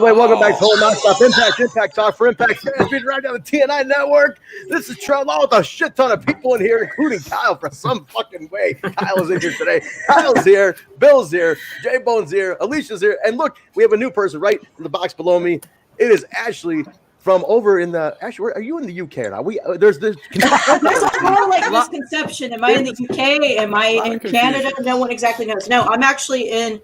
everybody? Welcome back to Nonstop Impact Talk for Impact fans. Being right down the TNI network. This is Trent along with a shit ton of people in here, including Kyle for some fucking way. Kyle is in here today. Kyle's here. Bill's here. Jaybone's here. Alicia's here. And look, we have a new person right in the box below me. It is Ashley from over in the. Ashley, are you in the UK or not? There's a whole misconception. Am I in the UK? Am I in Canada? No one exactly knows. No, I'm actually in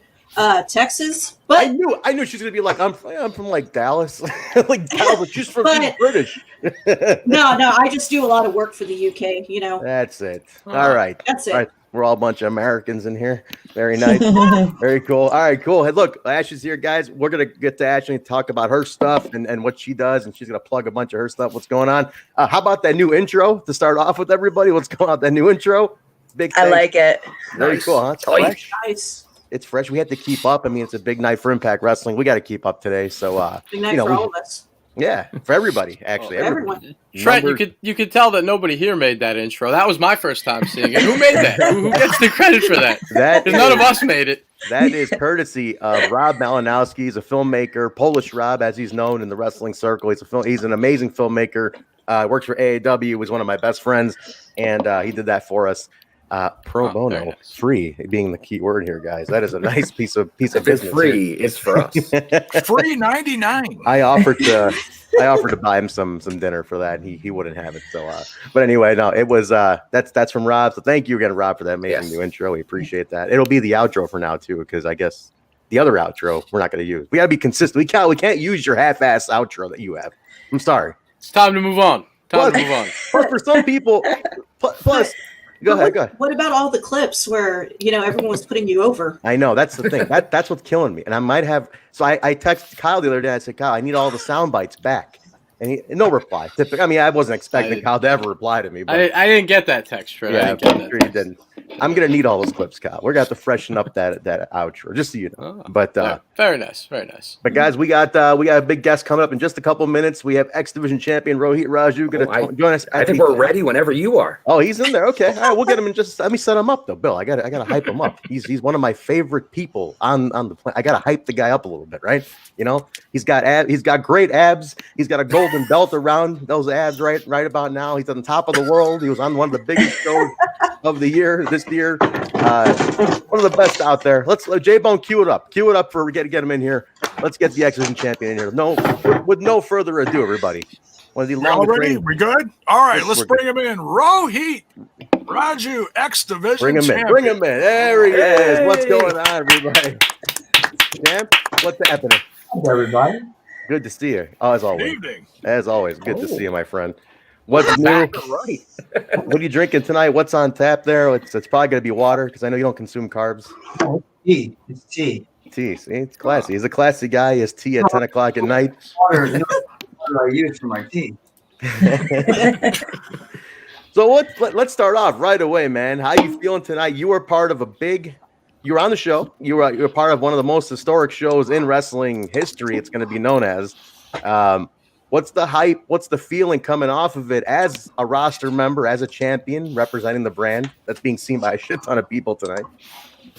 Texas. But I knew she's gonna be like, I'm from like Dallas, like Dallas, but she's from British. no, I just do a lot of work for the UK. You know. That's it. All right. That's it. All right. We're all a bunch of Americans in here. Very nice. Very cool. All right, cool. Hey, look, Ashley's here, guys. We're going to get to Ashley and talk about her stuff and what she does, and she's going to plug a bunch of her stuff. What's going on? How about that new intro to start off with, everybody? What's going on with that new intro? Big thing. I like it. Very cool, huh? It's fresh. Nice. It's fresh. We had to keep up. I mean, it's a big night for Impact Wrestling. We got to keep up today. So, big night for all of us. Yeah, for everybody, actually. Everyone. Trent, you could tell that nobody here made that intro. That was my first time seeing it. Who made that? Who gets the credit for that? None of us made it. That is courtesy of Rob Malinowski. He's a filmmaker, Polish Rob, as he's known in the wrestling circle. He's an amazing filmmaker. Works for AEW. Was one of my best friends, and he did that for us. Pro bono, nice. Free being the key word here, guys. That is a nice piece of business. Free is for us. Free 99. I offered to buy him some dinner for that. He wouldn't have it. So, but anyway, no, it was that's from Rob. So thank you again, Rob, for that amazing new intro. We appreciate that. It'll be the outro for now too, because I guess the other outro we're not going to use. We got to be consistent. We can't use your half-ass outro that you have. I'm sorry. It's time to move on. But for some people, plus. Go ahead. What about all the clips where everyone was putting you over? I know, that's the thing. That's what's killing me. And I might have. So I texted Kyle the other day. I said, Kyle, I need all the sound bites back. And no reply. I mean, I wasn't expecting Kyle to ever reply to me. But I didn't get that text, Trent. Yeah, I'm sure you didn't. I'm gonna need all those clips, Kyle. We're gonna have to freshen up that outro, just so you know. But very nice. But guys, we got a big guest coming up in just a couple minutes. We have X Division champion Rohit Raju gonna join us. I think we're ready whenever you are. Oh, he's in there. Okay, all right, we'll get him in just. Let me set him up though, Bill. I gotta hype him up. He's one of my favorite people on the planet. I gotta hype the guy up a little bit, right? He's got great abs. He's got a golden belt around those abs right about now. He's on top of the world. He was on one of the biggest shows of the year this year. One of the best out there. Let's Jaybone cue it up. Cue it up for get him in here. Let's get the X Division champion in here. With no further ado, everybody. One of the ready? We good? All right, let's bring him in. Rohit Raju, X Division champion. Bring him in. There he is. What's going on, everybody? Champ, what's happening? Hey, everybody. Good to see you. As always. Good evening. As always, good to see you, my friend. What's new? What are you drinking tonight? What's on tap there? It's probably going to be water because I know you don't consume carbs. Oh, tea. It's tea. Tea. See, it's classy. He's a classy guy. He has tea at 10 o'clock at night. Water I use for my tea. So let's start off right away, man. How you feeling tonight? You were part of you were on the show. You were part of one of the most historic shows in wrestling history. It's going to be known as. What's the hype? What's the feeling coming off of it as a roster member, as a champion, representing the brand that's being seen by a shit ton of people tonight?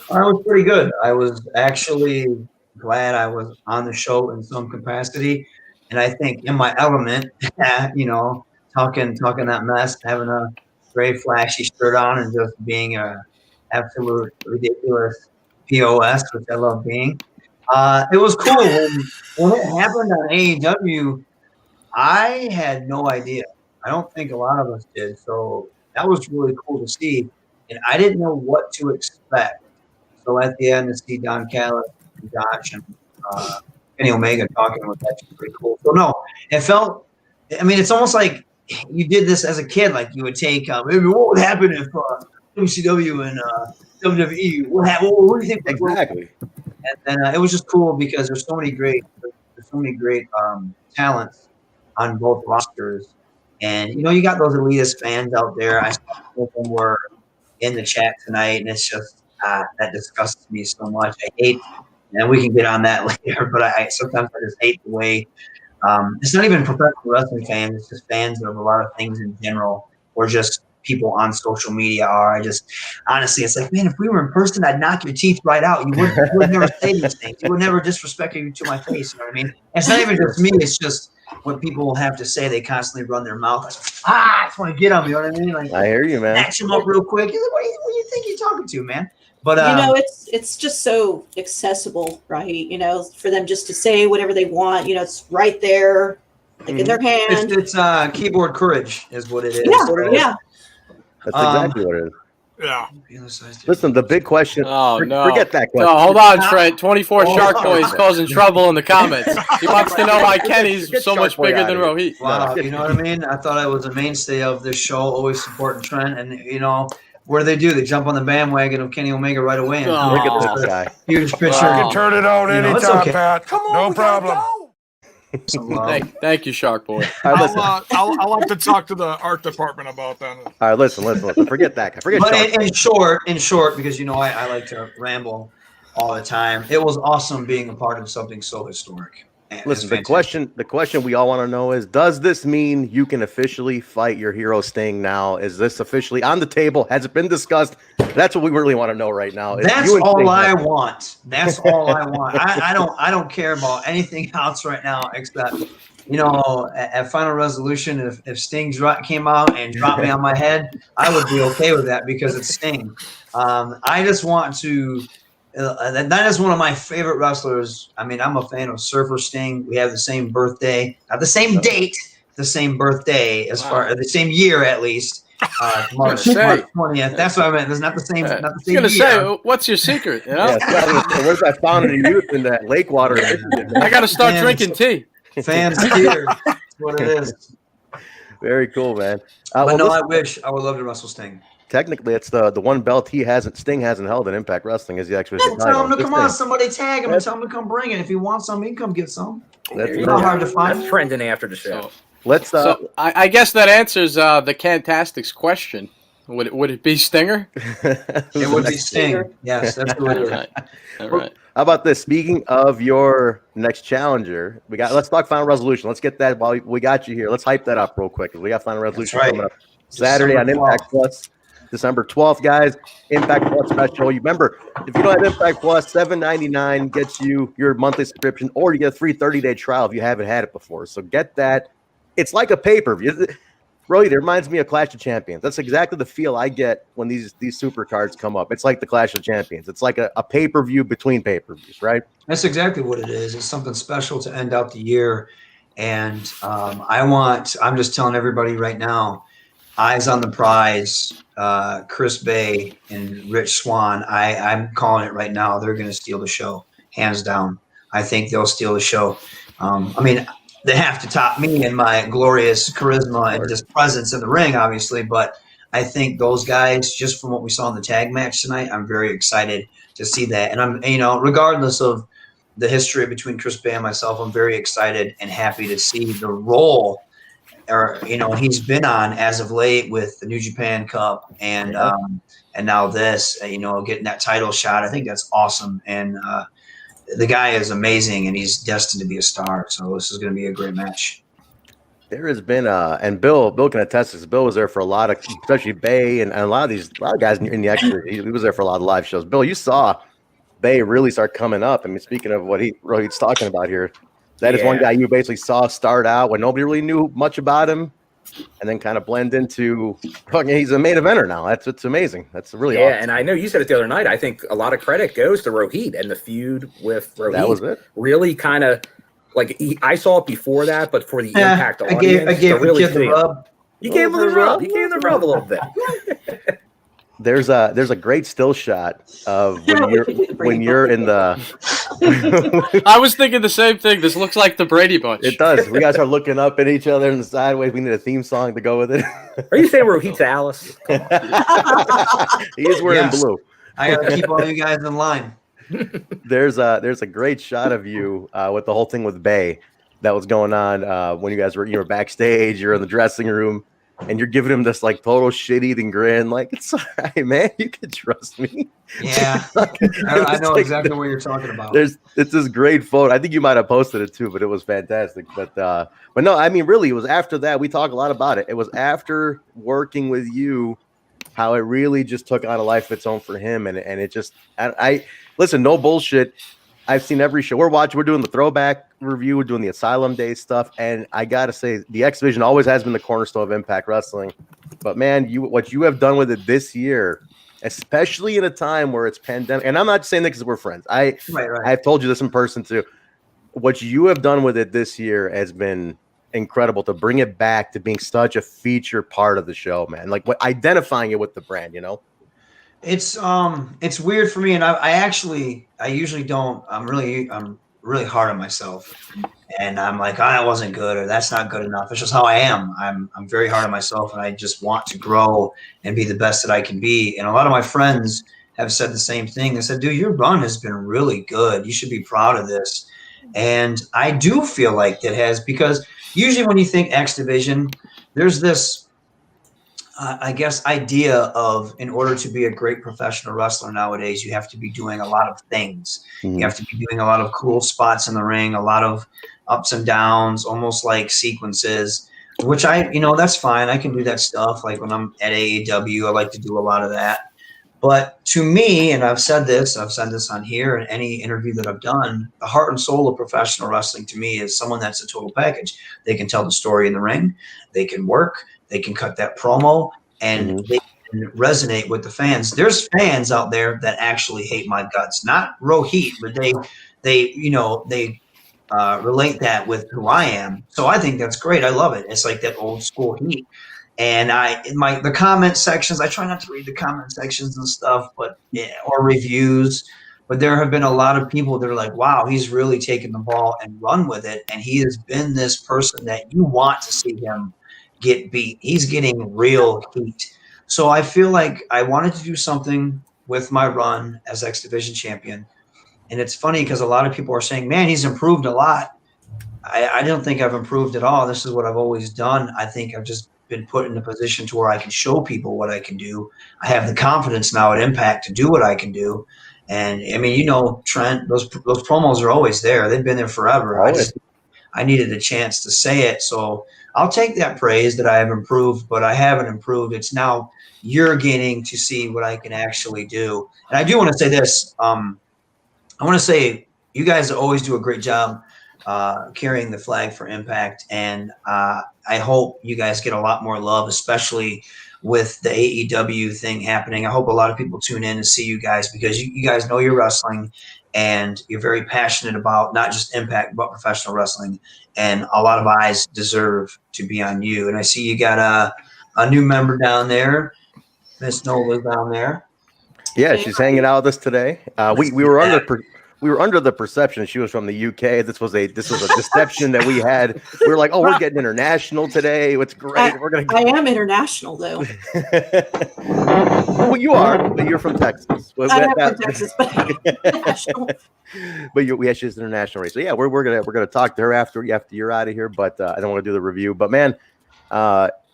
I was pretty good. I was actually glad I was on the show in some capacity. And I think in my element, talking that mess, having a very flashy shirt on and just being a absolute ridiculous POS, which I love being. It was cool. When it happened on AEW, I had no idea. I don't think a lot of us did. So that was really cool to see. And I didn't know what to expect. So at the end, to see Don Callis and Josh and Kenny Omega talking was actually pretty cool. So no, it felt, it's almost like you did this as a kid. Like you would take, maybe what would happen if WCW and WWE, what do you think? Exactly. And then it was just cool because there's so many great talents on both rosters. And, you got those elitist fans out there. I saw some of them were in the chat tonight, and it's just, that disgusts me so much. I hate, and we can get on that later, but I sometimes just hate the way, it's not even professional wrestling fans, it's just fans of a lot of things in general, or just people on social media are. I just honestly, it's like, man, if we were in person, I'd knock your teeth right out. You would never say these things. You would never disrespect you to my face. You know what I mean? It's not even just me. It's just what people will have to say. They constantly run their mouth. I just want to get them. You know what I mean? Like, I hear you, man. Snatch them up real quick. You're like, what do you think you're talking to, man? But it's just so accessible, right? You know, for them just to say whatever they want. You know, it's right there, like in their hand. It's keyboard courage is what it is. Yeah. That's exactly what it is. Yeah. Listen, the big question. Oh, no. Forget that question. No, hold on, Trent. 24 Shark Boy is causing trouble in the comments. He wants to know why Kenny's so much bigger than Rohit. Wow, you know what I mean? I thought I was a mainstay of this show, always supporting Trent, and you know. What do? They jump on the bandwagon of Kenny Omega right away. And look at this guy. Huge picture. You can turn it on anytime, okay. Pat. Come on, no problem. Thank you, Shark Boy. I'll have to talk to the art department about that. All right, listen. Forget that. Forget. But in short, because I like to ramble all the time. It was awesome being a part of something so historic. Listen, the question we all want to know is: does this mean you can officially fight your hero Sting now? Is this officially on the table? Has it been discussed? That's what we really want to know right now. That's all I want. That's all I want. I don't care about anything else right now except, at Final Resolution, if Sting came out and dropped me on my head, I would be okay with that because it's Sting. I just want to. That is one of my favorite wrestlers. I mean, I'm a fan of Surfer Sting. We have the same birthday, not the same date, the same birthday far the same year at least. March 20th. That's what I meant. It's not the same. Not the same. I was gonna say, what's your secret? You know? Where's that fountain of youth in that Lakewater? I got to start drinking tea. Fans here. That's what it is. Very cool, man. I would love to wrestle Sting. Technically, it's the one belt Sting hasn't held in Impact Wrestling is the X Division title. Tell him to come on, somebody tag him and tell him to come bring it. If he wants some, he can come get some. That's not hard to find. That's trending after the show. So I guess that answers the Cantastics question. Would it be Stinger? It would be Sting. Yes, that's the way it is. All right. How about this? Speaking of your next challenger, let's talk Final Resolution. Let's get that while we got you here. Let's hype that up real quick. We got Final Resolution coming up Saturday on Impact Plus. December 12th, guys. Impact Plus special. You remember, if you don't have Impact Plus, $7.99 gets you your monthly subscription, or you get a free 30-day trial if you haven't had it before. So get that. It's like a pay-per-view. Rohit, it reminds me of Clash of Champions. That's exactly the feel I get when these super cards come up. It's like the Clash of Champions. It's like a pay-per-view between pay-per-views, right? That's exactly what it is. It's something special to end out the year. And I'm just telling everybody right now, eyes on the prize, Chris Bay and Rich Swann. I'm calling it right now. They're going to steal the show, hands down. I think they'll steal the show. I mean, they have to top me in my glorious charisma and just presence in the ring, obviously. But I think those guys, just from what we saw in the tag match tonight, I'm very excited to see that. And I'm, regardless of the history between Chris Bay and myself, I'm very excited and happy to see the role he's been on as of late with the New Japan Cup and now this, getting that title shot. I think that's awesome. And the guy is amazing and he's destined to be a star. So this is going to be a great match. There has been and Bill can attest to this. Bill was there for a lot of, especially Bay and a lot of guys in the extra. He was there for a lot of live shows. Bill, you saw Bay really start coming up. I mean, speaking of what Rohit's talking about here, that is one guy you basically saw start out when nobody really knew much about him, and then kind of blend into. He's a main eventer now. It's amazing. That's really awesome. And I know you said it the other night. I think a lot of credit goes to Rohit and the feud with Rohit. That was it. Really kind of like I saw it before that, but for the Impact audience, I gave the kid the rub. You gave him the rub. You gave him the rub a little bit. There's a great still shot of when you're in the. I was thinking the same thing. This looks like the Brady Bunch. It does. We guys are looking up at each other in the sideways. We need a theme song to go with it. Are you saying Rohit's Alice? He is wearing blue. I gotta keep all you guys in line. There's a great shot of you with the whole thing with Bay that was going on when you guys were backstage. You're in the dressing room. and you're giving him this like total shit-eating grin, like it's all right, man. You can trust me. Yeah, I know exactly what you're talking about. It's this great photo. I think you might have posted it too, but it was fantastic. But no, I mean, really, it was after that. We talk a lot about it. It was after working with you, how it really just took on a life of its own for him, and it just. I listen, no bullshit. I've seen every show. We're doing the throwback review. We're doing the Asylum Day stuff. And I got to say, the X Division always has been the cornerstone of Impact Wrestling. But, man, what you have done with it this year, especially in a time where it's pandemic. And I'm not saying that because we're friends. Right. I've told you this in person, too. What you have done with it this year has been incredible to bring it back to being such a feature part of the show, man. Like identifying it with the brand, you know? It's weird for me, and I usually don't. I'm really hard on myself, and I'm like, I wasn't good, or that's not good enough. It's just how I am. I'm very hard on myself, and I just want to grow and be the best that I can be. And a lot of my friends have said the same thing. They said, dude, your run has been really good. You should be proud of this. And I do feel like it has, because usually when you think X Division, there's this I guess idea of, in order to be a great professional wrestler nowadays, you have to be doing a lot of things. You have to be doing a lot of cool spots in the ring, a lot of ups and downs, almost like sequences, which that's fine. I can do that stuff. Like when I'm at AEW, I like to do a lot of that. But to me, and I've said this on here in any interview that I've done, the heart and soul of professional wrestling to me is someone that's a total package. They can tell the story in the ring. They can work. They can cut that promo, and they can resonate with the fans. There's fans out there that actually hate my guts, not Rohit, but they relate that with who I am. So I think that's great. I love it. It's like that old school heat. And the comment sections, I try not to read the comment sections and stuff, or reviews. But there have been a lot of people that are like, wow, he's really taken the ball and run with it. And he has been this person that you want to see him get beat. He's getting real heat. So I feel like I wanted to do something with my run as X Division champion. And it's funny because a lot of people are saying, man, he's improved a lot. I don't think I've improved at all. This is what I've always done. I think I've just been put in a position to where I can show people what I can do. I have the confidence now at Impact to do what I can do. And I mean, Trent, those promos are always there. They've been there forever. I needed a chance to say it. So I'll take that praise that I have improved, but I haven't improved. It's now you're getting to see what I can actually do. And I do want to say this. I want to say you guys always do a great job carrying the flag for Impact. And I hope you guys get a lot more love, especially with the AEW thing happening. I hope a lot of people tune in and see you guys, because you guys know your wrestling and you're very passionate about not just Impact, but professional wrestling. And a lot of eyes deserve to be on you. And I see you got a new member down there. Miss Nola's down there. Yeah, she's hanging out with us today. We were under the perception she was from the UK. This was a deception that we had. We were like, oh, we're getting international today. It's great. I am international, though. Well, you are, but you're from Texas. I am from Texas, but I'm international. But she's international race. So yeah, we're gonna talk to her after you're out of here. But I don't want to do the review. But man,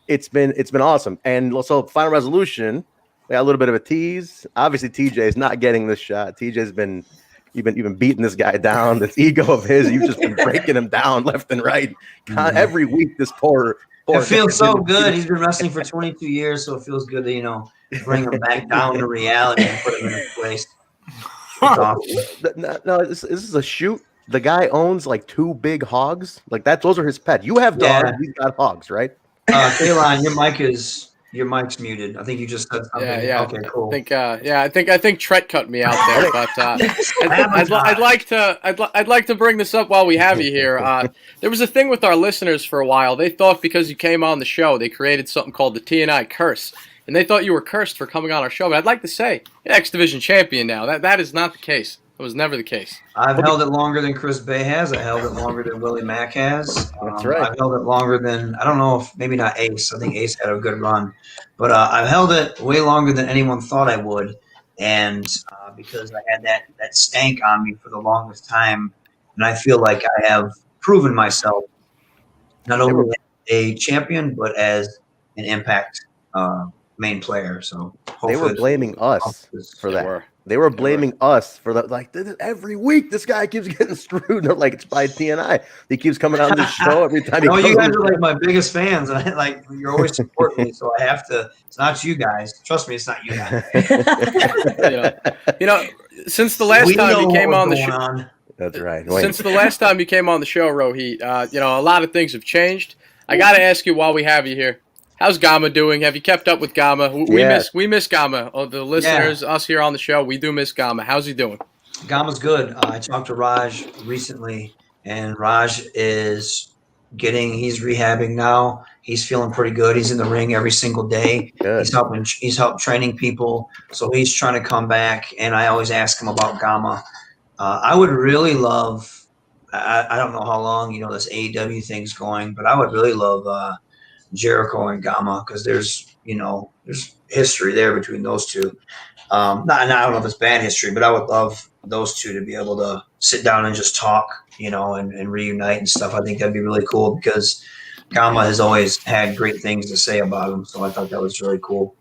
it's been awesome. And so Final Resolution, we got a little bit of a tease. Obviously, TJ is not getting this shot. TJ's been. You've been beating this guy down. This ego of his, you've just been breaking him down left and right. Every week, this poor it feels so good. He's been wrestling for 22 years, so it feels good to bring him back down to reality and put him in his place. No, this is a shoot. The guy owns like 2 big hogs. Like those are his pets. You have dogs. Yeah. He's got hogs, right? Kaylon, your mic's muted. I think you just said something. Yeah. Okay, cool. I think Trent cut me out there, but I'd like to bring this up while we have you here. There was a thing with our listeners for a while. They thought because you came on the show, they created something called the TNI curse, and they thought you were cursed for coming on our show. But I'd like to say, you're X Division champion now. That is not the case. It was never the case. I've held it longer than Chris Bay has. I held it longer than Willie Mack has. That's right. I've held it longer than, I don't know if maybe not Ace. I think Ace had a good run. But I've held it way longer than anyone thought I would. And because I had that stank on me for the longest time. And I feel like I have proven myself not only as a champion, but as an Impact main player. So They were blaming us for that. They were blaming us for that. Like, every week this guy keeps getting screwed. They're like, it's by TNI. He keeps coming on this show every time. No, you guys are like my biggest fans, and you're always supporting me. So I have to. It's not you guys. Trust me, it's not you guys. Since the last time you came on the show. That's right. Since the last time you came on the show, Rohit, a lot of things have changed. I got to ask you while we have you here. How's Gamma doing? Have you kept up with Gamma? We miss Gamma. Oh, the listeners, us here on the show, we do miss Gamma. How's he doing? Gamma's good. I talked to Raj recently, and Raj is he's rehabbing now. He's feeling pretty good. He's in the ring every single day. Good. He's helped training people. So he's trying to come back, and I always ask him about Gamma. I would really love, I don't know how long, this AEW thing's going, but I would really love Jericho and Gamma, because there's history there between those two. I don't know if it's bad history, but I would love those two to be able to sit down and just talk, and reunite and stuff. I think that'd be really cool, because Gamma has always had great things to say about him. So I thought that was really cool.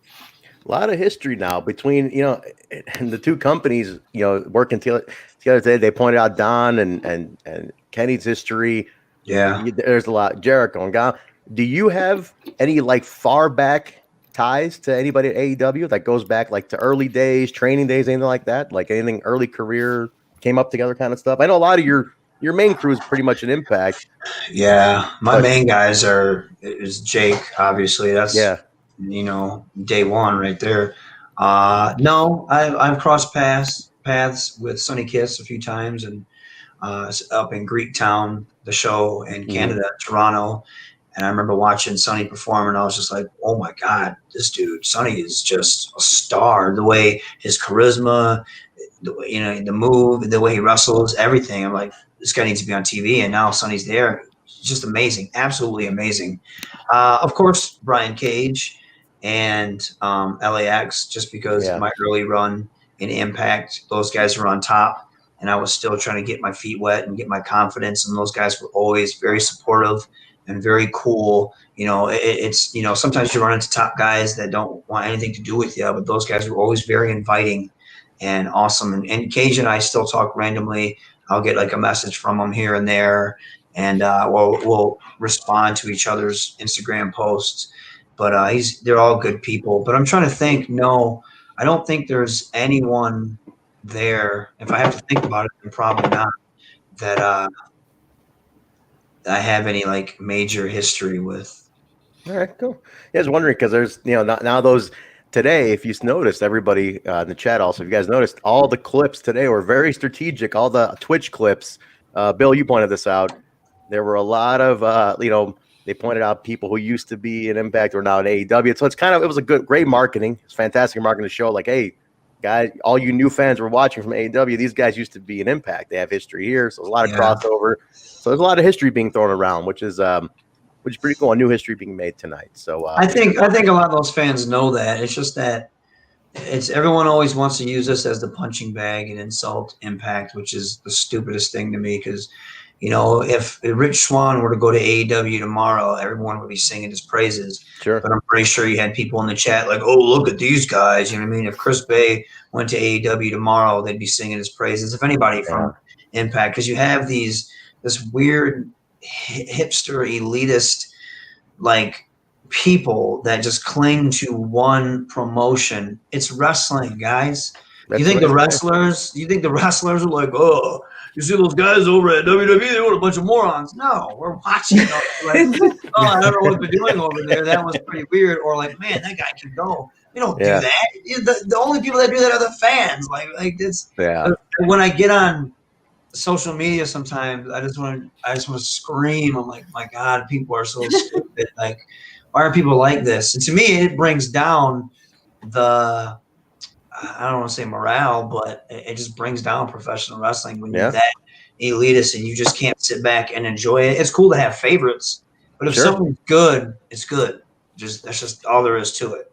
A lot of history now between, and the two companies, working together. They pointed out Don and Kenny's history. Yeah. There's a lot. Jericho and Gamma. Do you have any far back ties to anybody at AEW that goes back to early days, training days, anything like that? Like anything early career came up together kind of stuff? I know a lot of your main crew is pretty much an Impact. Yeah. My main guys is Jake, obviously. That's day one right there. No, I've crossed paths with Sonny Kiss a few times, and up in Greektown, the show in Canada, Toronto. And I remember watching Sonny perform, and I was just like, oh my God, this dude, Sonny is just a star. The way his charisma, the way, the move, the way he wrestles, everything. I'm like, this guy needs to be on TV. And now Sonny's there. It's just amazing. Absolutely amazing. Of course, Brian Cage and LAX, just because my early run in Impact, those guys were on top, and I was still trying to get my feet wet and get my confidence. And those guys were always very supportive and very cool. It's sometimes you run into top guys that don't want anything to do with you, but those guys were always very inviting and awesome. And Cage and I still talk randomly. I'll get a message from him here and there, and we'll respond to each other's Instagram posts. But they're all good people. But I'm trying to think. No, I don't think there's anyone there. If I have to think about it, then probably not. That I have any major history with. All right, cool. Yeah, I was wondering, because there's now those today. If you noticed, everybody in the chat also, if you guys noticed, all the clips today were very strategic. All the Twitch clips. Bill, you pointed this out. There were a lot of they pointed out people who used to be in Impact or now in AEW. So it was a great marketing. It's fantastic marketing to show hey, guys, all you new fans were watching from AEW, these guys used to be in Impact. They have history here. So there's a lot of crossover. So there's a lot of history being thrown around, which is pretty cool. A new history being made tonight. So I think a lot of those fans know that. It's just that everyone always wants to use us as the punching bag and insult Impact, which is the stupidest thing to me, because if Rich Swann were to go to AEW tomorrow, everyone would be singing his praises. Sure. But I'm pretty sure you had people in the chat oh, look at these guys. You know what I mean? If Chris Bay went to AEW tomorrow, they'd be singing his praises. If anybody from Impact, because you have this weird hipster elitist people that just cling to one promotion. It's wrestling, guys. You think the wrestlers are oh, you see those guys over at WWE, they were a bunch of morons. No, we're watching them. Oh, I don't know what they're doing over there. That was pretty weird. Or man, that guy can go. We don't do that. The only people that do that are the fans. This. Yeah. When I get on social media, sometimes I just want to scream. I'm like, my God, people are so stupid. Why are people like this? And to me, it brings down the. I don't want to say morale, but it just brings down professional wrestling when you're that elitist and you just can't sit back and enjoy it. It's cool to have favorites, but if something's good, it's good. That's just all there is to it.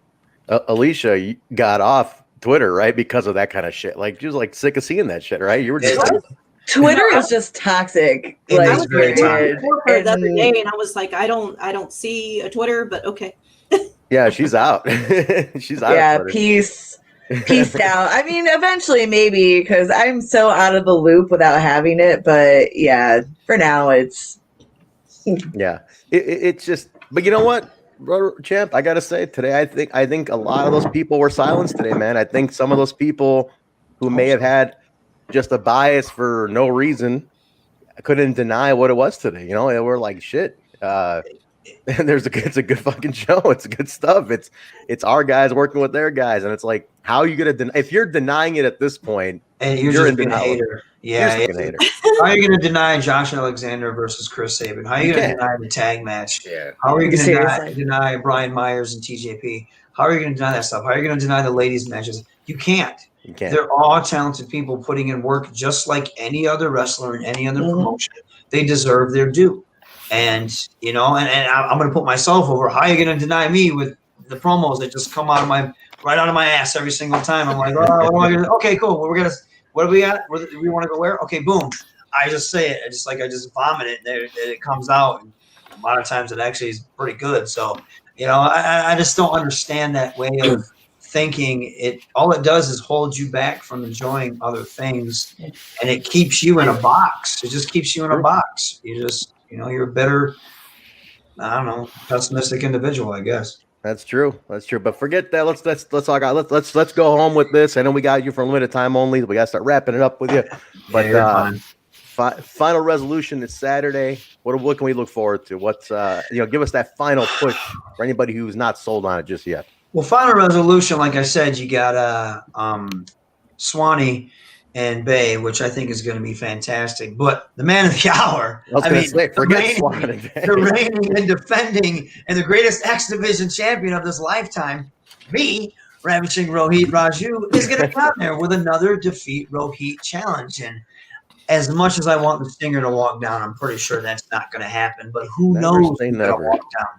Alicia got off Twitter, right, because of that kind of shit. She was sick of seeing that shit, right? You were just Twitter is just toxic. I was very toxic the other day, and I was like, I don't see a Twitter, but okay. Yeah, she's out. She's out. Yeah, of Twitter. peace out. I mean, eventually maybe, because I'm so out of the loop without having it. But yeah, for now it's Yeah, it's just. But you know what, Champ? I gotta say today, I think a lot of those people were silenced today, man. I think some of those people who may have had just a bias for no reason couldn't deny what it was today. You know, they were like, shit. And it's a good fucking show. It's good stuff. It's our guys working with their guys, and it's like, how are you gonna if you're denying it at this point? And you're just being a hater. Yeah, You're a hater. How are you going to deny Josh Alexander versus Chris Sabin? How are you going to deny the tag match? Yeah. How are you going Seriously. to deny Brian Myers and TJP? How are you going to deny that stuff? How are you going to deny the ladies' matches? You can't. You can't. They're all talented people putting in work just like any other wrestler in any other promotion. They deserve their due. And, you know, and I'm going to put myself over. How are you going to deny me with the promos that just come out of my ass every single time? I'm like, oh, what am I gonna, okay, cool. What do we got? Where do we want to go where? Okay, boom. I just say it. I just vomit it, and it comes out. And a lot of times it actually is pretty good. So, you know, I just don't understand that way of thinking. All it does is hold you back from enjoying other things, and it keeps you in a box. It just keeps you in a box. You're a better, I don't know, pessimistic individual, I guess. That's true. But forget that. Let's go home with this. I know we got you for a limited time only. We got to start wrapping it up with you. But final resolution is Saturday. What can we look forward to? Give us that final push for anybody who's not sold on it just yet. Well, final resolution, like I said, you got Swanee and Bay, which I think is going to be fantastic. But the man of the hour, the reigning and defending and the greatest X Division champion of this lifetime, me, Ravishing Rohit Raju, is going to come there with another Defeat Rohit challenge. And as much as I want the Stinger to walk down, I'm pretty sure that's not going to happen. But who knows who's going to walk down.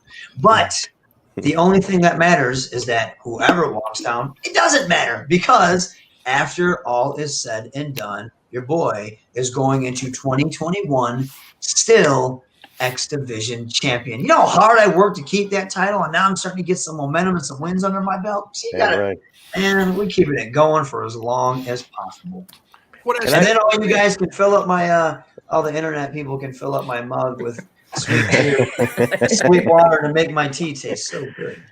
But the only thing that matters is that whoever walks down, it doesn't matter, because after all is said and done, your boy is going into 2021 still X Division champion. You know how hard I worked to keep that title, and now I'm starting to get some momentum and some wins under my belt. See, and we're keeping it going for as long as possible. And then all you guys can fill up my all the internet people can fill up my mug with sweet water to make my tea taste so good.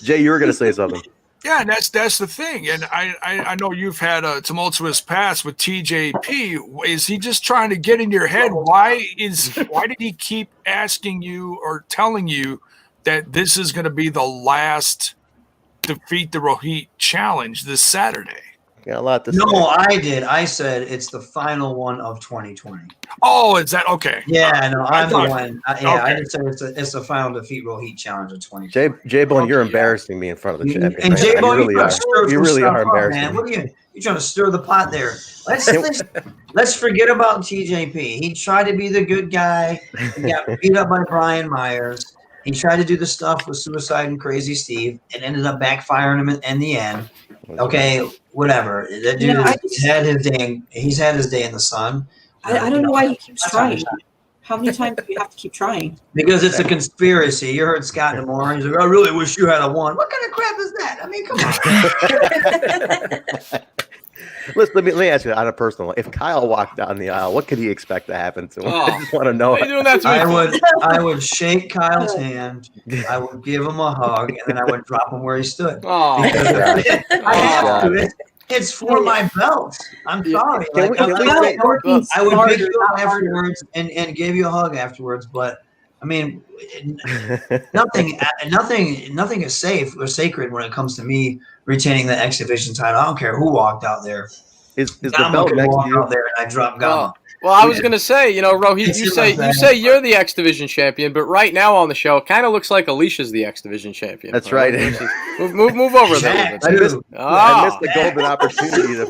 Jay, you were going to say something. Yeah, and that's the thing. And I know you've had a tumultuous past with TJP. Is he just trying to get in your head? Why did he keep asking you or telling you that this is going to be the last Defeat the Rohit challenge this Saturday? Got a lot to say. No, I did. I said it's the final one of 2020. Oh, is that okay? Yeah, no, I'm the one. I did say it's the final Defeat Rohit challenge of 2020. Jaybone, you're embarrassing me in front of the champion. And Jaybone, you really are embarrassing. Man. What are you trying to stir the pot there? Let's forget about TJP. He tried to be the good guy. He got beat up by Brian Myers. He tried to do the stuff with Suicide and Crazy Steve and ended up backfiring him in the end. Okay, whatever. That dude had his day. He's had his day in the sun. I don't know why he keeps trying. How many times do you have to keep trying? Because it's a conspiracy. You heard Scott Demore. He's like, I really wish you had a one. What kind of crap is that? I mean, come on. Listen, let me ask you on a personal level. If Kyle walked down the aisle, what could he expect to happen to him? I just want to know. I would shake Kyle's hand. I would give him a hug, and then I would drop him where he stood. It's for my belt. I'm sorry. I would pick you up afterwards and give you a hug afterwards. But I mean, nothing is safe or sacred when it comes to me retaining the X Division title. I don't care who walked out there. Is the belt next to you? Out there and I dropped Gama. Well, I was gonna say, Rohit, you say you're the X Division champion, but right now on the show, it kind of looks like Alicia's the X Division champion. That's right. Move over there. I missed the golden opportunity to.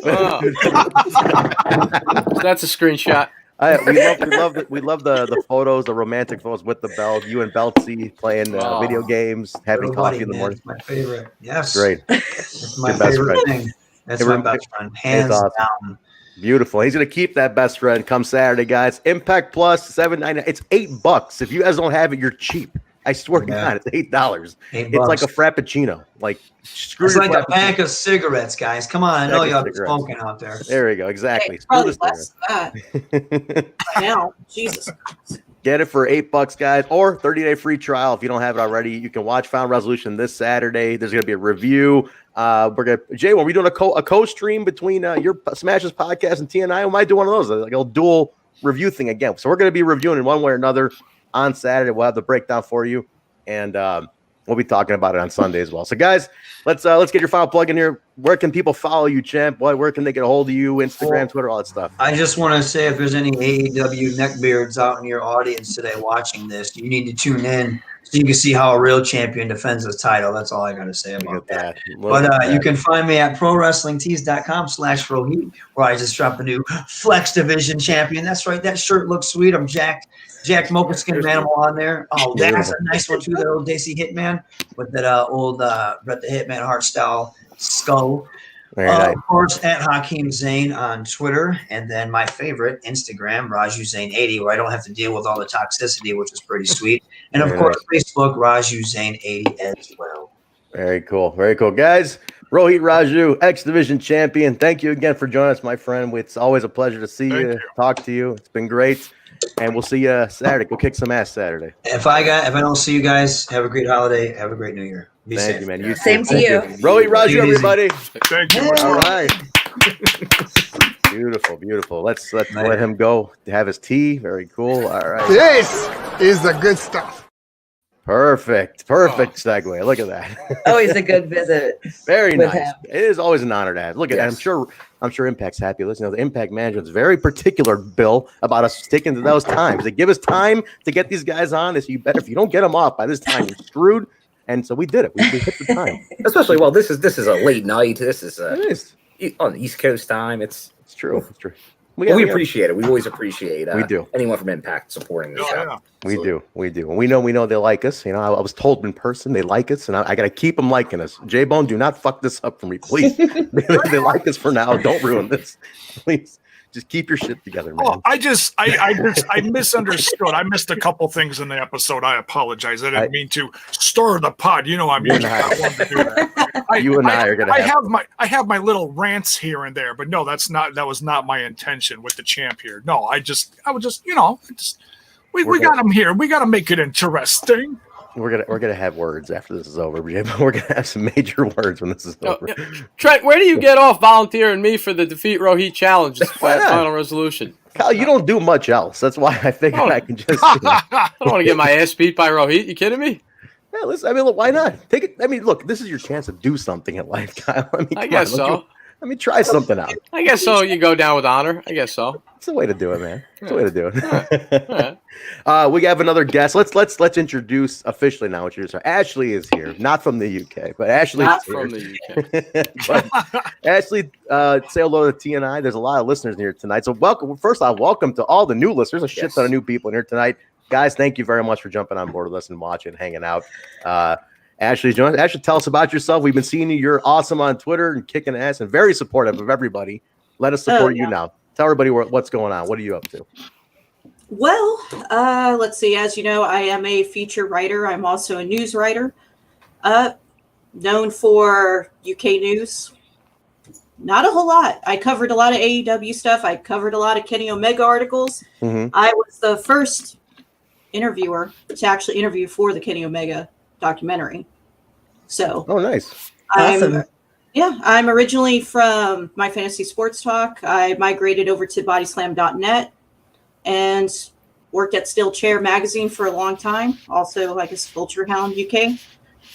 That's a screenshot. We love the photos, the romantic photos with the belt. You and Beltsy playing video games, having coffee in the morning. It's my favorite. Yes, great. It's my favorite thing. That's my best friend, hands down. Beautiful. He's gonna keep that best friend come Saturday, guys. Impact Plus $7.99. It's $8. If you guys don't have it, you're cheap. I swear to God, it's $8. It's like a frappuccino. Like It's like a pack of cigarettes, guys. Come on, I know y'all been smoking out there. There we go. Exactly. Hey, probably less than that. Now, Jesus. Get it for $8, guys, or 30-day free trial if you don't have it already. You can watch Final Resolution this Saturday. There's going to be a review. Jaybone, we doing a co-stream between your Smashes podcast and TNI? We might do one of those, like a dual review thing again. So we're going to be reviewing in one way or another on Saturday. We'll have the breakdown for you, and we'll be talking about it on Sunday as well. So, guys, let's get your final plug in here. Where can people follow you, champ? Where can they get a hold of you? Instagram, Twitter, all that stuff. I just want to say, if there's any AEW neckbeards out in your audience today watching this, you need to tune in so you can see how a real champion defends his title. That's all I got to say about that. But you can find me at prowrestlingtees.com/Rohit, where I just dropped a new Flex Division champion. That's right. That shirt looks sweet. I'm Jack Mokaskin Manimal on there. Oh, that's a nice one too. That old Daisy Hitman with that old Bret the Hitman Hart style skull. Nice. Of course, at Hakeem Zane on Twitter, and then my favorite, Instagram, Raju Zane 80, where I don't have to deal with all the toxicity, which is pretty sweet. And of course, Facebook, Raju Zane 80 as well. Very cool. Very cool. Guys, Rohit Raju, X Division champion. Thank you again for joining us, my friend. It's always a pleasure to see you, talk to you. It's been great. And we'll see you Saturday. Go kick some ass Saturday. If I don't see you guys, have a great holiday. Have a great New Year. Be Thank safe. you, man. Same to you. Rohit Raju, everybody. Thank you. All right. Beautiful. Let's let him go to have his tea. Very cool. All right. This is the good stuff. Perfect segue. Look at that. Always a good visit. Very with nice. him. It is always an honor to have. Look at that. I'm sure Impact's happy. Listen, the Impact management's very particular, Bill, about us sticking to those times. They give us time to get these guys on. If you don't get them off by this time, you're screwed. And so we did it. We hit the time. Especially, this is a late night. This is on the East Coast time. It's true. It's true. We appreciate it. We always appreciate we do. anyone from Impact supporting the show. Yeah. We do. And we know they like us. You know, I was told in person they like us, and I got to keep them liking us. Jaybone, do not fuck this up for me, please. They like us for now. Don't ruin this, please. Just keep your shit together, man. Oh, I misunderstood. I missed a couple things in the episode. I apologize. I didn't mean to stir the pot. You know, I'm usually not one to do that. You and I are gonna. I have my little rants here and there, but no, that was not my intention with the champ here. No, we got him here. We got to make it interesting. We're gonna have words after this is over, Jay. We're gonna have some major words when this is over. Trent, where do you get off volunteering me for the Defeat Rohit challenge? Final Resolution. Kyle, you don't do much else. That's why I figured I can just. I don't want to get my ass beat by Rohit. You kidding me? Yeah, listen. I mean, look, why not? Take it. I mean, look, this is your chance to do something in life, Kyle. I guess so. Let me try something out. I guess so. You go down with honor. I guess so. It's the way to do it, man. It's the way to do it. We have another guest. Let's introduce officially now. Ashley is here, not from the UK, but Ashley Not is here. from the UK. But Ashley, say hello to TNI. There's a lot of listeners here tonight. So welcome. First off, welcome to all the new listeners. A shit ton of new people in here tonight. Guys, thank you very much for jumping on board with us and watching, hanging out. Ashley's joining us. Ashley, tell us about yourself. We've been seeing you. You're awesome on Twitter and kicking ass and very supportive of everybody. Let us support you now. Tell everybody what's going on. What are you up to? Well, let's see. As you know, I am a feature writer. I'm also a news writer. Known for UK news. Not a whole lot. I covered a lot of AEW stuff. I covered a lot of Kenny Omega articles. Mm-hmm. I was the first interviewer to actually interview for the Kenny Omega documentary. So, oh, nice. Awesome. I'm originally from My Fantasy Sports Talk. I migrated over to bodyslam.net and worked at Still Chair magazine for a long time. Also, like a Vulture Hound UK.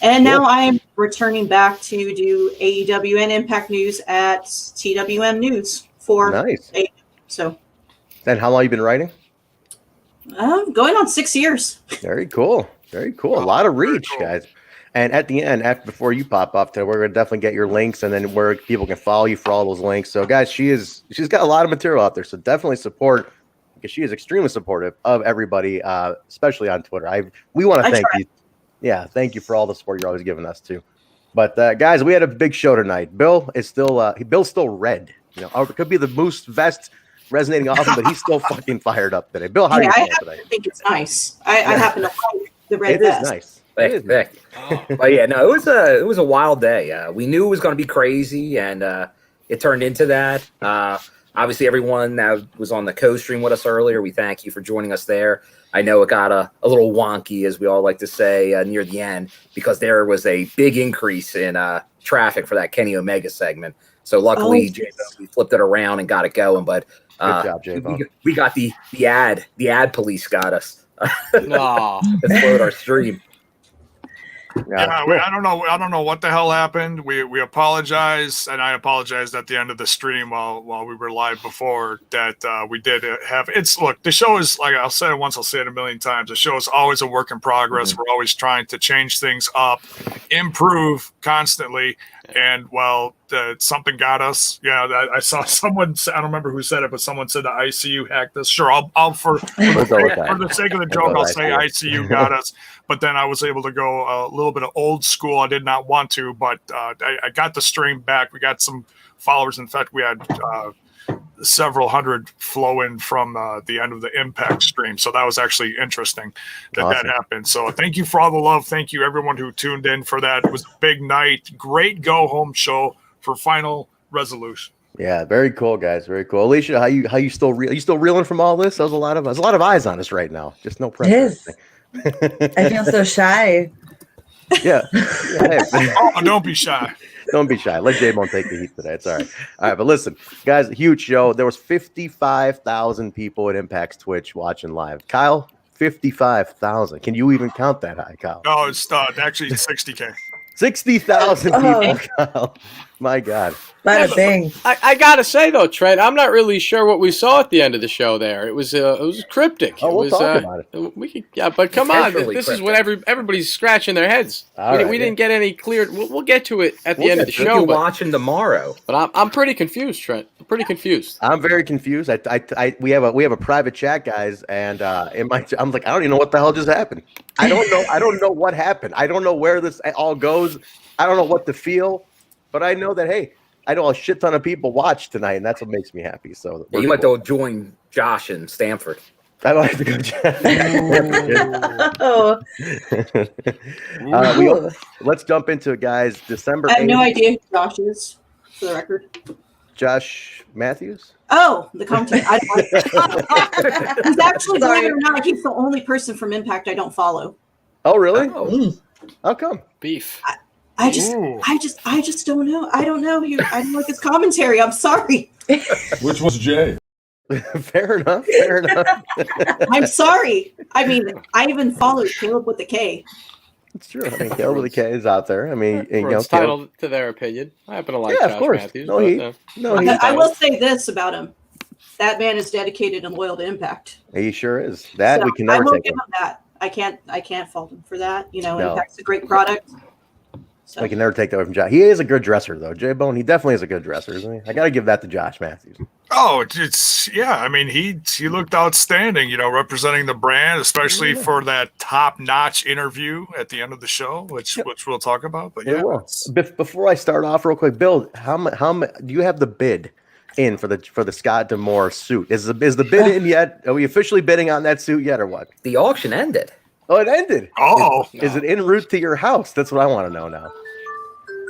And now I'm returning back to do AEW and Impact News at TWM News for nice. AEW. So, and how long you been writing? Going on 6 years. Very cool. Very cool. A lot of reach, guys. And at the end, before you pop off, we're gonna definitely get your links and then where people can follow you for all those links. So, guys, she's got a lot of material out there. So definitely support, because she is extremely supportive of everybody, especially on Twitter. We want to thank you. Yeah, thank you for all the support you're always giving us too. But guys, we had a big show tonight. Bill is still Bill's still red. You know, it could be the moose vest resonating off him, but he's still fucking fired up today. Bill, how are you feeling today? I think it's nice. I happen to like the red It is vest. nice. Thank you. But yeah, no, it was a wild day. We knew it was going to be crazy, and it turned into that. Obviously, everyone that was on the co-stream with us earlier, we thank you for joining us there. I know it got a little wonky, as we all like to say, near the end, because there was a big increase in traffic for that Kenny Omega segment. So luckily, we flipped it around and got it going. But good job, Jaybone. We got the ad police got us. No. It slowed our stream. Yeah, I don't know what the hell happened. We apologize, and I apologized at the end of the stream while we were live before that we did have. Look, the show is, like I'll say it once, I'll say it a million times. The show is always a work in progress. We're always trying to change things up, improve constantly, and something got us. Yeah, I saw someone. I don't remember who said it, but someone said the ICU hacked us. Sure, I'll for the sake of the joke, I'll say ICU got us. But then I was able to go a little bit of old school. I did not want to, but I got the stream back. We got some followers. In fact, we had several hundred flow in from the end of the Impact stream. So that was actually interesting that happened. So thank you for all the love. Thank you, everyone who tuned in for that. It was a big night. Great go-home show for Final Resolution. Yeah, very cool, guys. Very cool. Alicia, are you still reeling from all this? There's a lot of eyes on us right now. Just no pressure. It is. I feel so shy. Yeah. Don't be shy. Don't be shy. Let Jaybone take the heat today. It's all right. All right, but listen, guys, huge show. There was 55,000 people at Impact's Twitch watching live. Kyle, 55,000. Can you even count that high, Kyle? No, it's actually 60K. 60,000 people, Kyle. My God. Bada bing. I gotta say though, Trent, I'm not really sure what we saw at the end of the show. There, it was cryptic. We'll talk about it. But come on, this is what everybody's scratching their heads. We didn't get any clear. We'll get to it at the end of the show. But watching tomorrow. But I'm pretty confused, Trent. I'm pretty confused. I'm very confused. We have a private chat, guys, and I'm like, I don't even know what the hell just happened. I don't know what happened. I don't know where this all goes. I don't know what to feel, but I know that I know a shit ton of people watch tonight, and that's what makes me happy. So you might go join Josh in Stanford. I don't have to go. Let's jump into it, guys. December. I have no idea who Josh is, for the record. Josh Matthews. Oh, the commentator. He's actually, believe it or not, he's the only person from Impact I don't follow. Oh, really? Oh. How come? Beef. I just don't know. I don't know. I don't like his commentary. I'm sorry. Which was Jay? Fair enough. I'm sorry. I mean, I even followed Caleb with the K. It's true. I mean, Caleb with the K is out there. I mean, it's entitled to their opinion. I happen to like Josh Matthews. I will say this about him. That man is dedicated and loyal to Impact. He sure is. We can never take him that. I can't fault him for that. Impact's a great product. So. We can never take that away from Josh. He is a good dresser, though. Jaybone, he definitely is a good dresser, isn't he? I got to give that to Josh Matthews. Oh, I mean, he looked outstanding, representing the brand, especially for that top-notch interview at the end of the show, which we'll talk about. But Before I start off, real quick, Bill, how do you have the bid in for the Scott D'Amore suit? Is the bid in yet? Are we officially bidding on that suit yet, or what? The auction ended. Oh, it ended. Oh, is it en route to your house? That's what I want to know now.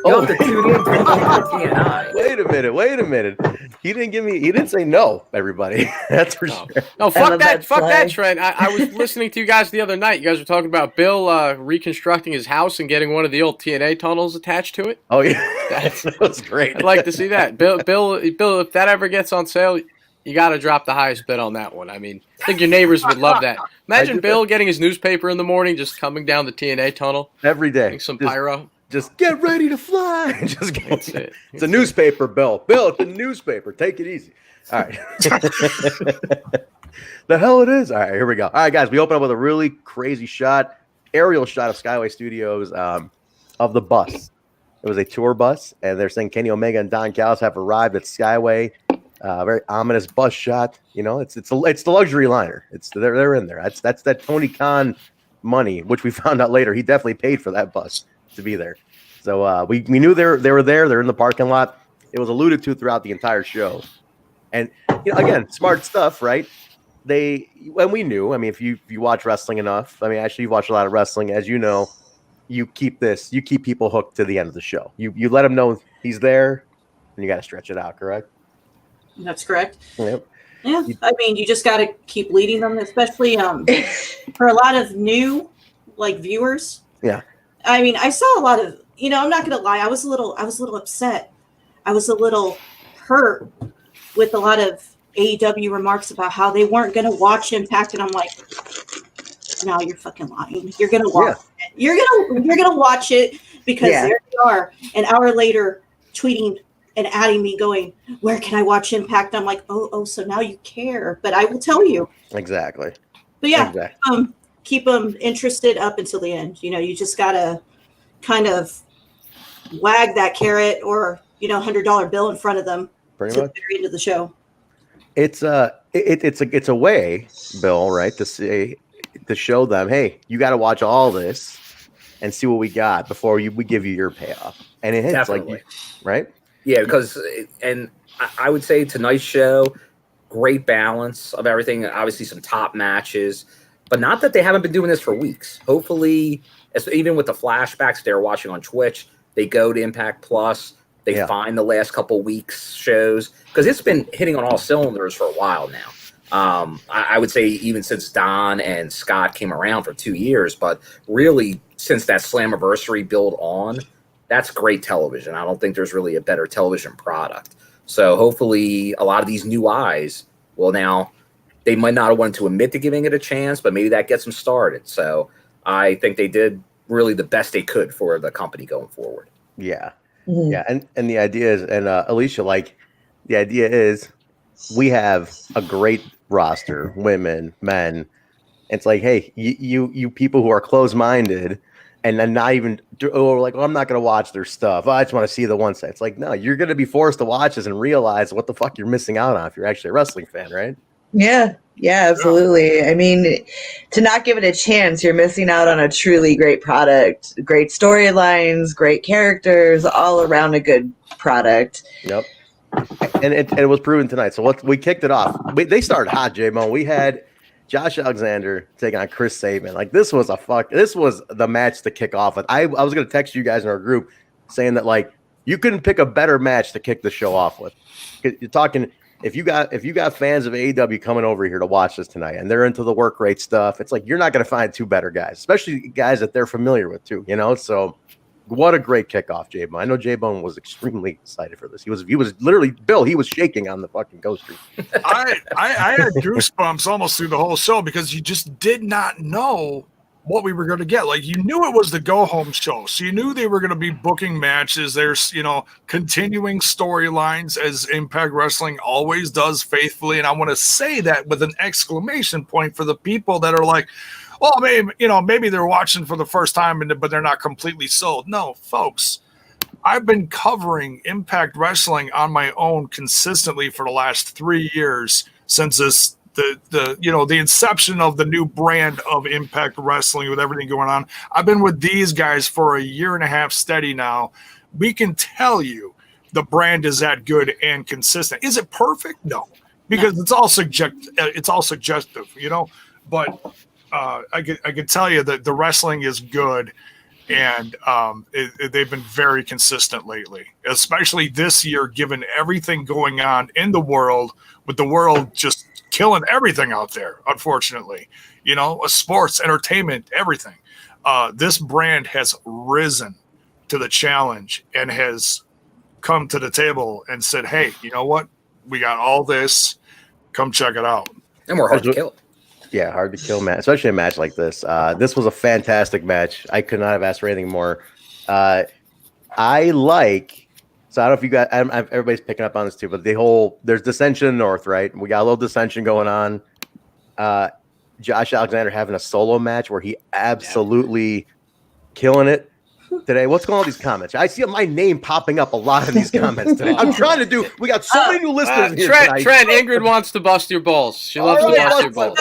You have to tune in to TNI. Wait a minute. He didn't say no, everybody. That's for sure. No, fuck that, Trent. I was listening to you guys the other night. You guys were talking about Bill reconstructing his house and getting one of the old TNA tunnels attached to it. Oh, yeah. That was great. I'd like to see that. Bill, if that ever gets on sale, you got to drop the highest bid on that one. I mean, I think your neighbors would love that. Imagine Bill getting his newspaper in the morning, just coming down the TNA tunnel. Every day. Some pyro. Just get ready to fly. It's a newspaper, Bill. Bill, it's a newspaper. Take it easy. All right. The hell it is. All right, here we go. All right, guys, we open up with a really crazy aerial shot of Skyway Studios of the bus. It was a tour bus, and they're saying Kenny Omega and Don Callis have arrived at Skyway. Very ominous bus shot. It's the luxury liner. They're in there. That's that Tony Khan money, which we found out later. He definitely paid for that bus to be there. So we knew they were there. They're in the parking lot. It was alluded to throughout the entire show. And again, smart stuff, right? when we knew, I mean, if you watch wrestling enough, I mean, actually you watch a lot of wrestling, as you know, you keep people hooked to the end of the show. You let them know he's there, and you got to stretch it out, correct? That's correct. Yep. Yeah, I mean, you just got to keep leading them, especially for a lot of new viewers. Yeah. I mean, I saw a lot of, I'm not going to lie, I was a little upset. I was a little hurt with a lot of AEW remarks about how they weren't going to watch Impact, and I'm like, no, you're fucking lying. You're going to watch it. You're going to watch it because there you are an hour later tweeting and adding me going, where can I watch Impact? I'm like, oh, so now you care, but I will tell you. Exactly. But yeah, keep them interested up until the end. You just got to kind of wag that carrot or, $100 bill in front of them Pretty to much. the very end of the show. It's a way, Bill, right, to show them, hey, you got to watch all this and see what we got before we give you your payoff. And it hits Definitely. right? Yeah, because and I would say tonight's show, great balance of everything. Obviously, some top matches, but not that they haven't been doing this for weeks. Hopefully, even with the flashbacks they're watching on Twitch, they go to Impact Plus. They find the last couple weeks shows because it's been hitting on all cylinders for a while now. I would say even since Don and Scott came around for 2 years, but really since that Slammiversary build on, that's great television. I don't think there's really a better television product. So hopefully a lot of these new eyes will now, they might not have wanted to admit to giving it a chance, but maybe that gets them started. So I think they did really the best they could for the company going forward. Yeah. Mhm. Yeah. And the idea is, and Alicia, the idea is we have a great roster, women, men. It's like, hey, you people who are closed-minded and then not even I'm not going to watch their stuff. I just want to see the one side. It's like, no, you're going to be forced to watch this and realize what the fuck you're missing out on if you're actually a wrestling fan, right? Yeah, absolutely. I mean, to not give it a chance, you're missing out on a truly great product, great storylines, great characters, all around a good product. Yep. And it was proven tonight. So we kicked it off. They started hot, Jaybone. We had Josh Alexander taking on Chris Sabin. This was the match to kick off with. I was going to text you guys in our group saying that you couldn't pick a better match to kick the show off with. You're talking if you got fans of AEW coming over here to watch this tonight and they're into the work rate stuff, it's like you're not going to find two better guys, especially guys that they're familiar with too. So what a great kickoff, Jaybone. I know Jaybone was extremely excited for this. He was literally, Bill, he was shaking on the fucking Ghost Street. I had goosebumps almost through the whole show because you just did not know what we were going to get. You knew it was the go-home show, so you knew they were going to be booking matches. There's, continuing storylines as Impact Wrestling always does faithfully, and I want to say that with an exclamation point for the people that are like, well, maybe they're watching for the first time, but they're not completely sold. No, folks, I've been covering Impact Wrestling on my own consistently for the last 3 years since the inception of the new brand of Impact Wrestling with everything going on. I've been with these guys for a year and a half steady now. We can tell you the brand is that good and consistent. Is it perfect? No, because it's all suggestive, but I can tell you that the wrestling is good, and they've been very consistent lately, especially this year, given everything going on in the world, with the world just killing everything out there, unfortunately. Sports, entertainment, everything. This brand has risen to the challenge and has come to the table and said, hey, you know what? We got all this. Come check it out. And we're hard to kill. Yeah, hard to kill match, especially a match like this. This was a fantastic match. I could not have asked for anything more. So I don't know if you got, everybody's picking up on this too, but there's dissension in the North, right? We got a little dissension going on. Josh Alexander having a solo match where he absolutely killing it today. What's going on with these comments? I see my name popping up a lot in these comments today. I'm trying to we got so many new listeners here tonight. Trent, Ingrid wants to bust your balls. She loves to bust your balls.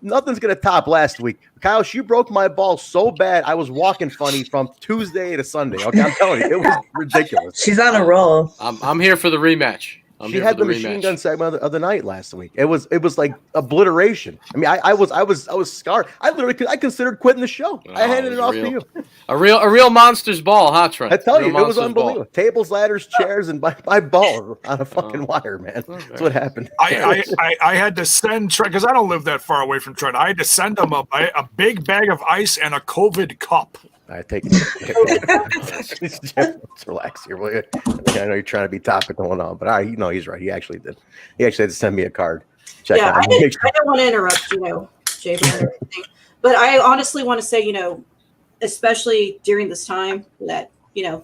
Nothing's going to top last week. Kyle, she broke my balls so bad, I was walking funny from Tuesday to Sunday. Okay, I'm telling you, it was ridiculous. She's on a roll. I'm here for the rematch. I'm She here had for the machine rematch. gun segment of the night last week. It was like obliteration. I mean, I was scarred. I considered quitting the show. I handed it off to you. A real monster's ball, huh, Trent? I tell Real you, it was monster's unbelievable. Ball. Tables, ladders, chairs, and my ball on a fucking wire, man. That's what happened. I had to send Trent because I don't live that far away from Trent. I had to send him a big bag of ice and a COVID cup. I take it. Just relax here, will you? I know you're trying to be topical and all, but he's right. He actually did. He actually had to send me a card. Check out. I don't want to interrupt, Jaybone and everything, but I honestly want to say, especially during this time that, a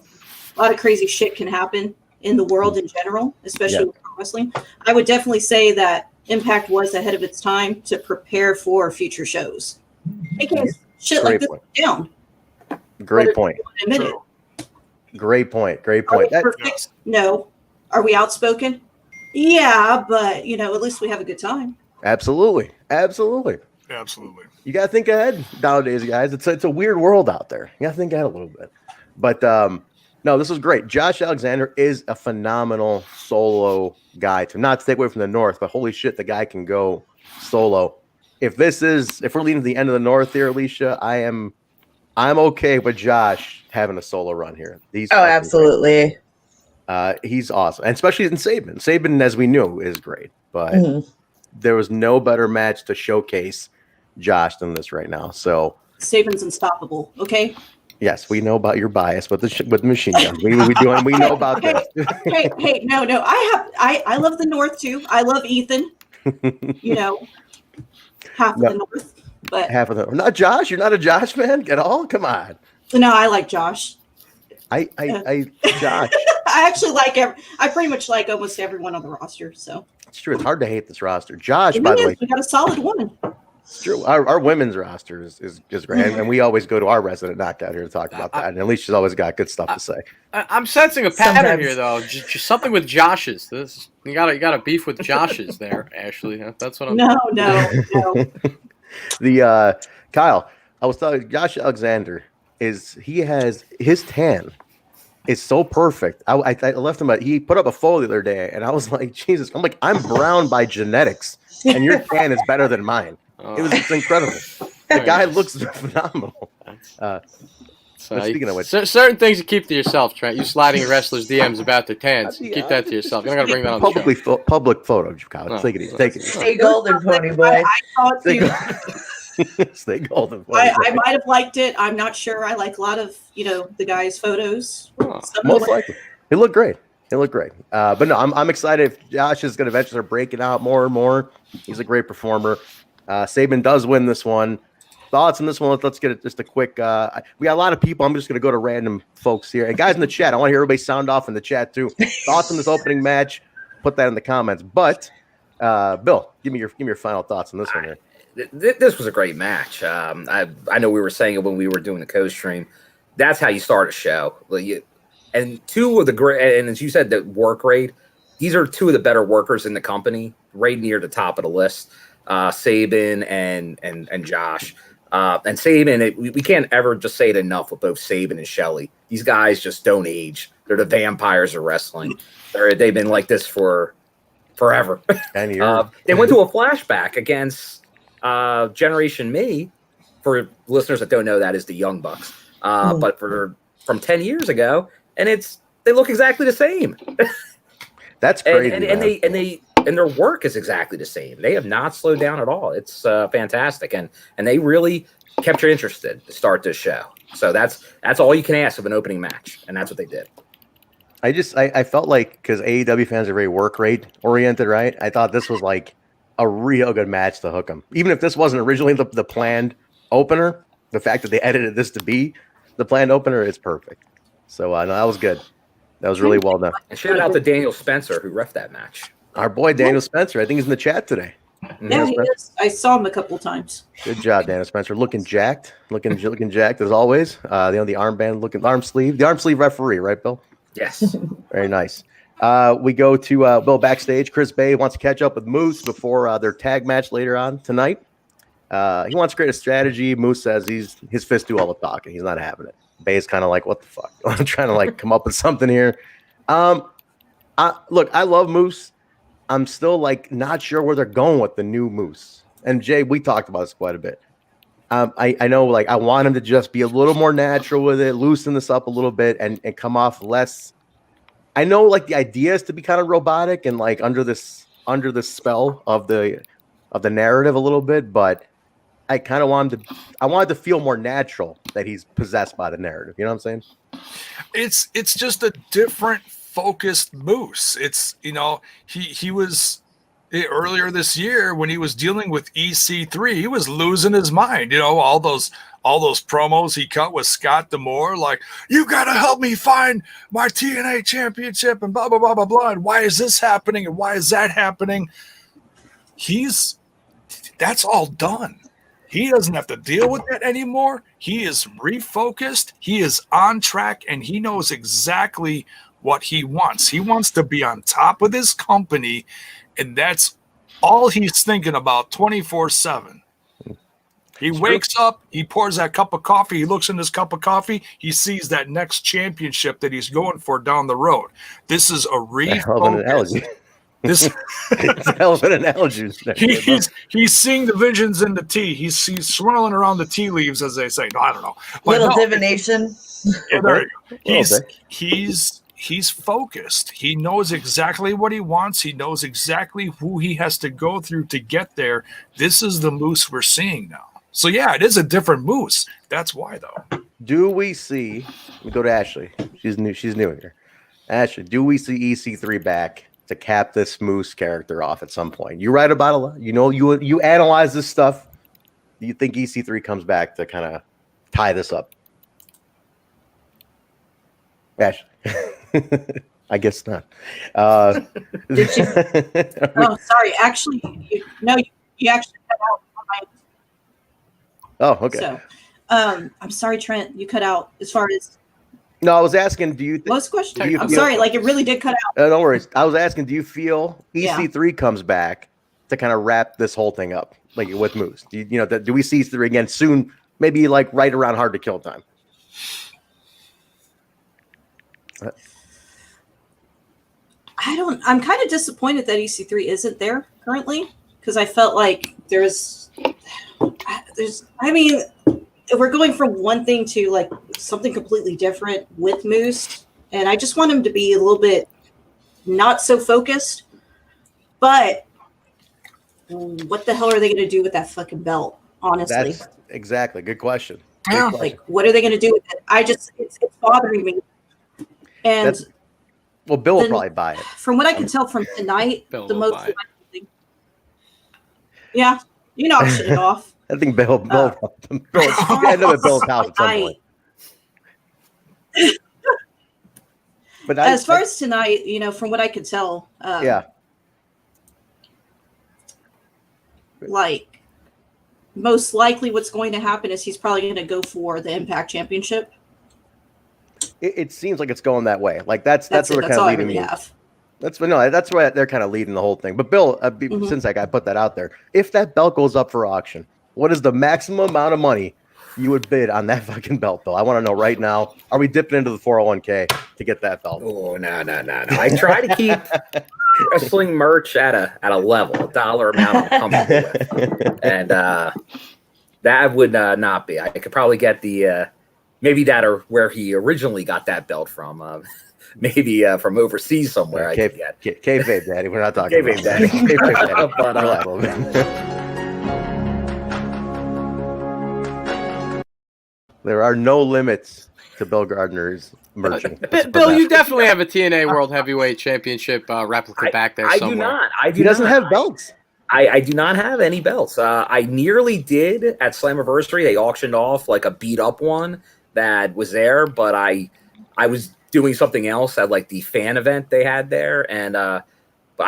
lot of crazy shit can happen in the world in general, especially with pro wrestling. I would definitely say that Impact was ahead of its time to prepare for future shows. Taking shit like this down. Great point. Great point. Are we perfect? No. Are we outspoken? Yeah, but at least we have a good time. Absolutely. You gotta think ahead nowadays, guys. It's a weird world out there. You gotta think ahead a little bit. But no, this was great. Josh Alexander is a phenomenal solo guy. To not take away from the North, but holy shit, the guy can go solo. If we're leading to the end of the North here, Alicia, I'm okay with Josh having a solo run here. Absolutely. He's awesome, and especially in Sabin. Sabin, as we knew, is great, but there was no better match to showcase Josh than this right now. So Sabin's unstoppable. Okay. Yes, we know about your bias with the machine gun. We know about that. Hey, no. I love the North too. I love Ethan. Half of the North. But half of them. Not Josh. You're not a Josh fan at all. Come on. No, I like Josh. Josh. I actually I pretty much like almost everyone on the roster. So it's true. It's hard to hate this roster. Josh, by the way, we got a solid one. It's true. Our women's roster is great, and we always go to our resident knockout here to talk about that. And Alicia's always got good stuff to say. I'm sensing a pattern here, though. Just something with Josh's. You got a beef with Josh's there, Ashley. That's what I'm. No. The Kyle, I was telling you, Josh Alexander his tan is so perfect. I left him. He put up a photo the other day, and I was like, Jesus, I'm brown by genetics, and your tan is better than mine. It's incredible. The guy looks phenomenal. Speaking of which, certain things you keep to yourself, Trent. You sliding your wrestlers' DMs about their tans. You keep that to yourself. You're not gonna bring that on the show. Public photo, Kyle. Take it easy. Take it easy. Stay golden, pony boy. I thought too. Stay golden. I might have liked it. I'm not sure. I like a lot of the guys' photos. Most likely, it looked great. But no, I'm excited. If Josh is going to eventually start breaking out more and more, he's a great performer. Sabin does win this one. Thoughts on this one? Let's get just a quick. We got a lot of people. I'm just going to go to random folks here. And guys in the chat, I want to hear everybody sound off in the chat too. Thoughts on this opening match? Put that in the comments. But Bill, give me your final thoughts on this one here. This was a great match. I know we were saying it when we were doing the co-stream. That's how you start a show. And two of the great, and as you said, the work rate. These are two of the better workers in the company, right near the top of the list. Sabin and Josh. And Sabin, we can't ever just say it enough with both Sabin and Shelley. These guys just don't age. They're the vampires of wrestling. They've been like this for forever. 10 years. They went to a flashback against Generation Me. For listeners that don't know, that is the Young Bucks. But from 10 years ago, and they look exactly the same. That's crazy. And their work is exactly the same. They have not slowed down at all. It's fantastic, and they really kept you interested to start this show. So that's all you can ask of an opening match, and that's what they did. I felt like, because AEW fans are very work rate oriented, right? I thought this was like a real good match to hook them. Even if this wasn't originally the planned opener, the fact that they edited this to be the planned opener is perfect. So no, that was good. That was really well done. And shout out to Daniel Spencer, who ref that match. Our boy Daniel Spencer, I think he's in the chat today. Yeah, he is. I saw him a couple times. Good job, Daniel Spencer. Looking jacked, looking jacked as always. The armband, the arm sleeve referee, right, Bill? Yes. Very nice. We go to Bill backstage. Chris Bay wants to catch up with Moose before their tag match later on tonight. He wants to create a strategy. Moose says his fists do all the talking. He's not having it. Bay's kind of like, what the fuck? I'm trying to come up with something here. Look, I love Moose. I'm still like not sure where they're going with the new Moose. And Jay, we talked about this quite a bit. I know, like, I want him to just be a little more natural with it, loosen this up a little bit, and come off less. I know, like, the idea is to be kind of robotic and like under this spell of the narrative a little bit, but I kind of want him to. I want it to feel more natural that he's possessed by the narrative. You know what I'm saying? It's just a different focused Moose. It's, he was earlier this year when he was dealing with EC3, he was losing his mind. All those promos he cut with Scott D'Amore, like, you got to help me find my TNA championship and blah, blah, blah, blah, blah. And why is this happening? And why is that happening? That's all done. He doesn't have to deal with that anymore. He is refocused. He is on track, and he knows exactly what he wants. He wants to be on top of his company, and that's all he's thinking about 24/7. He wakes up, he pours that cup of coffee, he looks in his cup of coffee, he sees that next championship that he's going for down the road. This is a refocus. It's a hell of an analogy. He's seeing the visions in the tea. He's swirling around the tea leaves, as they say. No, I don't know. Little divination. Yeah, there you go. He's focused. He knows exactly what he wants. He knows exactly who he has to go through to get there. This is the Moose we're seeing now. So yeah, it is a different Moose. That's why, though. Do we see? We go to Ashley. She's new here. Ashley, do we see EC3 back to cap this Moose character off at some point? You write about a lot. You analyze this stuff. Do you think EC3 comes back to kind of tie this up? Ashley. I guess not. Did you? Oh, sorry. Actually, you actually cut out. Oh, okay. So, I'm sorry, Trent. You cut out as far as. No, I was asking, do you think... What's the question? I'm sorry, like, it really did cut out. Don't worry. I was asking, do you feel EC3 comes back to kind of wrap this whole thing up, like with Moose? Do we see EC3 again soon, maybe like right around Hard to Kill time? I'm kind of disappointed that EC3 isn't there currently, because I felt like we're going from one thing to like something completely different with Moose, and I just want him to be a little bit not so focused. But what the hell are they going to do with that fucking belt? Honestly, that's exactly good question. Yeah, like what are they going to do with it? It's bothering me. And Bill will probably buy it. From what I can tell from tonight, the most likely thing. Yeah, I'm shit it off. I think Bill end up at Bill's house at some point. But as far as tonight, from what I could tell, like most likely what's going to happen is he's probably going to go for the Impact Championship. It seems like it's going that way. Like that's where they're kind of leading me. That's why they're kind of leading the whole thing. But Bill, since I put that out there, if that belt goes up for auction, what is the maximum amount of money you would bid on that fucking belt, Bill? I want to know right now. Are we dipping into the 401k to get that belt? Oh, no. I try to keep wrestling merch at a level, a dollar amount I'm comfortable with. And that would not be. I could probably get the maybe that or where he originally got that belt from. Maybe from overseas somewhere. I could get. Kayfabe Daddy. We're not talking Kayfabe Daddy. Kayfabe Daddy. There are no limits to Bill Gardner's merchant. Bill, you definitely have a TNA World Heavyweight Championship replica back there somewhere. I do not. He doesn't have belts. I do not have any belts. I nearly did at Slammiversary. They auctioned off like a beat up one that was there, but I was doing something else at like the fan event they had there, and I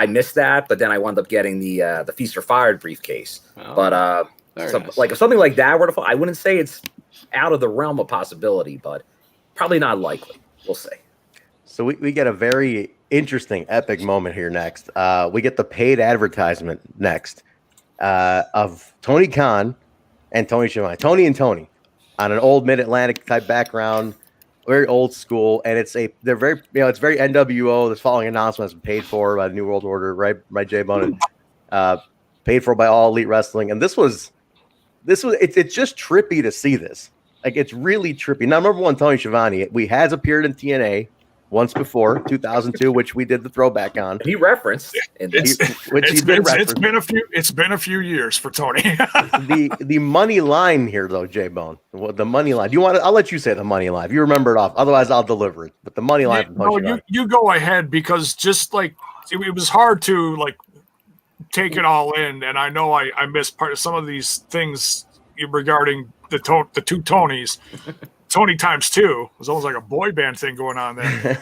missed that. But then I wound up getting the Feast or Fired briefcase. Oh, but nice. Like if something like that were to fall, I wouldn't say it's out of the realm of possibility, but probably not likely. We'll see. So we get a very interesting, epic moment here next. We get the paid advertisement next of Tony Khan and Tony Schiavone. Tony and Tony on an old Mid-Atlantic type background. very old school, and they're very it's very NWO. This following announcement has been paid for by the New World Order, right? By Jaybone, and paid for by All Elite Wrestling. And it's just trippy to see this. Like, it's really trippy. Now, number one, Tony Schiavone, we has appeared in TNA once before, 2002, which we did the throwback on. He referenced. It's been a few years for Tony. the money line here, though, Jaybone. The money line. Do you want? I'll let you say the money line. If you remember it off. Otherwise, I'll deliver it. But the money line. You go ahead, because just like it was hard to like take it all in, and I know I missed part of some of these things regarding the two Tonys. Tony times two. It was almost like a boy band thing going on there.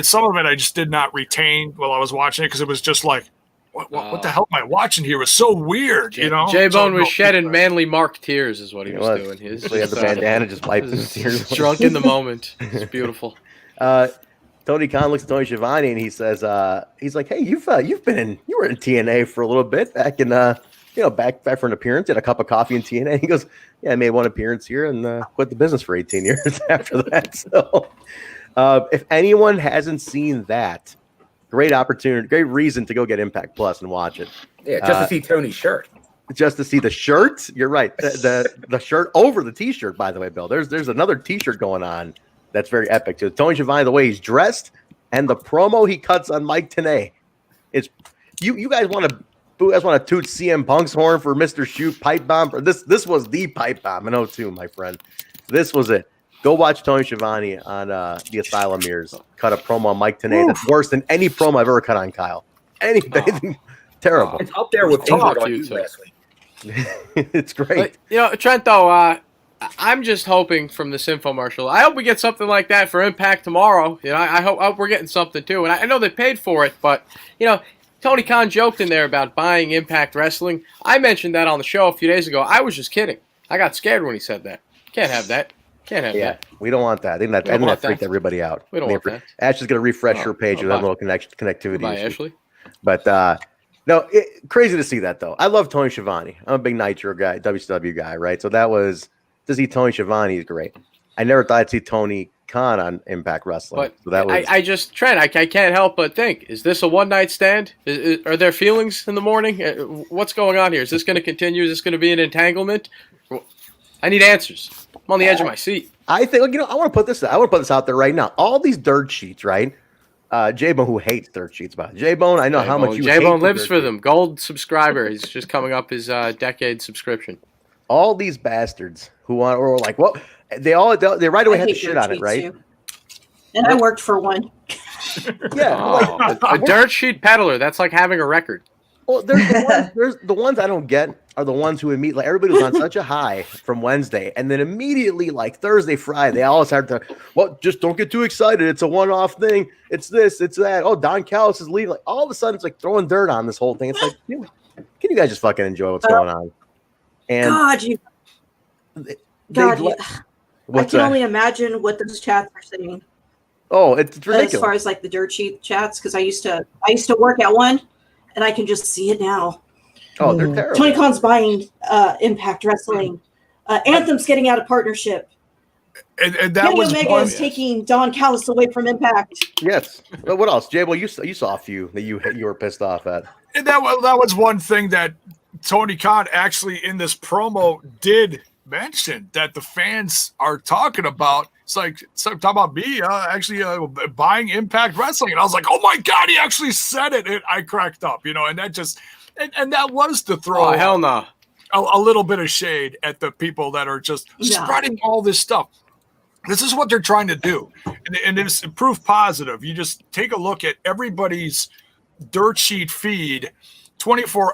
Some of it I just did not retain while I was watching it, because it was just like, what the hell am I watching here? It was so weird, you know? Jaybone was shedding manly Mark tears is what he was doing. He had the bandana just wiping his tears. Drunk in the moment. It's beautiful. Tony Khan looks at Tony Schiavone and he says, he's like, hey, you were in TNA for a little bit back in back for an appearance, had a cup of coffee in TNA. He goes, yeah, I made one appearance here and quit the business for 18 years after that. So if anyone hasn't seen that, great opportunity, great reason to go get Impact Plus and watch it. Yeah, just to see Tony's shirt. Just to see the shirt. You're right. The shirt over the T-shirt, by the way, Bill. There's another T-shirt going on that's very epic too. Tony Schiavone, the way he's dressed and the promo he cuts on Mike Tenay. It's you guys want to toot CM Punk's horn for Mr. Shoot pipe bomb? This was the pipe bomb in 02, my friend. This was it. Go watch Tony Schiavone on the Asylum Mirrors cut a promo on Mike Tenay that's worse than any promo I've ever cut on Kyle. Anything terrible. It's up there with Injured on You last week. It's great. But, Trent, though, I'm just hoping from this infomercial, I hope we get something like that for Impact tomorrow. I hope we're getting something too. And I know they paid for it, but Tony Khan joked in there about buying Impact Wrestling. I mentioned that on the show a few days ago. I was just kidding. I got scared when he said that. Can't have that. Can't have that. We don't want that. I think that freaked everybody out. We don't want that. Ash is going to refresh her page with that little connectivity. Bye, Ashley. But no, crazy to see that, though. I love Tony Schiavone. I'm a big Nitro guy, WCW guy, right? So to see Tony Schiavone is great. I never thought I'd see Tony Khan on Impact Wrestling. But so that was, Trent, I can't help but think, is this a one-night stand? Are there feelings in the morning? What's going on here? Is this going to continue? Is this going to be an entanglement? I need answers. I'm on the edge of my seat. I think, I want to put this out there right now. All these dirt sheets, right? Jaybone, who hates dirt sheets, but Jaybone, I know how much you hate. Jaybone lives for them. Gold subscriber. He's just coming up his decade subscription. All these bastards who want, or like, well, they right away had to shit on it, right? Too. And I worked for one. Yeah, a dirt sheet peddler. That's like having a record. Well, there's the ones I don't get are the ones who immediately, like, everybody was on such a high from Wednesday, and then immediately, like Thursday, Friday, they all started to, well, just don't get too excited. It's a one-off thing. It's this, it's that. Oh, Don Callis is leaving. Like, all of a sudden, it's like throwing dirt on this whole thing. It's like, can you guys just fucking enjoy what's going on? And I can only imagine what those chats are saying. Oh, it's ridiculous. As far as like the dirt sheet chats, because I used to work at one, and I can just see it now. Oh, they're terrible. Tony Khan's buying Impact Wrestling. Anthem's getting out of partnership. And that Kenny was Omega is taking Don Callis away from Impact. Yes. But what else? Jay, well, you saw a few that you were pissed off at. And that was one thing that Tony Khan actually in this promo did mention that the fans are talking about. It's like talking about me actually buying Impact Wrestling, and I was like, "Oh my god, he actually said it!" And I cracked up, and that just and that was to throw hell no a little bit of shade at the people that are just spreading all this stuff. This is what they're trying to do, and it's proof positive. You just take a look at everybody's dirt sheet feed.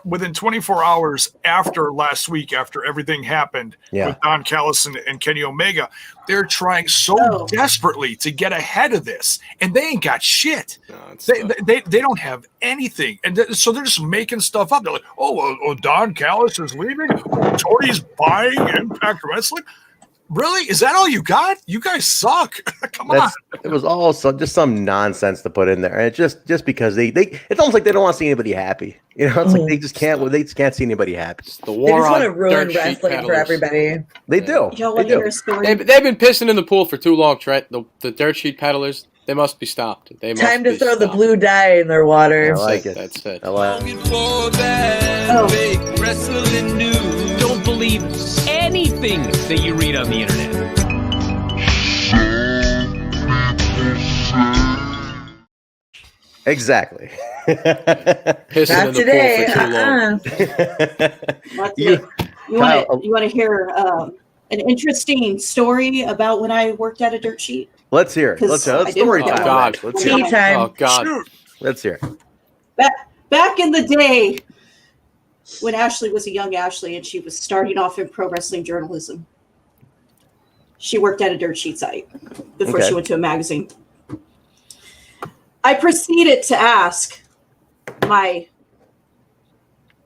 Within 24 hours after last week, after everything happened with Don Callis and Kenny Omega, they're trying so desperately to get ahead of this, and they ain't got shit. They don't have anything, and so they're just making stuff up. They're like, Don Callis is leaving. Tony's buying Impact Wrestling. Really? Is that all you got? You guys suck. Come on. It was all just some nonsense to put in there, and just because they it's almost like they don't want to see anybody happy. You know, it's like they just can't see anybody happy. It's the They war just want to on ruin dirt sheet wrestling for peddlers. everybody. They do. Y'all They want to hear do. a story? They've been pissing in the pool for too long, Trent. The dirt sheet peddlers, they must be stopped. They must Time to be throw the stopped. blue dye in their water. I like it. That's it. I like it. Don't believe anything that you read on the internet. Exactly. Pissing Not in today. the pool for too long. That's You- it. You want to hear an interesting story about when I worked at a dirt sheet? Let's hear it. Let's I did story work time. at God. Let's hear it. Tea time. Oh God. Shoot. Let's hear it. Back in the day, when Ashley was a young Ashley and she was starting off in pro wrestling journalism, she worked at a dirt sheet site before Okay. she went to a magazine. I proceeded to ask my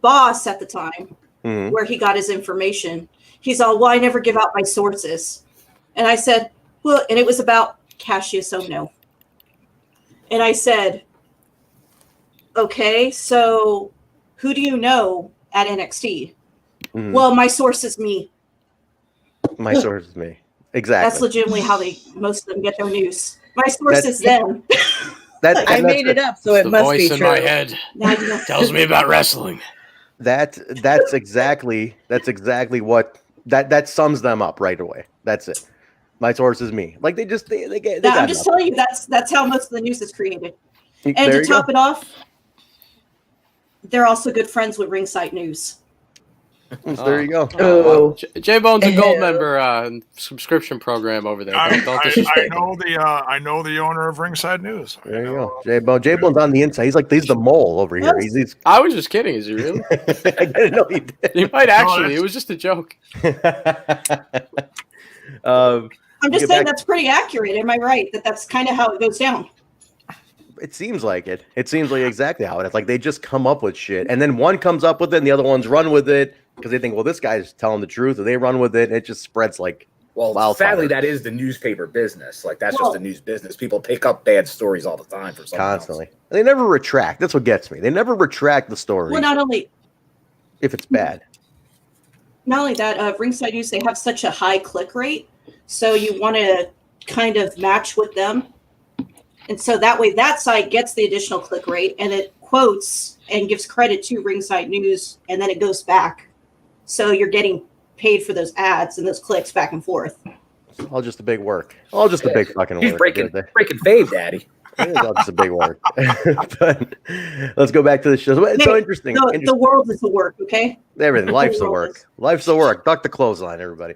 boss at the time Mhm. where he got his information. He's all, well, I never give out my sources. And I said, well, and it was about Cassius Ohno. And I said, okay, so who do you know at NXT? Mhm. Well, my source is me. My source is me. Exactly. That's legitimately how most of them get their news. My source is them. I made it up, so it The must voice be in true. my head Now you know. tells me about wrestling. That's exactly what that sums them up right away. That's it. My source is me. Like they get. They I'm got just nothing. telling you that's how most of the news is created. And There to you go. top it off, they're also good friends with Ringside News. There you go. Oh, J-Bone's a gold Ew. member subscription program over there. I Don't disrespect him. I know the owner of Ringside News. There you go. J-Bone. J-Bone's on the inside. He's the mole over here. He's I was just kidding. Is he really? I didn't know he did. He might actually. that's- It was just a joke. Um, I'm just get saying back- that's pretty accurate. Am I right? That's kind of how it goes down. It seems like it. It seems like exactly how it is. Like they just come up with shit, and then one comes up with it, and the other ones run with it because they think, well, this guy's telling the truth, or they run with it, and it just spreads like Well, wildfire. sadly, that is the newspaper business. Like that's Well- just the news business. People pick up bad stories all the time for someone constantly. And they never retract. That's what gets me. They never retract the story Well, not only if it's bad. that, Ringside News, they have such a high click rate, so you want to kind of match with them, and so that way that side gets the additional click rate, and it quotes and gives credit to Ringside News, and then it goes back, so you're getting paid for those ads and those clicks back and forth. All just a big work. All just a big fucking He's work. breaking fave, Daddy. It is all just a big work. But let's go back to the show. It's so Hey, interesting. The world is the work, okay? Everything. Life's the work. Life's the work. Duck the clothesline, everybody.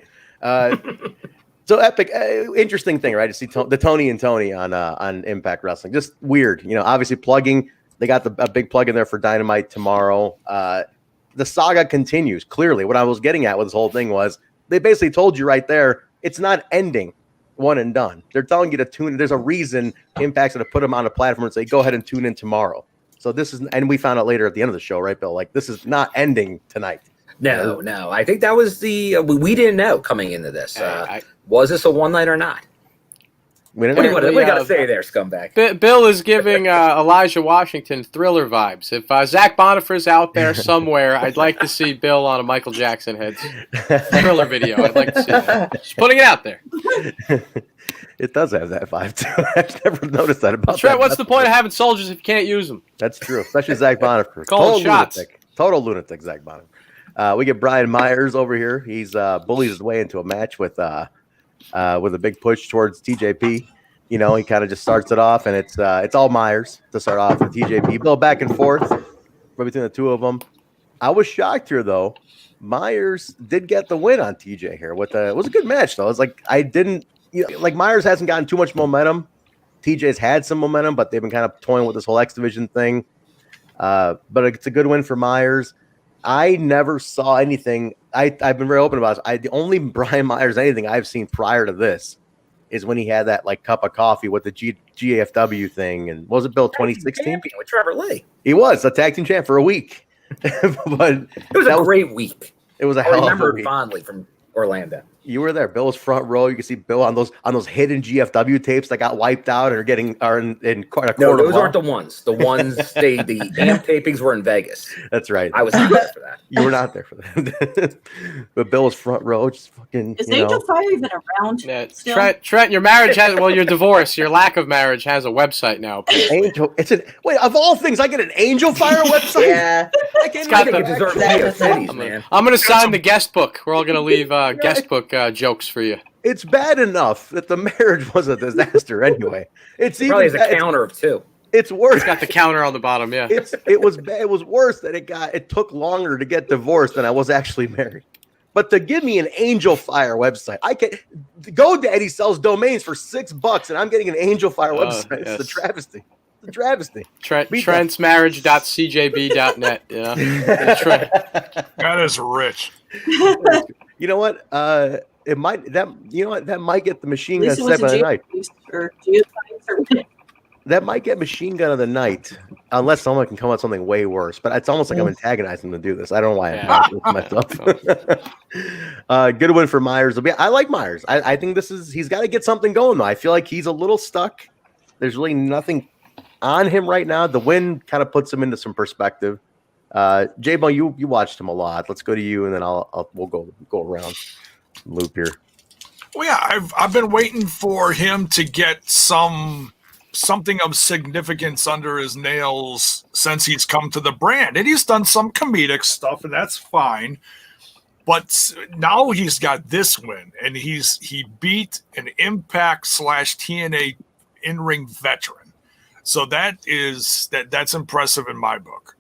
So epic, interesting thing, right? To see the Tony and Tony on Impact Wrestling. Just weird, obviously plugging. They got a big plug in there for Dynamite tomorrow. The saga continues. Clearly, what I was getting at with this whole thing was they basically told you right there, it's not ending one and done. They're telling you to tune in. There's a reason Impact's going to put them on a platform and say, go ahead and tune in tomorrow. So this is, and we found out later at the end of the show, right, Bill? Like this is not ending tonight. No. I think that was we didn't know coming into this. Was this a one night or not? We didn't What do know. you got to say there, scumbag? Bill is giving Elijah Washington Thriller vibes. If Zach Bonifer's out there somewhere, I'd like to see Bill on a Michael Jackson heads Thriller video. I'd like to see that. Just putting it out there. It does have that vibe too. I've never noticed that about Trent, that. what's the point of having soldiers if you can't use them? That's true, especially Zach Bonifer. Calling shots. Total lunatic, Zach Bonifer. We get Brian Myers over here. He's bullies his way into a match with a big push towards TJP. He kind of just starts it off, and it's all Myers to start off with TJP. Bill back and forth between the two of them. I was shocked here though. Myers did get the win on TJ here. It was a good match though. It's like I didn't like Myers hasn't gotten too much momentum. TJ's had some momentum, but they've been kind of toying with this whole X Division thing. But it's a good win for Myers. I never saw anything. I've been very open about this. The only Brian Myers anything I've seen prior to this is when he had that like cup of coffee with the GAFW thing, and was it Bill 2016 with Trevor Lee? He was a tag team champ for a week, but it was a great week. It was a I hell of a remember week. fondly from Orlando. You were there. Bill was front row. You can see Bill on those hidden GFW tapes that got wiped out and are in court. No, those aren't the ones. The ones the AMP tapings were in Vegas. That's right. I was not there for that. You were not there for that. But Bill was front row, just fucking. Is Angel Fire even around? Yeah, still? Trent, your marriage has your divorce, your lack of marriage has a website now. Angel, wait, of all things, I get an Angel Fire website. Yeah, I can't got even the- get That's cities, man. I'm gonna sign the guest book. We're all gonna leave guest book jokes for you. It's bad enough that the marriage was a disaster anyway. It's Probably even has a counter of 2. it's worse. It's got the counter on the bottom. Yeah. It was bad. It was worse that it took longer to get divorced than I was actually married. But to give me an Angel Fire website, I can GoDaddy sells domains for $6 and I'm getting an Angel Fire website. Yes. It's a travesty. It's a travesty. Trentsmarriage.cjb.net. Yeah. Trent. That is rich. You know what? That might get the machine gun At least it 7 of the wasn't night. or geoscience or That might get machine gun of the night, unless someone can come up with something way worse. But it's almost like I'm antagonizing them to do this. I don't know why I'm doing myself. Good win for Myers. I like Myers. I think he's got to get something going though. I feel like he's a little stuck. There's really nothing on him right now. The win kind of puts him into some perspective. Jaybone, you watched him a lot. Let's go to you, and then we'll go around loop here. Well, yeah, I've been waiting for him to get something of significance under his nails since he's come to the brand, and he's done some comedic stuff, and that's fine. But now he's got this win, and he beat an Impact / TNA in-ring veteran. So that's impressive in my book.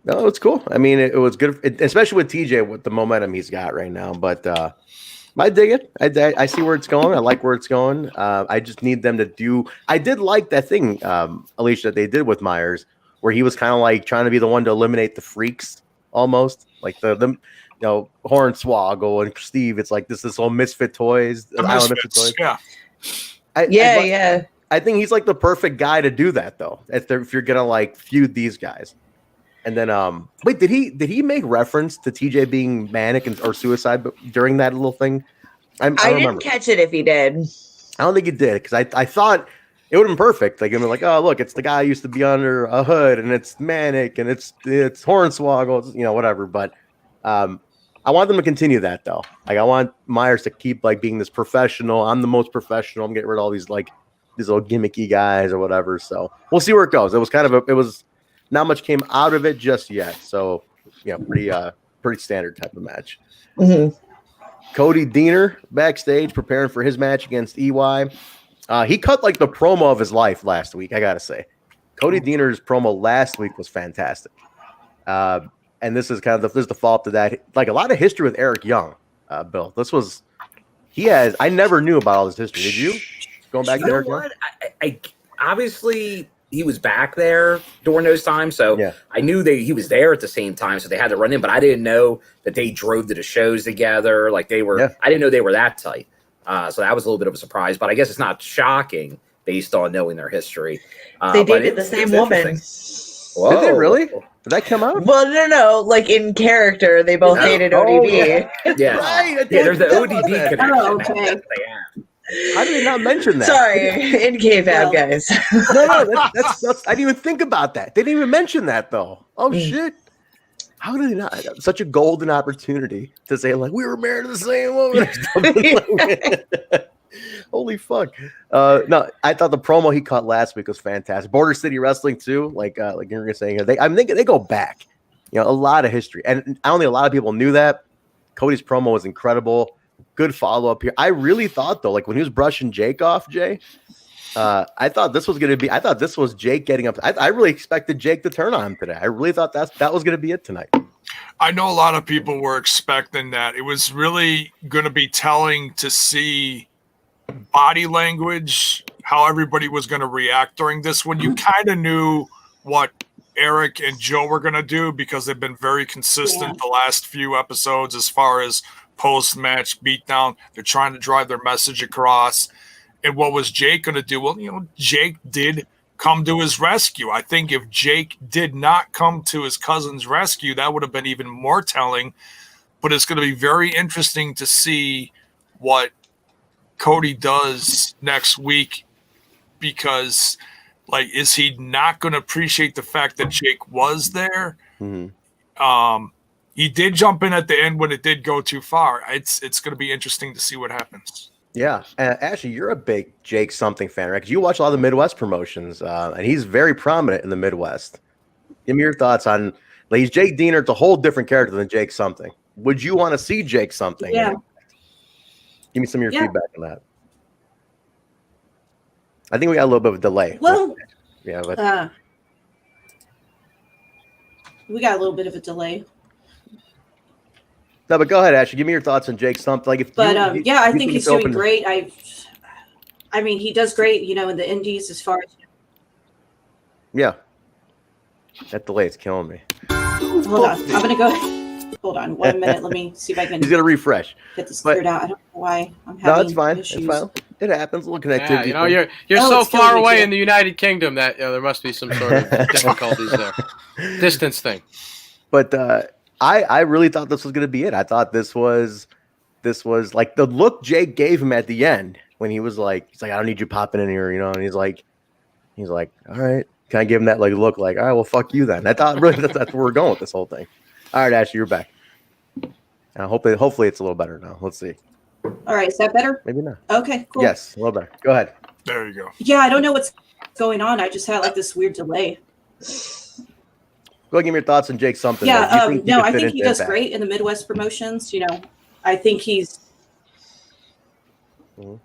No, it's cool. I mean, it was good, especially with TJ with the momentum he's got right now. But I dig it. I see where it's going. I like where it's going. I just need them to do. I did like that thing, Alicia, that they did with Myers, where he was kind of like trying to be the one to eliminate the freaks, almost like the Hornswoggle and Steve. It's like this whole Misfit Toys, Island Misfit Toys. Yeah. I think he's like the perfect guy to do that, though. If you're gonna like feud these guys. And then, wait, did he make reference to TJ being manic or suicide during that little thing? I didn't catch it if he did. I don't think he did because I thought it would have been perfect. Like, I'm like, oh, look, it's the guy who used to be under a hood and it's manic and it's Hornswoggle, whatever. But I want them to continue that though. Like, I want Myers to keep like being this professional. I'm the most professional. I'm getting rid of all these little gimmicky guys or whatever. So we'll see where it goes. It was not much came out of it just yet. So, pretty standard type of match. Mm-hmm. Cody Deaner backstage preparing for his match against EY. He cut like the promo of his life last week, I got to say. Cody Deaner's promo last week was fantastic. And this is this is the follow-up to that. Like a lot of history with Eric Young, Bill. I never knew about all this history. Did you? Going back to Eric Young? I obviously he was back there during those times, so yeah. I knew he was there at the same time, so they had to run in. But I didn't know that they drove to the shows together. Like they were, I didn't know they were that tight. So that was a little bit of a surprise. But I guess it's not shocking based on knowing their history. They dated the same woman. Whoa. Did they really? Did that come out? Well, no. Like in character, they both dated ODB. Yeah, right. There's the ODB connection. Oh, okay. How did they not mention that? Sorry, in KFAB, guys. No, that's I didn't even think about that. They didn't even mention that though. Oh shit! How did they not? Such a golden opportunity to say like we were married to the same woman. Holy fuck! No, I thought the promo he cut last week was fantastic. Border City Wrestling too, like you were saying. I'm thinking they go back. A lot of history, and I don't think a lot of people knew that. Cody's promo was incredible. Good follow up here. I really thought though, like when he was brushing Jake off, Jay, I thought this was Jake getting up. I really expected Jake to turn on him today. I really thought that was going to be it tonight. I know a lot of people were expecting that. It was really going to be telling to see body language, how everybody was going to react during this one. You kind of knew what Eric and Joe were going to do because they've been very consistent the last few episodes as far as post-match beatdown. They're trying to drive their message across. And what was Jake going to do? Well, Jake did come to his rescue. I think if Jake did not come to his cousin's rescue, that would have been even more telling. but it's going to be very interesting to see what Cody does next week, because like, is he not going to appreciate the fact that Jake was there? Mm-hmm. He did jump in at the end when it did go too far. It's going to be interesting to see what happens. Yeah, Ashley, you're a big Jake something fan, right? 'Cause you watch a lot of the Midwest promotions, and he's very prominent in the Midwest. Give me your thoughts on, like, he's Jake Diener. It's a whole different character than Jake something. Would you want to see Jake something? Yeah. Give me some of your feedback on that. I think we got a little bit of a delay. Well, yeah, but we got a little bit of a delay. no, but go ahead, Ashley. Give me your thoughts on Jake something. Like, if Yeah, I think he's doing open- great. I mean, he does great, you know, in the indies as far as. Yeah, that delay is killing me. Hold on, I'm gonna go. Hold on, 1 minute. Let me see if I can He's gonna refresh. get this cleared out. I don't know why I'm having No, it's fine. issues. It's fine. It happens. A little Yeah, connectivity. you know, you're Oh, so it's killing far me away too. in the United Kingdom that there must be some sort of difficulties there. Distance thing. But I really thought this was going to be it. I thought this was like the look Jake gave him at the end when he was like, he's like, I don't need you popping in here, you know. And he's like, all right. Can I give him that like look like, all right, well, fuck you then. I thought really that's where we're going with this whole thing. All right, Ashley, you're back. Hopefully it's a little better now. Let's see. All right, is that better? Maybe not. Okay, cool. Yes, a little better. Go ahead. There you go. Yeah, I don't know what's going on. I just had like this weird delay. Go ahead, give me your thoughts on Jake something. Yeah, Like, do you no, could I fit think he into does Impact? great in the Midwest promotions. You know, I think he's. Mhm.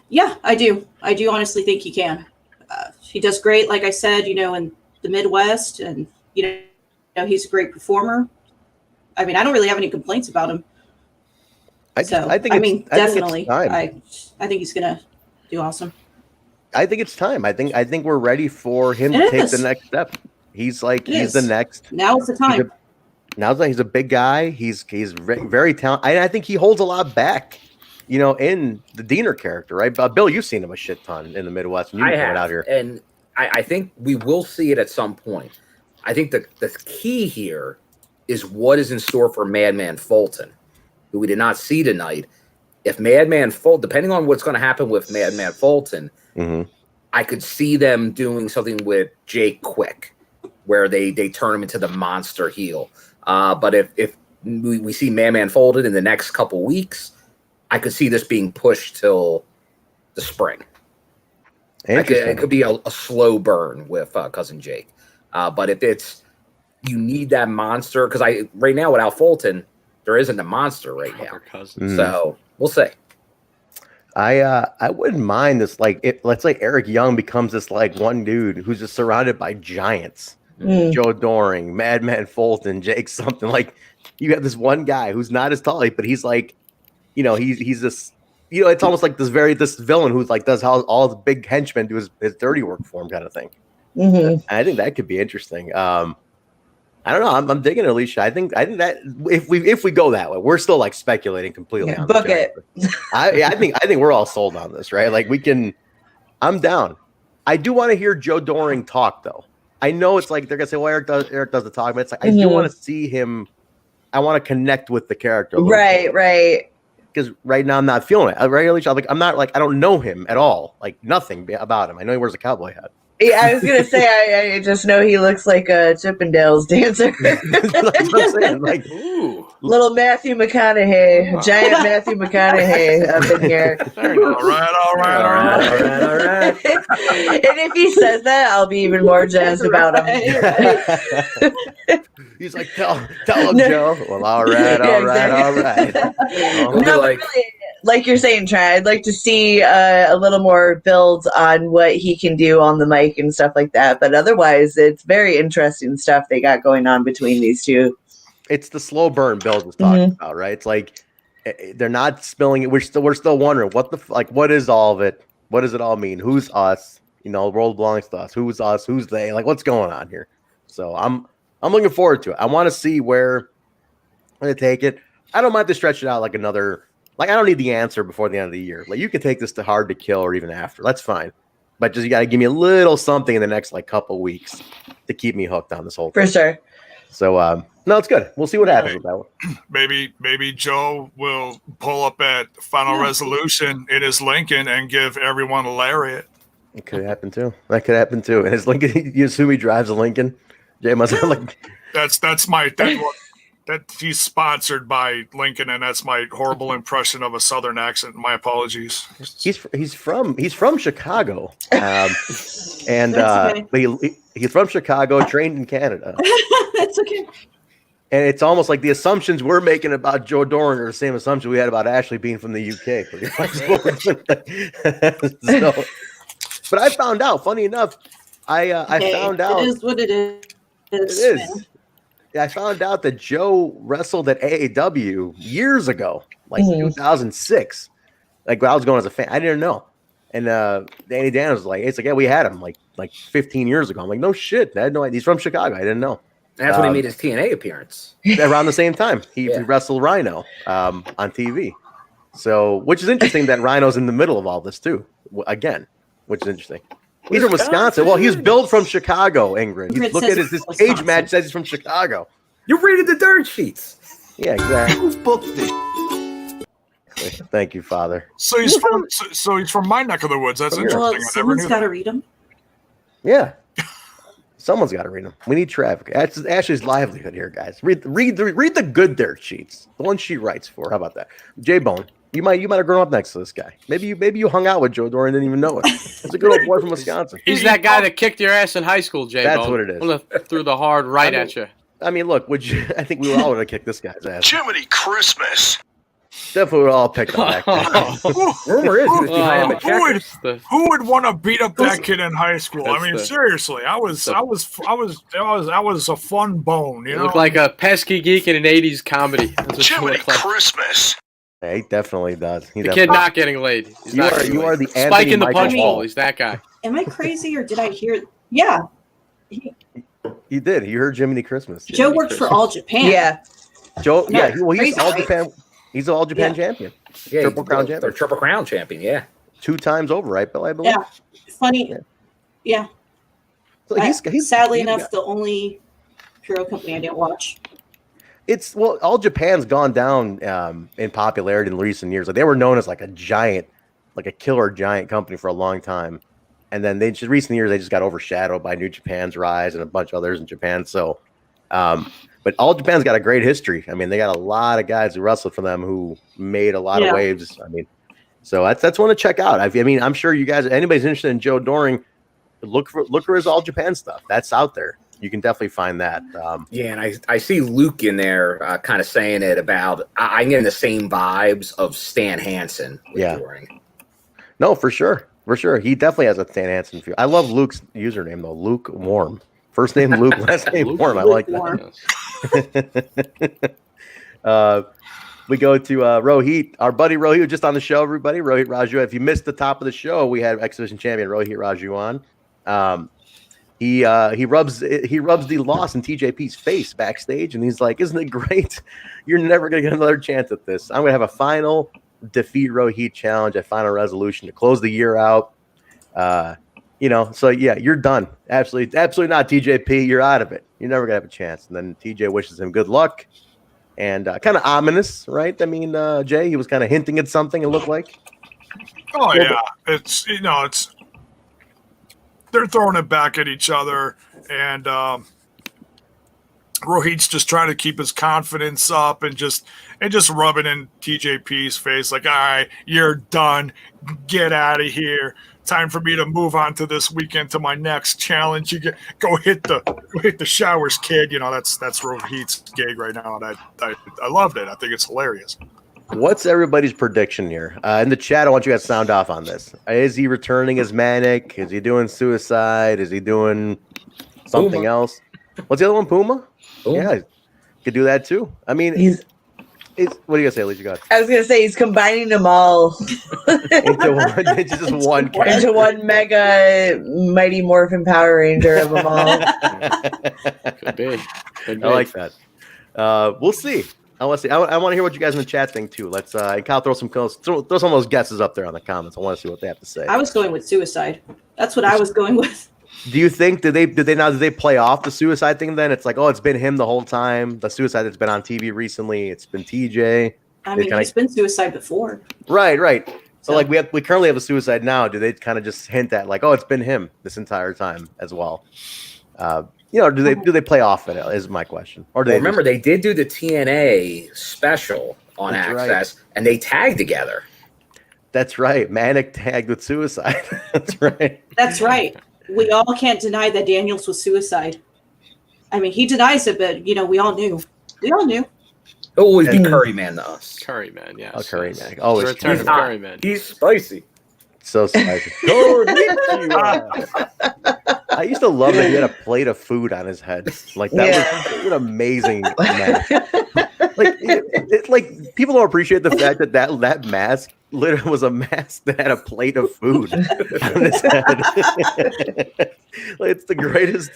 Yeah, I do. I do honestly think he can. He does great, like I said, you know, in the Midwest, and you know, he's a great performer. I mean, I don't really have any complaints about him. I think it's Definitely, time. I think he's gonna do awesome. I think it's time. I think we're ready for him It to take is. the next step. He's like It he's the is. next. Now is the time. He's a big guy. He's very talented. I think he holds a lot back, you know, in the Diener character, right? Bill, you've seen him a shit ton in the Midwest. And I you've have, been out here. and I think we will see it at some point. I think the key here is what is in store for Madman Fulton, who we did not see tonight. If Madman Fulton, depending on what's going to happen with Madman Fulton, Mm-hmm. I could see them doing something with Jake Quick, where they turn him into the monster heel. But if we see Madman Fulton in the next couple weeks, I could see this being pushed till the spring. It could be a slow burn with Cousin Jake. But if it's, you need that monster, because right now without Fulton, there isn't a monster right now. Cousin. So we'll see. I wouldn't mind this. Like, let's say Eric Young becomes this like one dude who's just surrounded by giants. Joe Doering, Madman Fulton, Jake something. Like, you have this one guy who's not as tall, but he's like, you know, he's this, you know, it's almost like this villain who's like does all the big henchmen do his dirty work for him kind of thing. Mm-hmm. I think that could be interesting. I don't know. I'm digging it, Alicia. I think that if we go that way, we're still like speculating completely. Yeah, on book the it. I think we're all sold on this, right? Like we can. I'm down. I do want to hear Joe Doering talk, though. I know it's like they're gonna say, "Well, Eric does the talk," but it's like I do want to see him. I want to connect with the character, a little bit. Right. Because right now I'm not feeling it. Right, Alicia? I'm not like I don't know him at all. Like nothing about him. I know he wears a cowboy hat. Yeah, I was gonna say I just know he looks like a Chippendales dancer. That's what I'm saying. Like, Ooh. Little Matthew McConaughey, giant Matthew McConaughey up in here. All right. And if he says that, I'll be even more jazzed about him. he's like, tell him, Joe. Well, all right. No, like- really, like you're saying, Trent, I'd like to see a little more builds on what he can do on the mic and stuff like that. But otherwise, it's very interesting stuff they got going on between these two. It's the slow burn Bill was talking about, right? It's like they're not spilling it. We're still wondering what is all of it? What does it all mean? Who's us? You know, the world belongs to us. Who's us? Who's they? Like, what's going on here? So I'm looking forward to it. I want to see where they take it. I don't mind to stretch it out like another. Like, I don't need the answer before the end of the year. Like, you can take this to Hard to Kill or even after. That's fine. But just you got to give me a little something in the next like couple weeks to keep me hooked on this whole thing. For sure. So no, it's good. We'll see what happens with that one. Maybe Joe will pull up at Final Resolution in his Lincoln and give everyone a lariat. It could happen too. That could happen too. And his Lincoln, you assume he drives a Lincoln? Jay must have like that he's sponsored by Lincoln, and that's my horrible impression of a Southern accent. My apologies. He's from Chicago, and he's from Chicago, trained in Canada. That's okay. And it's almost like the assumptions we're making about Joe Doering are the same assumption we had about Ashley being from the UK. So, but I found out, funny enough, I found out. It is what it is. It is. Man. I found out that Joe wrestled at AEW years ago, like 2006. Like when I was going as a fan, I didn't know. And Danny Dan was like, "It's like, yeah, we had him like 15 years ago." I'm like, "No shit, I had no idea. He's from Chicago. I didn't know." That's when he made his TNA appearance. Around the same time, he wrestled Rhino on TV. So, which is interesting that Rhino's in the middle of all this too. Again, which is interesting. He's from Wisconsin. Well, he's built from Chicago, Ingrid. Look at his cage match says he's from Chicago. You're reading the dirt sheets. Yeah, exactly. Who booked this? Thank you, Father. So he's from my neck of the woods. That's interesting. Well, someone's got to read them. Yeah. Someone's got to read them. We need traffic. That's Ashley's livelihood here, guys. Read the good dirt sheets. The one she writes for. How about that? Jaybone. You might have grown up next to this guy. Maybe you hung out with Joe Doering and didn't even know it. It's a good old boy from Wisconsin. He's that guy that kicked your ass in high school, Jaybone. That's what it is. Threw the hard right at you. I mean, look, I think we all would have kicked this guy's ass. Jiminy Christmas. Definitely would all picked on that guy. Rumor is he was behind him. Who would want to beat up that kid in high school? I mean, seriously, I was a fun bone. You know, looked like a pesky geek in an '80s comedy. Jiminy Christmas. Yeah, he definitely does. The kid not getting laid. You are the spike in the punch Michael bowl. He's that guy. Am I crazy or did I hear? Yeah. You did. You heard Jiminy Christmas. Joe worked for All Japan. Yeah. Joe. No, Yeah. He's All crazy, Japan. He's an All Japan champion. Yeah, Triple Crown champion. Or Triple Crown champion. Yeah. 2 times over, right, Bill? I believe. Yeah. Funny. Yeah. So he's sadly enough the only hero company I didn't watch. All Japan's gone down in popularity in recent years. Like they were known as like a giant, like a killer giant company for a long time, and then recent years they just got overshadowed by New Japan's rise and a bunch of others in Japan. So, but All Japan's got a great history. I mean, they got a lot of guys who wrestled for them who made a lot of waves. I mean, so that's one to check out. I mean, I'm sure you guys, anybody's interested in Joe Doering, look for his All Japan stuff. That's out there. You can definitely find that. Yeah, and I see Luke in there kind of saying it about, I'm getting the same vibes of Stan Hansen with Doering. No, for sure. For sure. He definitely has a Stan Hansen feel. I love Luke's username, though. Luke Warm. First name Luke, last name Warm. I like that. We go to Rohit, our buddy Rohit, just on the show, everybody. Rohit Raju. If you missed the top of the show, we had Exhibition Champion Rohit Raju on. He rubs the loss in TJP's face backstage, and he's like, "Isn't it great? You're never gonna get another chance at this. I'm gonna have a final defeat Rohit challenge at Final Resolution to close the year out." So yeah, you're done. Absolutely not, TJP. You're out of it. You're never gonna have a chance. And then TJ wishes him good luck, and kind of ominous, right? I mean, Jay, he was kind of hinting at something. It looked like. Oh yeah, it's they're throwing it back at each other, and Rohit's just trying to keep his confidence up and just rubbing in TJP's face like, all right, you're done. Get out of here. Time for me to move on to this weekend to my next challenge. You go hit the showers, kid. That's Rohit's gig right now, and I loved it. I think it's hilarious. What's everybody's prediction here? In the chat, I want you guys to sound off on this. Is he returning as Manic? Is he doing Suicide? Is he doing something else? What's the other one? Puma? Yeah, could do that too. I mean, what are you gonna say, Alicia? I was gonna say he's combining them all into one character. Into one mega Mighty Morphin Power Ranger of them all. Could be. I like that. We'll see. I want to see. I want to hear what you guys in the chat think too. Let's Kyle throw some some of those guesses up there on the comments. I want to see what they have to say. I was going with Suicide. That's what I was going with. Do you think did they play off the suicide thing? Then it's like, oh, it's been him the whole time. The suicide that's been on TV recently, it's been TJ. I mean, he's been suicide before. Right. So like we currently have a suicide now. Do they kind of just hint at like, oh, it's been him this entire time as well? Do they play off it? Is my question. Or do remember they did do the TNA special on Access, and they tagged together. That's right. Manic tagged with suicide. That's right. That's right. We all can't deny that Daniels was suicide. I mean, he denies it, but we all knew. We all knew. He'll always be Curry Man to us. Curry Man, yes. Oh, Curry Man. Always. The return of Curry Man. He's spicy. So spicy. I used to love that he had a plate of food on his head. Like that was an amazing mask. Like people don't appreciate the fact that mask literally was a mask that had a plate of food on his head. Like it's the greatest.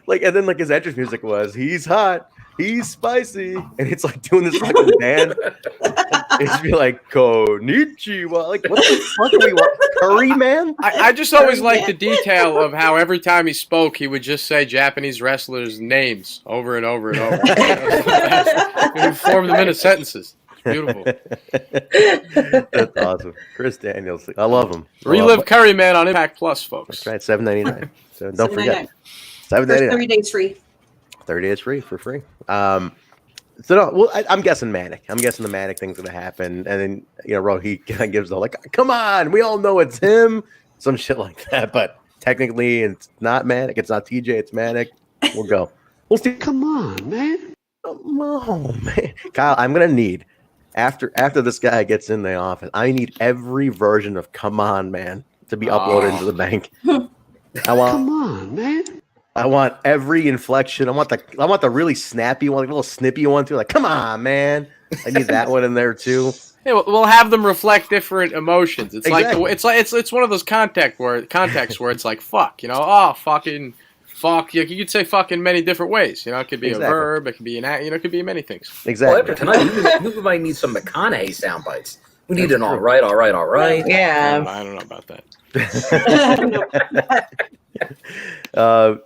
Like, and then like his entrance music was, he's hot, he's spicy, and it's like doing this fucking dance. It'd be like, konnichiwa. Like, what the fuck do we want? Curry Man? I just always liked the detail of how every time he spoke, he would just say Japanese wrestlers' names over and over and over. He would form them into sentences. It's beautiful. That's awesome. Chris Daniels. I love him. Relive Curry Man on Impact Plus, folks. That's right, $7.99. So don't forget. $7.99. 30 days free. 30 days free for free. So no, well, I'm guessing Manic. I'm guessing the Manic thing's gonna happen, and then Rohit kind of gives the like, "Come on, we all know it's him," some shit like that. But technically, it's not Manic. It's not TJ. It's Manic. We'll go. We'll see. Come on, man. Come on, man. Kyle, I'm gonna need after this guy gets in the office. I need every version of "Come On, Man" to be uploaded into the bank. Come on, man. I want every inflection. I want the really snappy one, like a little snippy one too. Like, come on, man. I need that one in there too. Yeah, we'll have them reflect different emotions. It's Exactly. it's one of those contexts where it's like fuck, fucking fuck. You could say fuck in many different ways. It could be a verb, it could be it could be many things. Exactly. Well, tonight we might need some McConaughey sound bites. We need an all right. Yeah. I don't know about that.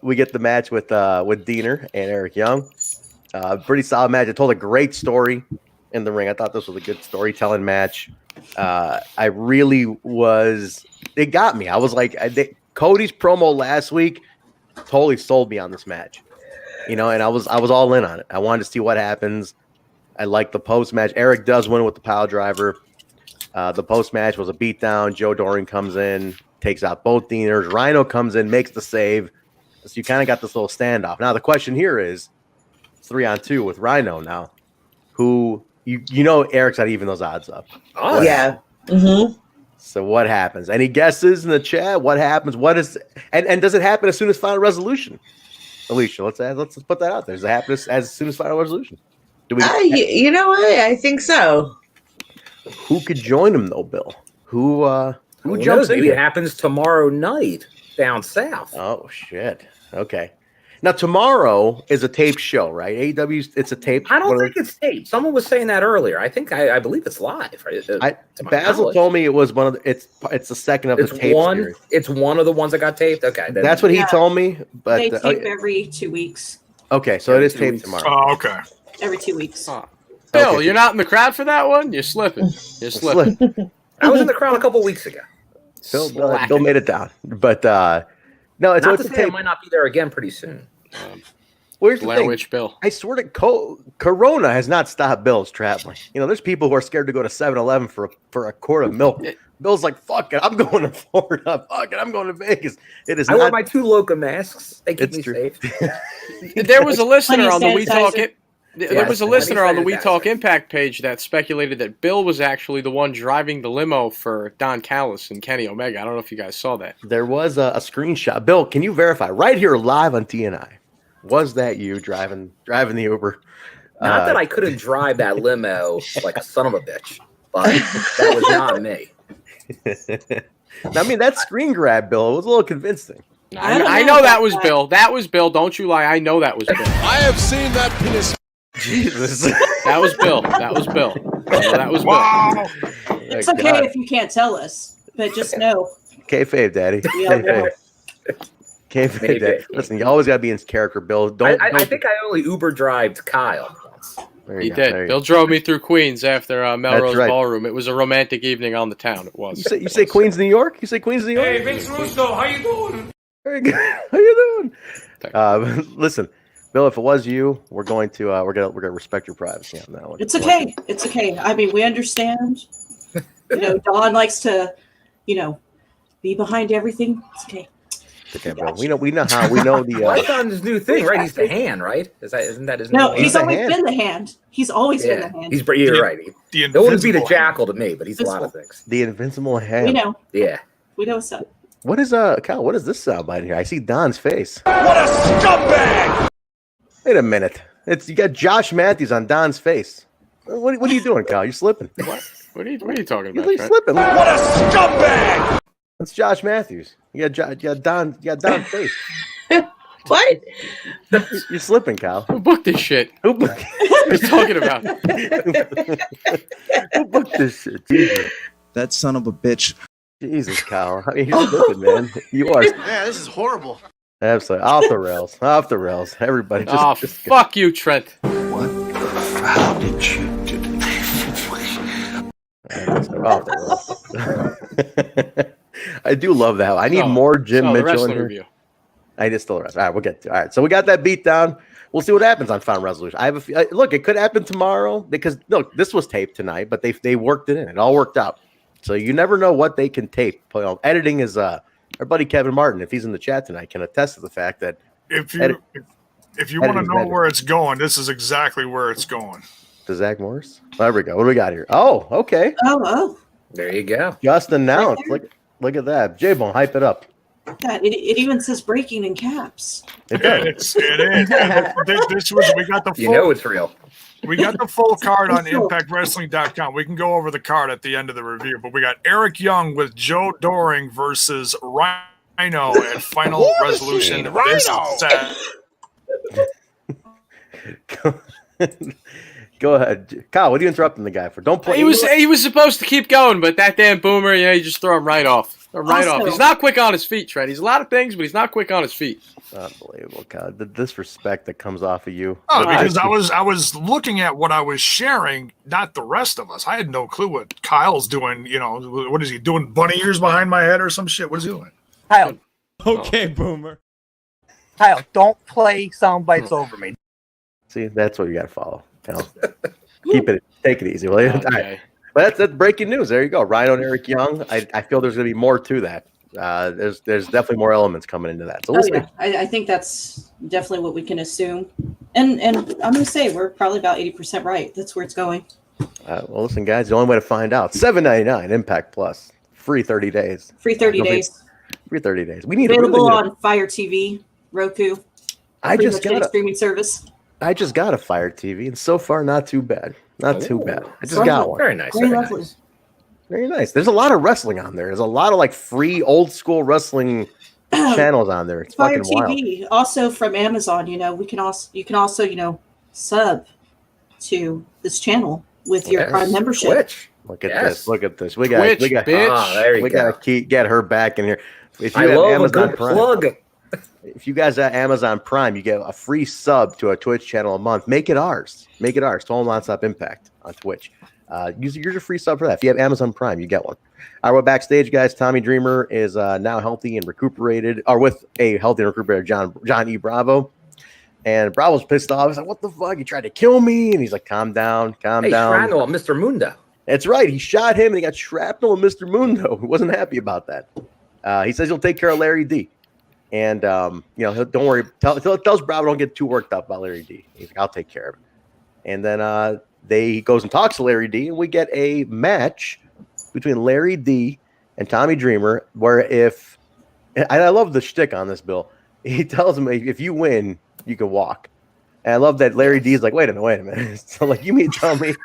We get the match with Diener and Eric Young. Pretty solid match. It told a great story in the ring. I thought this was a good storytelling match. I really was. It got me. I was like, Cody's promo last week totally sold me on this match. And I was all in on it. I wanted to see what happens. I like the post match. Eric does win with the pile driver. The post match was a beatdown. Joe Doering comes in, takes out both Dieners. Rhino comes in, makes the save. So you kind of got this little standoff. Now the question here is, it's 3-on-2 with Rhino now. Who Eric's not even those odds up. Oh yeah. Mm-hmm. So what happens? Any guesses in the chat? What happens? What is and does it happen as soon as final resolution? Alicia, let's put that out there. Does it happen as soon as final resolution? Do we? You know what? I think so. Who could join him though, Bill? Who jumps in? Maybe it happens tomorrow night down south. Oh shit. Okay. Now tomorrow is a taped show, right? AEW, it's a tape. I don't think it's taped. Someone was saying that earlier. I believe it's live. Right? Basil told me it was one of the, it's the second of the tape series. It's one of the ones that got taped. Okay, that's what he told me. But they tape every 2 weeks. Okay, so it is taped tomorrow. Oh, okay. Every 2 weeks. Bill, Okay. you're not in the crowd for that one? You're slipping. You're slipping. I was in the crowd a couple weeks ago. Bill made it down. But no, it's Not it's to a say I tape. might not be there again pretty soon. Where's the Blair thing? Witch Bill. I swear to Corona has not stopped Bill's traveling. There's people who are scared to go to 7-Eleven for a quart of milk. Bill's like, fuck it, I'm going to Florida. Fuck it, I'm going to Vegas. It is I not. wear my 2 Loca masks. They keep It's me true. safe. There was a listener on the Plenty We of Talk sanitizer. There was a listener on the We sanitizer. Talk Impact page that speculated that Bill was actually the one driving the limo for Don Callis and Kenny Omega. I don't know if you guys saw that. There was a screenshot. Bill, can you verify right here live on TNI? Was that you driving the Uber? Not that I couldn't drive that limo like a son of a bitch, but that was not me. I mean, that screen grab, Bill, it was a little convincing. I know that was Bill. That was Bill. Don't you lie. I know that was Bill. I have seen that penis. Jesus. That was Bill. That was Bill. That was Bill. Wow. It's okay if you can't tell us, but just know. Kayfabe, Daddy. We all know. Kayfabe. Kayfabe dad. Listen, you always got to be in character, Bill. I think I only Uber drived Kyle once. He did. Bill drove me through Queens after Melrose Ballroom. It was a romantic evening on the town. It was. You say Queens, New York? You say Queens, New York? Hey, Vince Russo, how you doing? Very good. How you doing? Listen, Bill, if it was you, we're gonna respect your privacy on that one. It's okay. It's okay. I mean, we understand. Don likes to, be behind everything. It's okay. Okay, Bill. We know the. Well, on his new thing, right? He's the hand, right? Isn't that his? No, name? he's always been the hand. He's always been the hand. You're right. No one's beat a jackal to me, but he's a lot of things. The invincible hand. We know. Yeah. We know what's up. What is Kyle? What is this soundbite here? I see Don's face. What a scumbag! Wait a minute. You got Josh Matthews on Don's face. What are you doing, Kyle? You're slipping. What are you talking about? You're slipping. What a scumbag! That's Josh Matthews. You got Don's face. What? You're slipping, Kyle. Who booked this shit? Who booked? What are you talking about? Who booked this shit? Jesus. That son of a bitch. Jesus, Kyle. I mean, you're slipping, man. You are. Yeah, this is horrible. Absolutely. Off the rails. Off the rails. Everybody just. Fuck you, Trent. What? How did you do Off the rails. I do love that. I need more Jim Mitchell in here. Review. I just still rest. All right, we'll get to it. All right, so we got that beat down. We'll see what happens on Final Resolution. I have look. It could happen tomorrow because look, this was taped tonight, but they worked it in. It all worked out. So you never know what they can tape. Editing is our buddy Kevin Martin, if he's in the chat tonight, can attest to the fact that if you want to know where it's going, this is exactly where it's going. To Zach Morris. There we go. What do we got here? Oh, okay. Oh. There you go. Just announced. Look at that. Jaybone, hype it up. God, it even says breaking in caps. It does. It is. This was we got the full, it's real. We got the full card on ImpactWrestling.com. We can go over the card at the end of the review, but we got Eric Young with Joe Doering versus Rhino at Final Resolution. Go ahead, Kyle. What are you interrupting the guy for? Don't play. He was supposed to keep going, but that damn boomer, you just throw him right off. He's not quick on his feet, Trent. He's a lot of things, but he's not quick on his feet. Unbelievable, Kyle. The disrespect that comes off of you. Oh, because I was looking at what I was sharing, not the rest of us. I had no clue what Kyle's doing. What is he doing? Bunny ears behind my head or some shit? What is he doing? Kyle. Okay, boomer. Kyle, don't play sound bites over me. See, that's what you got to follow. Take it easy, will you? Okay. All right. But that's breaking news. There you go. Rhino and Eric Young. I feel there's going to be more to that. There's definitely more elements coming into that. So we'll see. I think that's definitely what we can assume. And I'm going to say we're probably about 80% right. That's where it's going. Well, listen, guys, the only way to find out, $7.99 Impact Plus. Free 30 days. Free 30 days. Free 30 days. We need available on Fire TV, Roku. I just got a streaming service. I just got a Fire TV, and so far, not too bad. Not too bad. I just got one. Very nice. Very nice. There's a lot of wrestling on there. There's a lot of free old school wrestling channels on there. It's Fire fucking TV, wild. Also from Amazon. You can also sub to this channel with your Prime membership. Twitch. Look at this. Look at this. We got to get her back in here. If you have Amazon Prime, plug. If you guys have Amazon Prime, you get a free sub to a Twitch channel a month. Make it ours. Make it ours. Total Nonstop Impact on Twitch. Use your free sub for that. If you have Amazon Prime, you get one. All right, we're backstage, guys. Tommy Dreamer is now healthy and recuperated, or with a healthy and recuperated John E. Bravo. And Bravo's pissed off. He's like, what the fuck? He tried to kill me. And he's like, calm down, calm down. Shrapnel, Mr. Mundo. That's right. He shot him and he got shrapnel and Mr. Mundo. He wasn't happy about that. He says he'll take care of Larry D. And, don't worry. Tells Bravo don't get too worked up about Larry D. He's like, I'll take care of it. And then he goes and talks to Larry D. And we get a match between Larry D. and Tommy Dreamer where and I love the shtick on this, Bill. He tells him, if you win, you can walk. And I love that Larry D is like, wait a minute. So, you mean tell me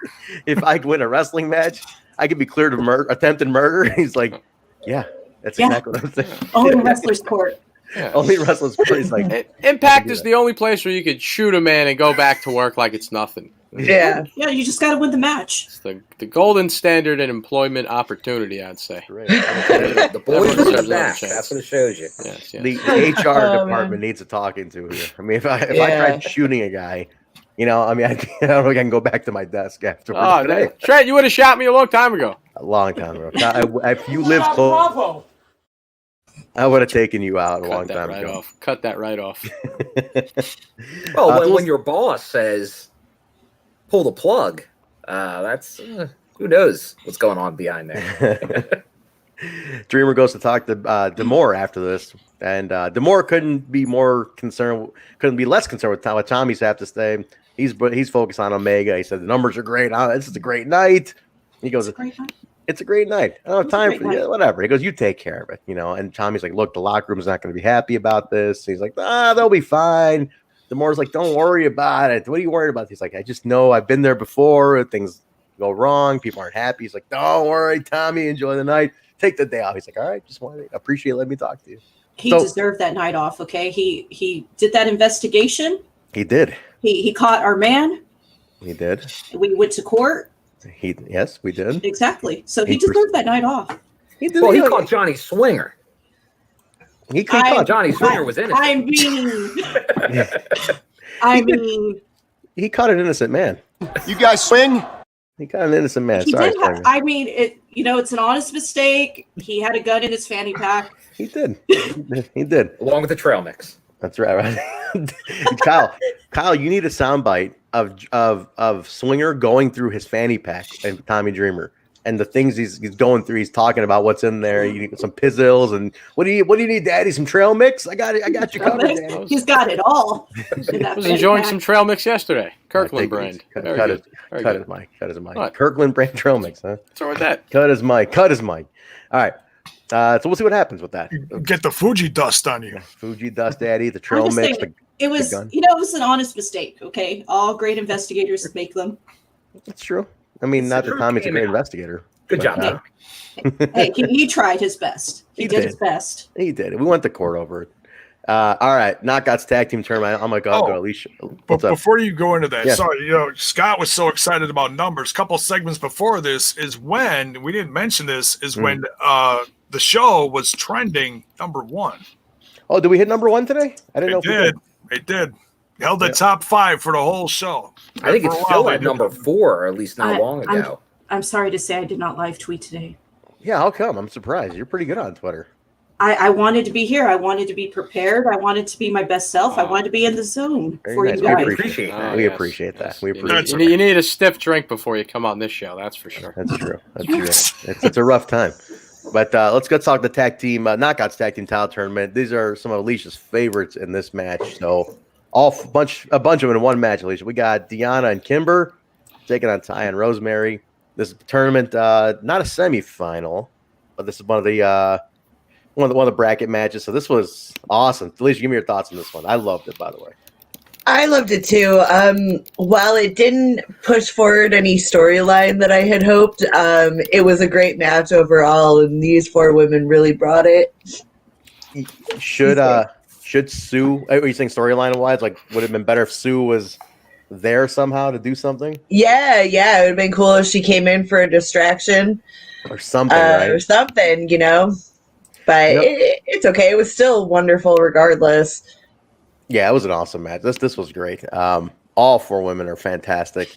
if I win a wrestling match, I could be cleared of attempted murder? He's like, yeah, that's exactly what I'm saying. Only wrestler's court. Yeah. Only wrestlers. He's like, Impact is the only place where you could shoot a man and go back to work like it's nothing. Yeah. Yeah, you just got to win the match. It's the golden standard in employment opportunity, I'd say. The boys Everyone are deserves the another best. chance. That's what it shows you. Yes, yes. The HR Oh, department man. needs a talking to here. I mean, if I Yeah. tried shooting a guy, I don't know if I can go back to my desk afterwards. Oh, today. Trent, you would have shot me a long time ago. A long time ago. If you lived close, I would have taken you out a long time ago. Cut that right off. Well, when your boss says, pull the plug, that's, who knows what's going on behind there. Dreamer goes to talk to D'Amore after this, and D'Amore couldn't be less concerned with what Tommy's have to say. He's focused on Omega. He said the numbers are great. This is a great night. He goes, it's a great night. I don't have time for you. Whatever. He goes, you take care of it, And Tommy's like, look, the locker room's not going to be happy about this. He's like, they'll be fine. D'Amore's like, don't worry about it. What are you worried about? He's like, I just know I've been there before. Things go wrong. People aren't happy. He's like, don't worry, Tommy. Enjoy the night. Take the day off. He's like, all right, just want to appreciate letting me talk to you. He deserved that night off, okay? He did that investigation. He did. He caught our man. He did. We went to court. Yes, we did. Exactly. So he deserved that night off. He did. Well, he caught Johnny Swinger. He caught Johnny Swinger was innocent. I mean, he caught an innocent man. You guys swing? He caught an innocent man. He Sorry, did have, I mean, it's an honest mistake. He had a gun in his fanny pack. He did. He did. Along with the trail mix. That's right. Kyle, you need a soundbite of Swinger going through his fanny pack and Tommy Dreamer and the things he's going through. He's talking about what's in there. You need some pizzles and what do you need, Daddy? Some trail mix? I got you covered, Daddy. He's got it all. I was enjoying some trail mix yesterday. Kirkland brand. Cut his mic. What? Kirkland brand trail mix, huh? What's wrong with that? Cut his mic. All right. So we'll see what happens with that. Get the Fuji dust on you. Fuji dust, Daddy. The trail mix. It was an honest mistake. Okay, all great investigators make them. That's true. I mean, not that Tommy's a great investigator. Good job. Hey, he tried his best. He did his best. He did. We went to court over it. All right, Knockouts Tag Team Tournament. I'm gonna go to Alicia. But before you go into that, Yeah. sorry, Scott was so excited about numbers. A couple segments before this is when we didn't mention this is when the show was trending #1. Oh, did we hit #1 today? I didn't know. It did. Held the top 5 for the whole show. I think it's still at #4, or at least not long ago. I'm sorry to say I did not live tweet today. Yeah, how come? I'm surprised. You're pretty good on Twitter. I wanted to be here. I wanted to be prepared. I wanted to be my best self. I wanted to be in the zone for you guys. We appreciate that. We appreciate that. You need a stiff drink before you come on this show. That's for sure. That's true. It's a rough time. But let's go talk the tag team Knockouts Tag Team Title Tournament. These are some of Alicia's favorites in this match. So a bunch of them in one match. Alicia, we got Deonna and Kimber taking on Taya and Rosemary. This tournament, not a semifinal, but this is one of the bracket matches. So this was awesome. Alicia, give me your thoughts on this one. I loved it, by the way. I loved it too. While it didn't push forward any storyline that I had hoped, it was a great match overall, and these 4 women really brought it. Should Sue? Are you saying storyline wise? Like, would it have been better if Sue was there somehow to do something? Yeah, it would have been cool if she came in for a distraction or something, right? Or something, But it's okay. It was still wonderful regardless. Yeah, it was an awesome match. This was great. All 4 women are fantastic.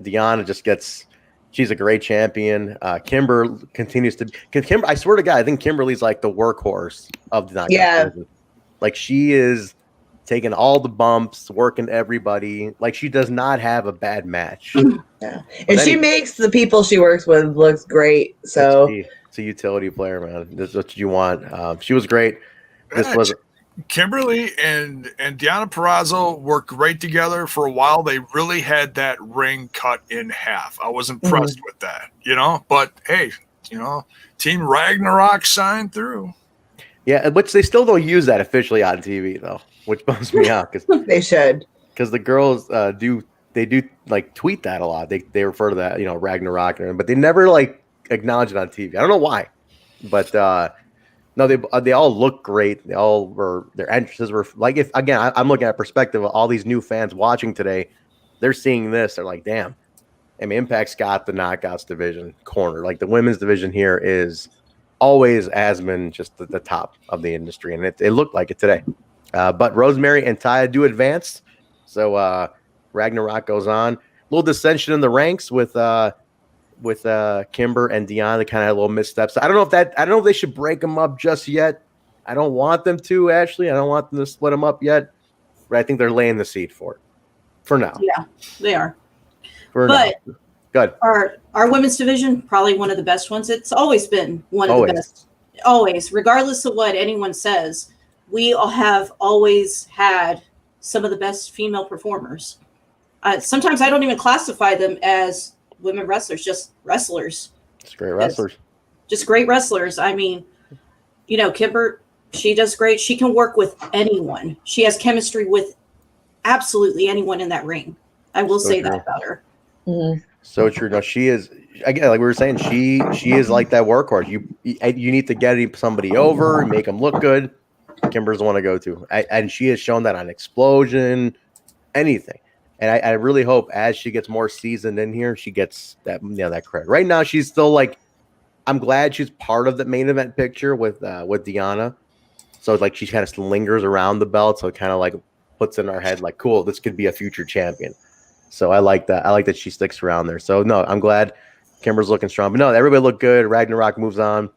Deonna she's a great champion. Kimber continues to Kimber. I swear to God, I think Kimberly's like the workhorse of the Knockouts business. Like, she is taking all the bumps, working everybody. Like, she does not have a bad match. Yeah. And she makes the people she works with look great. So it's a utility player, man. This is what you want. She was great. This was Kimberly and Deonna Purrazzo worked great together for a while. They really had that ring cut in half. I was impressed with that, But hey, Team Ragnarok shined through. Yeah, which they still don't use that officially on TV though, which bums me out because they should. Because the girls do like tweet that a lot. They refer to that Ragnarok, but they never like acknowledge it on TV. I don't know why, but no, they all look great. They all their entrances were like I'm looking at perspective of all these new fans watching today. they're seeing this. They're like, damn. I mean, Impact's got the knockouts division cornered. Like the women's division here is always has been just the top of the industry, and it looked like it today. But Rosemary and Taya do advance, so Ragnarok goes on. A little dissension in the ranks with Kimber and Deonna. They kind of had a little missteps. I don't know if they should break them up just yet. I don't want them to, Ashley. I don't want them to split them up yet, but I think they're laying the seed for it for now. Yeah, they are. But good. Our women's division, probably one of the best ones. It's always been one of the best. Always, regardless of what anyone says, we all have always had some of the best female performers. Sometimes I don't even classify them as women wrestlers, just wrestlers. Just great wrestlers. Just great wrestlers. I mean, Kimber, she does great. She can work with anyone. She has chemistry with absolutely anyone in that ring. I will say that about her. Mm-hmm. So true. No, she is. Again, like we were saying, she is like that workhorse. You need to get somebody over and make them look good. Kimber's the one to go to, and she has shown that on Explosion, anything. And I really hope as she gets more seasoned in here, she gets that that credit. Right now, she's still like, I'm glad she's part of the main event picture with Deonna. So like she kind of lingers around the belt, so it kind of like puts in our head like, cool, this could be a future champion. So I like that. I like that she sticks around there. So no, I'm glad Kimber's looking strong. But no, everybody looked good. Ragnarok moves on.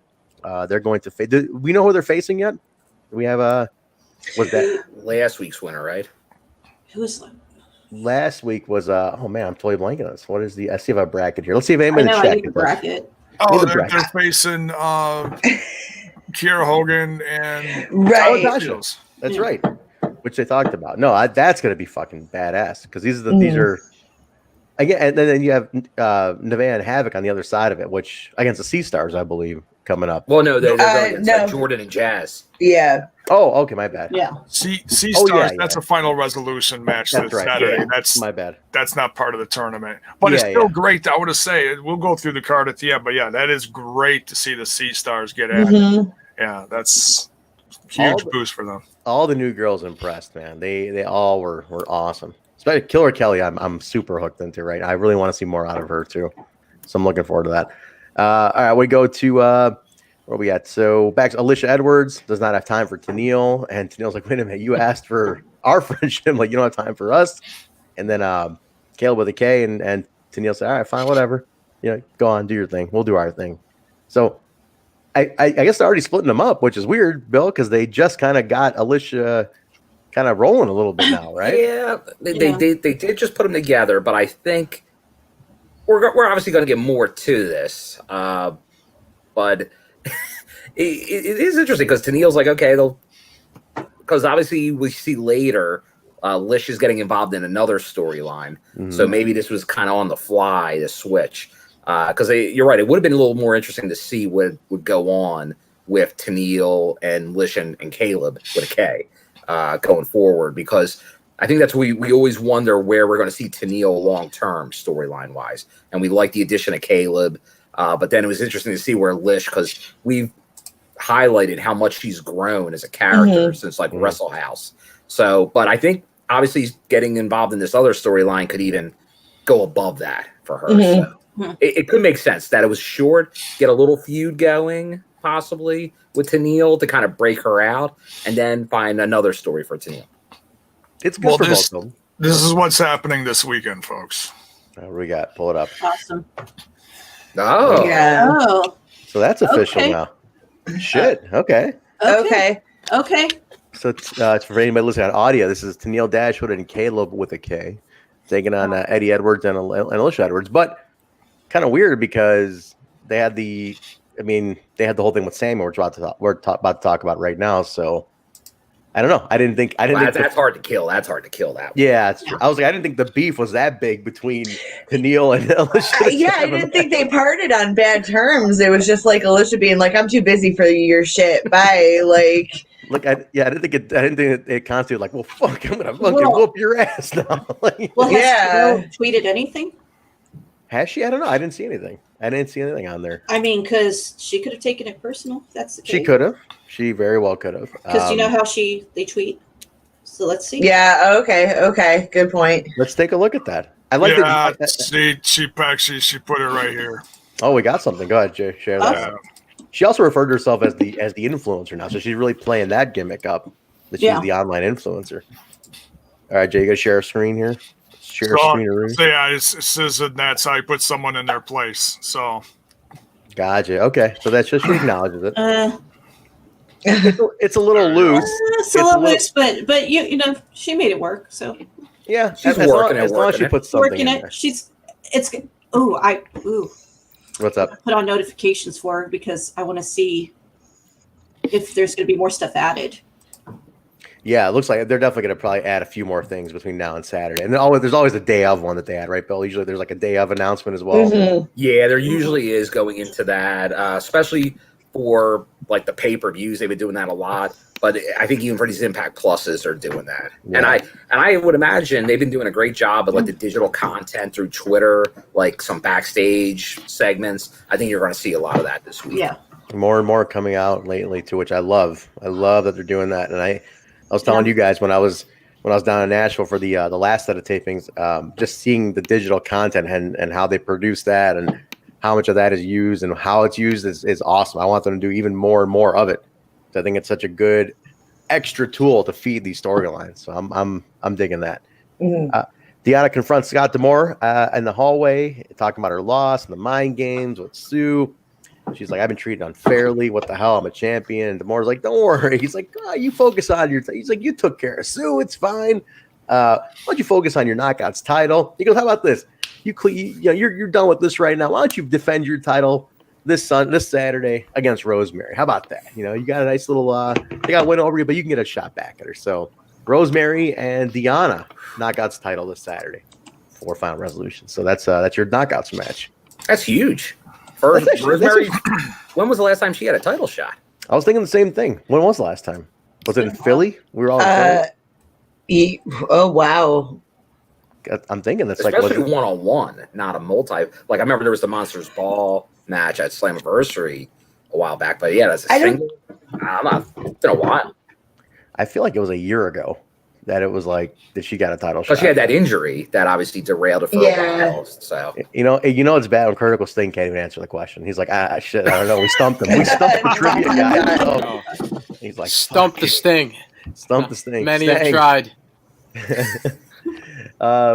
They're going to face. Do we know who they're facing yet? Do we have what's that? Last week's winner, right? Who was that? Last week was oh man, I'm totally blanking on this. What is the? I see if I have a bracket here. Let's see if anybody I check need the bracket. Oh, they're facing Kiera Hogan and Right. That's right. Which they talked about. No, that's going to be fucking badass because these are again, and then you have Nevaeh and Havoc on the other side of it, which against the Sea Stars, I believe, coming up. Well, no, they're going against Jordan and Jazz. Yeah. Oh, okay, my bad. Yeah. Sea Stars. That's a final resolution match That's this right. Saturday. Yeah. That's my bad. That's not part of the tournament, but it's still great. I want to say we'll go through the card at the end, but yeah, that is great to see the Sea Stars get at it. Yeah, that's huge boost for them. All the new girls impressed, man. They all were awesome. Especially Killer Kelly, I'm super hooked into right now. I really want to see more out of her too. So I'm looking forward to that. All right, we go to where we at? So back to Alicia Edwards does not have time for Tenille, and Tenille's like, wait a minute, you asked for our friendship, like you don't have time for us. And then Caleb with a K and Tenille said, all right, fine, whatever. Go on, do your thing. We'll do our thing. So I guess they're already splitting them up, which is weird, Bill, because they just kind of got Alicia kind of rolling a little bit now, right? Yeah, they did just put them together, but I think we're obviously going to get more to this. But it is interesting because Tenille's like, okay, because obviously we see later Lish is getting involved in another storyline, so maybe this was kind of on the fly, the switch. Because you're right, it would have been a little more interesting to see what would go on with Tenille and Lish and Caleb with a K going forward, because I think that's what we always wonder where we're going to see Tenille long term storyline wise, and we like the addition of Caleb, but then it was interesting to see where Lish, because we've highlighted how much she's grown as a character since like Wrestle House. So, but I think obviously getting involved in this other storyline could even go above that for her. So. It could make sense that it was short, get a little feud going, possibly, with Tenille to kind of break her out, and then find another story for Tenille. It's good for both of them. This is what's happening this weekend, folks. What we got? Pull it up. Awesome. Oh. Yeah. Oh. So that's official now. Shit. Okay. Okay. So it's for anybody listening on audio, this is Tenille Dashwood and Caleb with a K taking on Eddie Edwards and Alicia Edwards. But kind of weird because they had the whole thing with Samuel we're about to talk about right now. So I don't know. I didn't think that's hard to kill. That's hard to kill that one. Yeah, it's true. I was like, I didn't think the beef was that big between Tenille and Alicia. Yeah, I didn't think they parted on bad terms. It was just like Alicia being like, "I'm too busy for your shit. Bye." Like, look, I didn't think it constituted like, well, fuck, I'm gonna fucking whoop your ass now. Has Tenille tweeted anything? Has she? I don't know. I didn't see anything. On there. I mean, because she could have taken it personal. If that's the case. She could have. She very well could have. Because you know how they tweet. So let's see. Yeah. Okay. Good point. Let's take a look at that. I like that. She put it right here. Oh, we got something. Go ahead, Jay. Share that. She also referred to herself as the influencer now, so she's really playing that gimmick up. That she's the online influencer. All right, Jay, you gonna share a screen here? Share a screen. So yeah, it says that that's how you put someone in their place. So. Gotcha. Okay, so that's just she acknowledges it. It's a little loose. It's a little loose, but you know she made it work. So yeah, she's working as long as she puts something working in it. there. It's What's up? I put on notifications for her because I want to see if there's going to be more stuff added. Yeah, it looks like they're definitely going to probably add a few more things between now and Saturday. And there's always a day of one that they add, right, Bill? Usually there's like a day of announcement as well. Mm-hmm. Yeah, there usually is going into that, especially for like the pay-per-views. They've been doing that a lot. But I think even for these Impact Pluses are doing that. Yeah. And I would imagine they've been doing a great job of like the digital content through Twitter, like some backstage segments. I think you're going to see a lot of that this week. Yeah. More and more coming out lately too, which I love. I love that they're doing that. And I was telling you guys when I was down in Nashville for the last set of tapings, just seeing the digital content and how they produce that and how much of that is used and how it's used is awesome. I want them to do even more and more of it. I think it's such a good extra tool to feed these storylines. So I'm digging that. Mm-hmm. Deonna confronts Scott D'Amore in the hallway, talking about her loss and the mind games with Sue. She's like, I've been treated unfairly. What the hell? I'm a champion. And D'Amore's like, don't worry. He's like, you focus on your. He's like, you took care of Sue. It's fine. Why don't you focus on your Knockouts title? He goes, how about this? You're done with this right now. Why don't you defend your title this Saturday against Rosemary? How about that? You got a nice little they got to win over you, but you can get a shot back at her. So Rosemary and Deonna Knockouts title this Saturday for Final Resolution. So that's your Knockouts match. That's huge. First, Rosemary. When was the last time she had a title shot? I was thinking the same thing. When was the last time? Was it in Philly? We were all in Philly. Oh wow. I'm thinking that's especially like one-on-one, not a multi. Like I remember there was the Monsters Ball match at Slammiversary a while back, but yeah, that's a single. It's been a while. I feel like it was a year ago that it was like that she got a title shot. But she had that injury that obviously derailed her for a while. So it's bad when Critical Sting can't even answer the question. He's like, shit, I don't know. We stumped him. We stumped the trivia guy. So he's like, stump the Sting. Stump the Sting. Many have tried.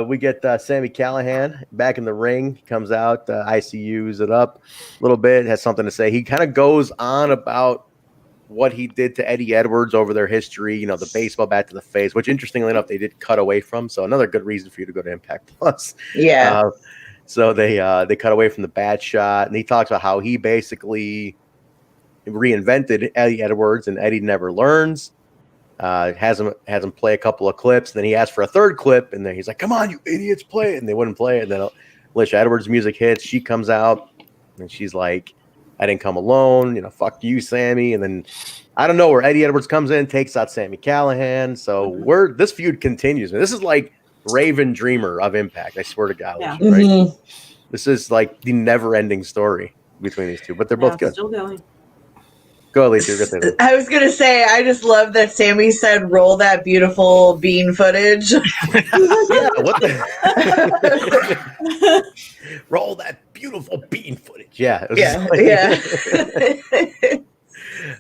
We get Sami Callihan back in the ring. He comes out, ICUs it up a little bit, has something to say. He kind of goes on about what he did to Eddie Edwards over their history, the baseball bat to the face, which interestingly enough, they did cut away from. So another good reason for you to go to Impact Plus. Yeah. So they cut away from the bat shot, and he talks about how he basically reinvented Eddie Edwards, and Eddie never learns. Has him play a couple of clips, and then he asked for a third clip, and then he's like, come on, you idiots, play it. And they wouldn't play it. And then Alicia Edwards' music hits. She comes out, and she's like, I didn't come alone. Fuck you, Sammy. And then I don't know where Eddie Edwards comes in, takes out Sami Callihan. So this feud continues. This is like Raven Dreamer of Impact. I swear to God. Yeah. Alicia, right? This is like the never-ending story between these two, but they're both good. Still going. Go, Alicia. I was going to say, I just love that Sammy said, roll that beautiful bean footage. Yeah, what the? Roll that beautiful bean footage. Yeah.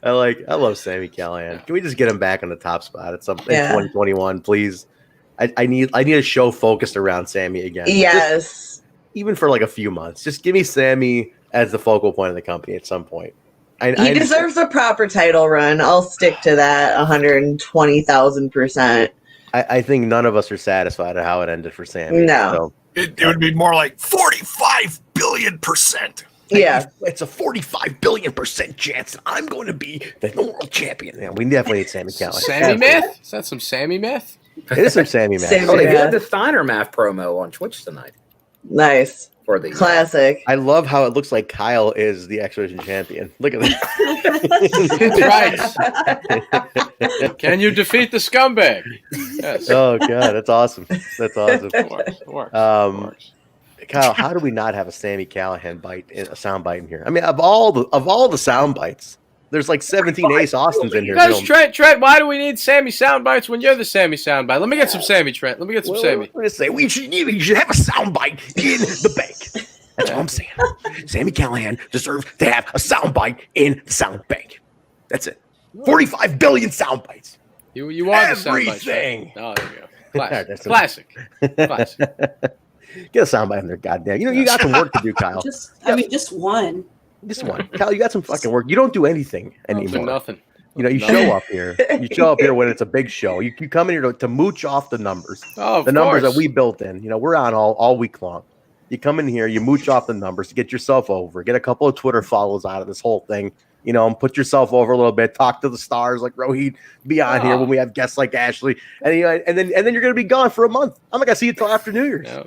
I love Sami Callihan. Can we just get him back on the top spot at some in 2021, please? I need a show focused around Sammy again. Yes. Just, even for like a few months. Just give me Sammy as the focal point of the company at some point. He deserves a proper title run. I'll stick to that 120,000%. I think none of us are satisfied at how it ended for Sammy. No. So, it would be more like 45 billion%. Yeah. It's a 45 billion% chance that I'm going to be the world champion. Yeah, we definitely need Sami Callihan. Sammy myth? Is that some Sammy myth? It is some Sammy myth. They had the Steiner math promo on Twitch tonight. Nice. For the classic. I love how it looks like Kyle is the X-Division champion. Look at that. Right. Can you defeat the scumbag? Yes. Oh god, that's awesome. That's awesome. Of course. Kyle, how do we not have a Sami Callihan sound bite in here? I mean, of all the sound bites There's like 17 Ace Austins in here. Because Trent, why do we need Sammy sound bites when you're the Sammy soundbite? Let me get some Sammy, Trent. Let me get some Sammy. Let's say you should have a soundbite in the bank. That's all I'm saying. Sammy Callahan deserves to have a soundbite in the sound bank. That's it. 45 billion sound bites. You are the sound bite. Everything. Oh, there you go. Classic. Classic. Get a soundbite in there, goddamn. You got some work to do, Kyle. Just one. Just one. Kyle, you got some fucking work. You don't do anything anymore. Nothing. You know, you show up here. You show up here when it's a big show. You come in here to mooch off the numbers. Oh, the numbers that we built in. You know, we're on all week long. You come in here, you mooch off the numbers to get yourself over, get a couple of Twitter follows out of this whole thing, you know, and put yourself over a little bit, talk to the stars like Rohit, be on here when we have guests like Ashley, and you know, and then you're gonna be gone for a month. I'm not gonna see you till after New Year's. Yeah.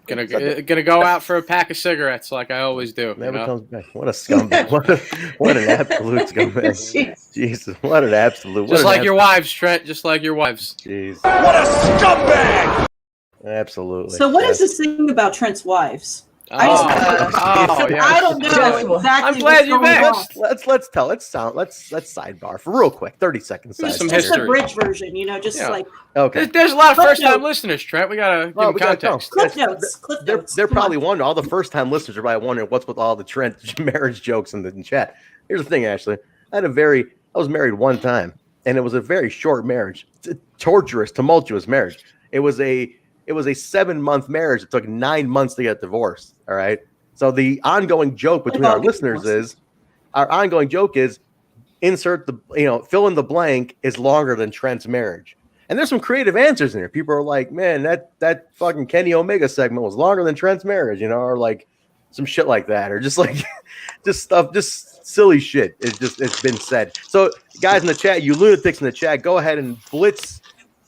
Gonna go out for a pack of cigarettes like I always do. Never comes back. What a scumbag. what an absolute scumbag. Jesus, what an absolute. Just like your wives, Trent. Just like your wives. Jeez. What a scumbag! Absolutely. So what is this thing about Trent's wives? Yeah. I don't know exactly. I'm glad you're back. Let's sidebar for real quick, 30 seconds. Some Just history. a bridge version, you know, just like. Okay. There's a lot of Clip first-time notes. listeners, Trent. We gotta give them context. Clip notes. They're probably wondering. All the first-time listeners are probably wondering what's with all the Trent marriage jokes in the chat. Here's the thing, Ashley. I was married one time, and it was a very short marriage. It's a torturous, tumultuous marriage. It was a 7-month marriage. It took 9 months to get divorced. All right. So the ongoing joke between our listeners is, insert fill in the blank is longer than Trent's marriage. And there's some creative answers in here. People are like, man, that fucking Kenny Omega segment was longer than Trent's marriage, you know, or like some shit like that, or just like just silly shit. It's been said. So guys in the chat, you lunatics in the chat, go ahead and blitz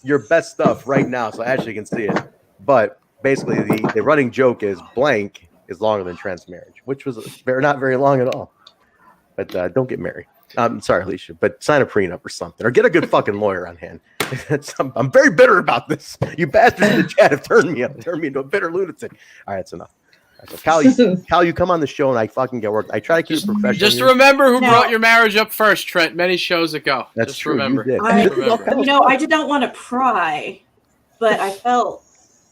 your best stuff right now so Ashley can see it. But basically the running joke is blank is longer than Trent's marriage, which was not very long at all. But don't get married. I'm sorry, Alicia, but sign a prenup or something, or get a good fucking lawyer on hand. I'm very bitter about this. You bastards in the chat have turned me into a bitter lunatic. All right, that's enough. All right, so Cal, you come on the show and I fucking get work. I try to keep it professional. Just remember who brought your marriage up first, Trent. Many shows ago. That's just true. Remember. You did. I did not want to pry, but I felt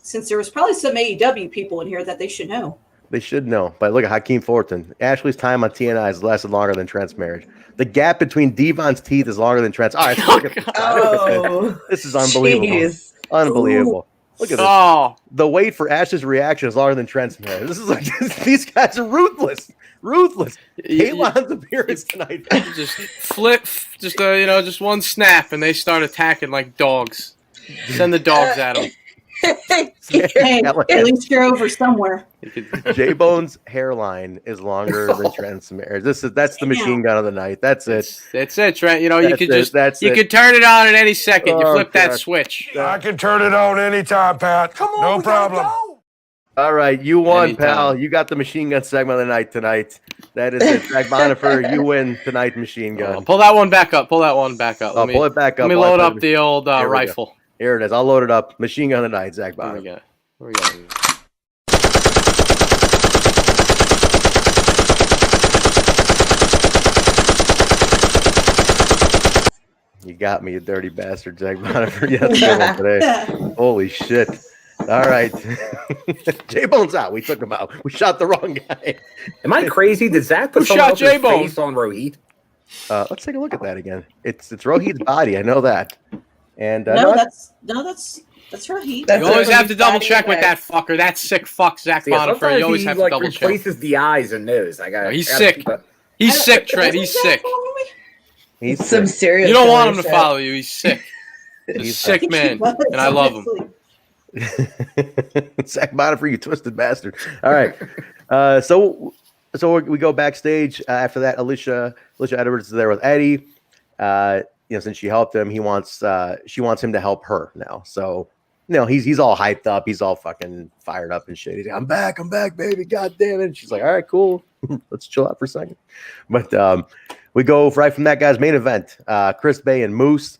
since there was probably some AEW people in here that they should know. They should know. But look at Hakeem Fullerton. Ashley's time on TNI has lasted longer than Trent's marriage. The gap between Devon's teeth is longer than Trent's. All right, look at this is unbelievable. Jeez. Unbelievable. Look at this. The wait for Ash's reaction is longer than Trent's marriage. This is like these guys are ruthless. Kalon's appearance tonight. Just flip, just one snap, and they start attacking like dogs. Send the dogs at them. Hey, at least you're over somewhere. J-Bone's hairline is longer than Trent's marriage. That's the machine gun of the night. That's it. That's it, Trent. You could turn it on at any second. You flip that switch. I can turn it on anytime, Pat. Come on, no problem. All right, you won, Anytime. pal. You got the machine gun segment of the night tonight. That is it. Zach Bonifer, you win tonight, machine gun. Pull that one back up. Pull it back up. Let me load up the old rifle. Here it is. I'll load it up. Machine gun of the night, Zach Bonifer. Where we go? You got me, you dirty bastard, Zach Bonifer. Yeah, that's a good one today. Holy shit. All right. J-Bone's out. We took him out. We shot the wrong guy. Am I crazy? Did Zach put someone else's face on Rohit? Let's take a look at that again. It's Rohit's body. I know that. And that's Rohit. You always have to double check with that fucker. That sick fuck, Zach Bonifer. You always have to double check. Replaces the eyes and nose. He's sick. He's sick, Trent. He's sick. He's some sick. serious. You don't want him to follow you. He's sick. He's a sick man, and I love him. Zach Bonifer, you twisted bastard. All right. So we go backstage. After that, Alicia Edwards is there with Eddie. Since she helped him, she wants him to help her now. So, he's all hyped up. He's all fucking fired up and shit. He's like, I'm back, baby. God damn it. And she's like, all right, cool. Let's chill out for a second. But we go right from that guy's main event. Chris Bay and Moose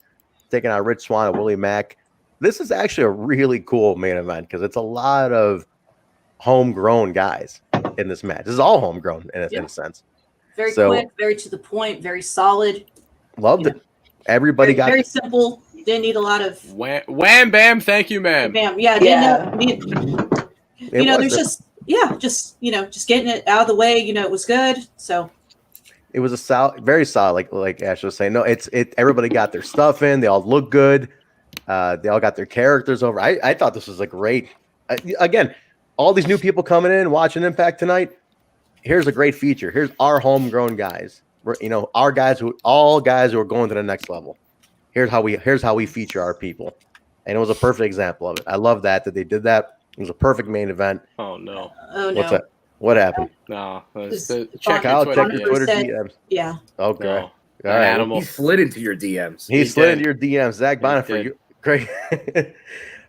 taking on Rich Swann and Willie Mack. This is actually a really cool main event because it's a lot of homegrown guys in this match. This is all homegrown in a sense. Very quick, very to the point, very solid. Loved it. Everybody got very simple. Didn't need a lot of wham bam. Thank you, ma'am. Bam. Yeah. There's just getting it out of the way. It was good. So it was a very solid, like Ash was saying. No, everybody got their stuff in. They all look good. They all got their characters over. I thought this was a great. Again, all these new people coming in watching Impact tonight. Here's a great feature. Here's our homegrown guys. Our guys who are going to the next level. Here's how we feature our people, and it was a perfect example of it. I love that they did that. It was a perfect main event. Oh no! What's that? What happened? No, check your Twitter DMs. Yeah. Okay. No. All right. Animal. He slid into your DMs. He slid into your DMs. Zach Bonnet for you. Great.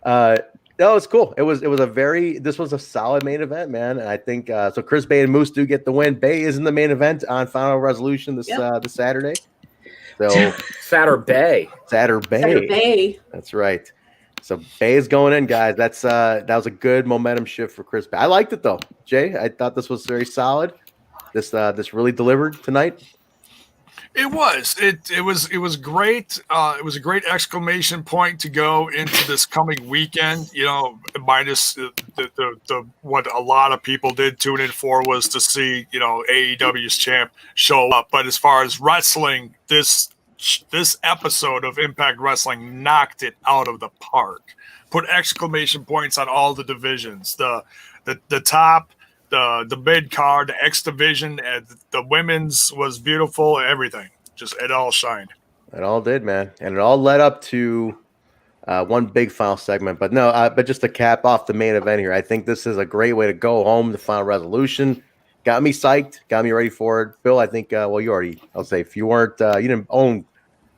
No, it's cool. This was a solid main event, man. And I think so. Chris Bay and Moose do get the win. Bay is in the main event on Final Resolution this Saturday. So Saturday. That's right. So Bay is going in, guys. That was a good momentum shift for Chris Bay. I liked it though, Jay. I thought this was very solid. This really delivered tonight. It was. It was great. It was a great exclamation point to go into this coming weekend. Minus the what a lot of people did tune in for was to see AEW's champ show up. But as far as wrestling, this episode of Impact Wrestling knocked it out of the park. Put exclamation points on all the divisions. The top. The mid card, the X division, and the women's was beautiful. Everything, it all shined. It all did, man, and it all led up to one big final segment. But no, but just to cap off the main event here, I think this is a great way to go home. The Final Resolution got me psyched, got me ready for it. Bill, I think you already. I'll say if you weren't, you didn't own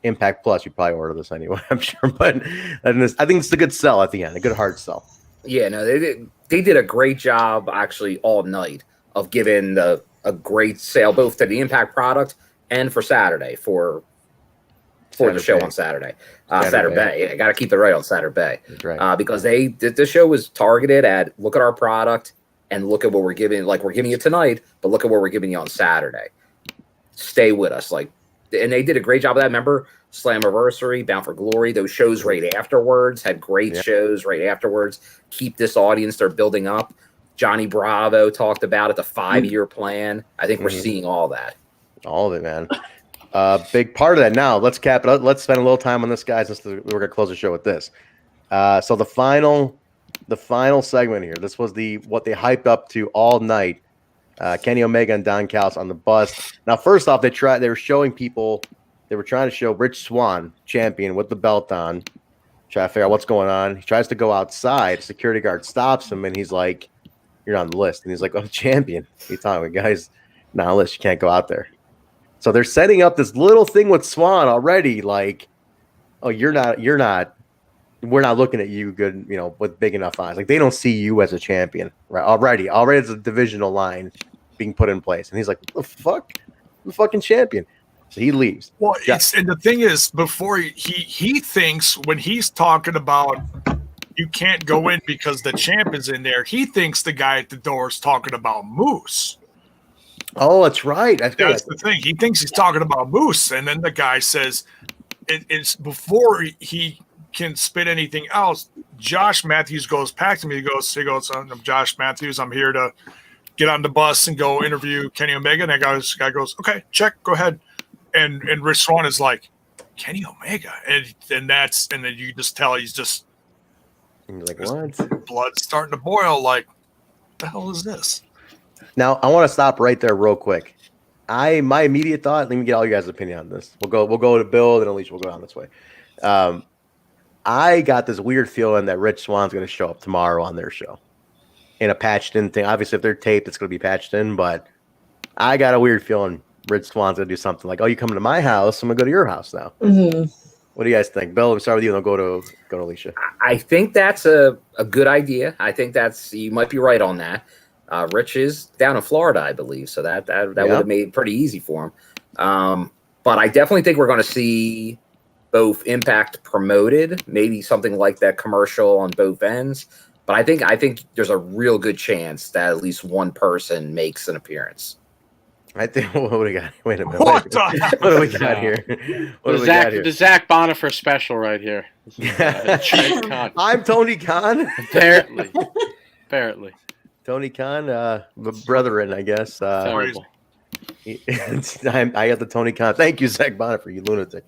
Impact Plus, you probably ordered this anyway. I'm sure, but I think it's a good sell at the end, a good hard sell. Yeah, no, they did a great job actually all night of giving a great sale both to the Impact product and for Saturday for the show on Saturday. Saturday. I got to keep it right on Saturday. Right. Because the show was targeted at look at our product and look at what we're giving. Like we're giving you tonight, but look at what we're giving you on Saturday. Stay with us, and they did a great job of that. Remember Slammiversary, Bound for Glory, those shows right afterwards had great shows right afterwards. Keep this audience they're building up. Johnny Bravo talked about it, the 5-year plan. I think we're seeing all that. All of it, man. Big part of that. Now let's cap it up. Let's spend a little time on this, guys. We're gonna close the show with this. So the final segment here. This was what they hyped up to all night. Kenny Omega and Don Callis on the bus. Now, first off, they were showing people. They were trying to show Rich Swann, champion, with the belt on. Try to figure out what's going on. He tries to go outside. Security guard stops him, and he's like, "You're on the list." And he's like, "I'm champion." He's telling me, "Guys, not on the list. You can't go out there." So they're setting up this little thing with Swann already. Like, "Oh, you're not. We're not looking at you good. With big enough eyes. Like they don't see you as a champion, right? Already, it's a divisional line being put in place." And he's like, "What the fuck? I'm the fucking champion." So he leaves. Well, and the thing is, before he thinks when he's talking about you can't go in because the champ is in there, he thinks the guy at the door is talking about Moose. Oh, that's right. That's the thing. He thinks he's talking about Moose, and then the guy says it's before he can spit anything else. Josh Matthews goes past him. He goes, "I'm Josh Matthews. I'm here to get on the bus and go interview Kenny Omega." And that guy goes, "Okay, check. Go ahead." And Rich Swann is like, Kenny Omega, and then you just tell he's like, what? Blood's starting to boil. Like, what the hell is this? Now I want to stop right there real quick. My immediate thought. Let me get all you guys' opinion on this. We'll go to Bill and Alicia. We'll go down this way. I got this weird feeling that Rich Swann's going to show up tomorrow on their show in a patched in thing. Obviously, if they're taped, it's going to be patched in. But I got a weird feeling Rich Swann's going to do something like, "Oh, you coming to my house? I'm going to go to your house now." Mm-hmm. What do you guys think? Bill, we'll start with you, and I'll go to Alicia. I think that's a good idea. I think you might be right on that. Rich is down in Florida, I believe, so that would have made it pretty easy for him. But I definitely think we're going to see both Impact promoted, maybe something like that commercial on both ends. But I think there's a real good chance that at least one person makes an appearance. I think what do we got? Wait a minute. What What the- do we got here? What do we got here? The Zach Bonifer special right here. Trent Khan. I'm Tony Khan. Apparently. Tony Khan, brethren, I guess. Terrible. I got the Tony Khan. Thank you, Zach Bonifer, you lunatic.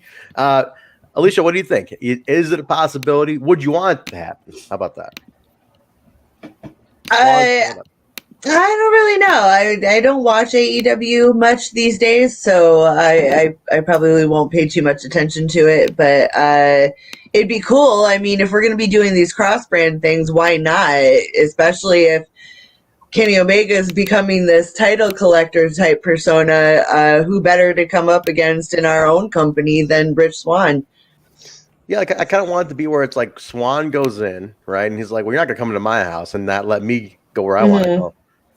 Alicia, what do you think? Is it a possibility? Would you want it to happen? How about that? I don't really know. I don't watch AEW much these days, so I probably won't pay too much attention to it. But it'd be cool. I mean, if we're going to be doing these cross-brand things, why not? Especially if Kenny Omega is becoming this title collector type persona. Who better to come up against in our own company than Rich Swann? Yeah, like, I kind of want it to be where it's like Swann goes in, right? And he's like, well, you're not going to come into my house and not let me go where I want to go.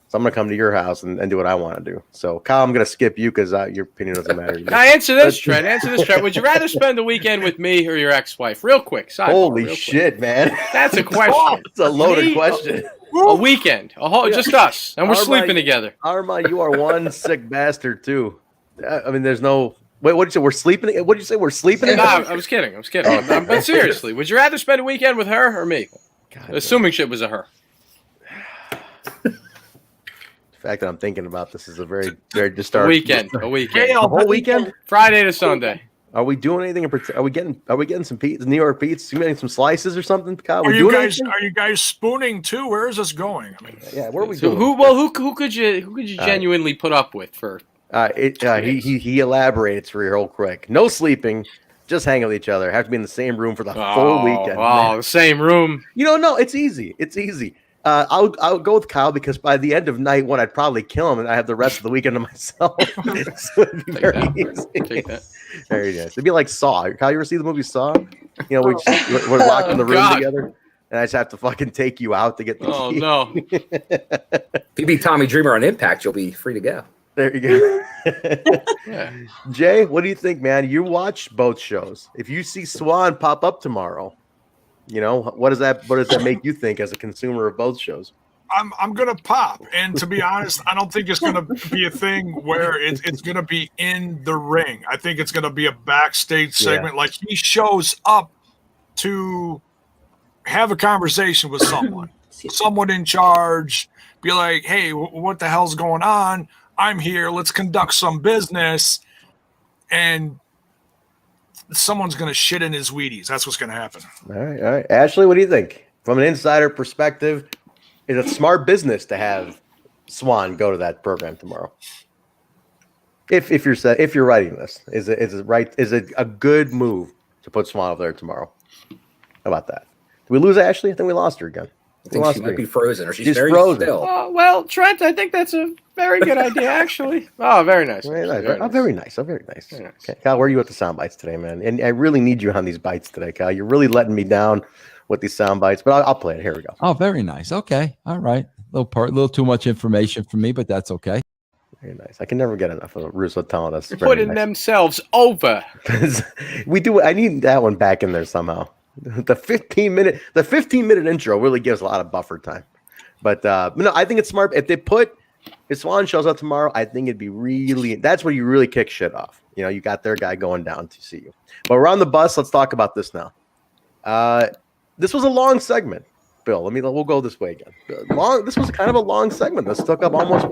So I'm going to come to your house and do what I want to do. So, Kyle, I'm going to skip you because your opinion doesn't matter. Now, answer this, Trent. Answer this, Trent. Would you rather spend the weekend with me or your ex-wife? Real quick. Holy shit, man. That's a question. It's a loaded question. A weekend. Just us. And we're sleeping together. Armand, you are one sick bastard, too. I mean, there's no... Wait, what did you say? We're sleeping? What did you say? We're sleeping? No, I was kidding. But seriously, would you rather spend a weekend with her or me? God, assuming shit was a her. The fact that I'm thinking about this is a very, very disturbing weekend. A weekend. A whole weekend? Friday to Sunday. Are we doing anything? Are we getting some pizza, New York pizza? You getting some slices or something, Kyle? Are you guys spooning too? Where is this going? I mean, yeah, where are we so going? Who could you genuinely put up with for? He elaborates real quick. No sleeping, just hang out with each other. Have to be in the same room for the full weekend. Oh, the same room. No, it's easy. It's easy. I'll go with Kyle because by the end of night one, I'd probably kill him, and I have the rest of the weekend to myself. So it'd be very easy. Take that. Very nice. It'd be like Saw. Kyle, you ever see the movie Saw? We're locked in the room together, and I just have to fucking take you out to get the key. Oh no! If you beat Tommy Dreamer on Impact, you'll be free to go. There you go. Yeah. Jay, what do you think, man? You watch both shows. If you see Swann pop up tomorrow, what does that make you think as a consumer of both shows? I'm gonna pop, and to be honest, I don't think it's gonna be a thing where it's gonna be in the ring. I think it's gonna be a backstage segment. Like he shows up to have a conversation with someone in charge, be like, "Hey, what the hell's going on? I'm here. Let's conduct some business," and someone's gonna shit in his Wheaties. That's what's gonna happen. All right. Ashley, what do you think? From an insider perspective, is it smart business to have Swann go to that program tomorrow? If you're writing this, is it right? Is it a good move to put Swann over there tomorrow? How about that? Did we lose Ashley? I think we lost her again. I think she might be frozen, or she's very frozen. still. Well, Trent, I think that's a very good idea, actually. Oh, very nice. Very nice. Okay. Kyle, where are you at the sound bites today, man? And I really need you on these bites today, Kyle. You're really letting me down with these sound bites, but I'll play it. Here we go. Oh, very nice. Okay. All right. A little too much information for me, but that's okay. Very nice. I can never get enough of Russo telling us. They're putting themselves over. We do. I need that one back in there somehow. The 15 minute intro really gives a lot of buffer time. But no, I think it's smart. If Swann shows up tomorrow, I think it'd be that's where you really kick shit off. You got their guy going down to see you. But we're on the bus. Let's talk about this now. This was a long segment, Bill. We'll go this way again. This was kind of a long segment. This took up almost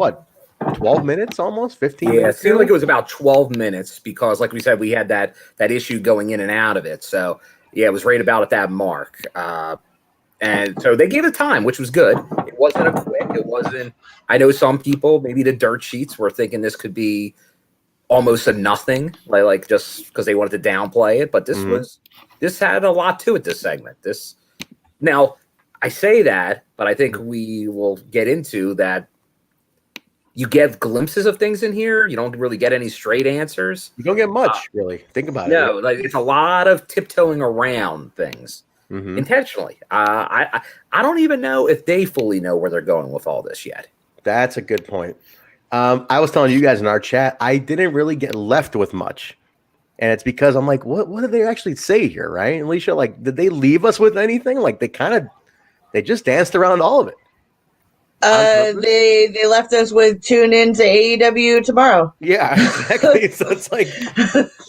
12 minutes, almost 15 minutes. Yeah, it seemed like it was about 12 minutes because, like we said, we had that issue going in and out of it. So, yeah, it was right about at that mark. And so they gave it time, which was good. It wasn't a quick. It wasn't. I know some people, maybe the dirt sheets, were thinking this could be almost a nothing, like just because they wanted to downplay it. But this had a lot to it. This segment. Now, I say that, but I think we will get into that. You get glimpses of things in here. You don't really get any straight answers. You don't get much, really. Think about it. No, it's a lot of tiptoeing around things intentionally. I don't even know if they fully know where they're going with all this yet. That's a good point. I was telling you guys in our chat, I didn't really get left with much. And it's because I'm like, what did they actually say here, right? And Alicia, did they leave us with anything? They just danced around all of it. They left us with tune in to AEW tomorrow. Yeah, exactly. So it's like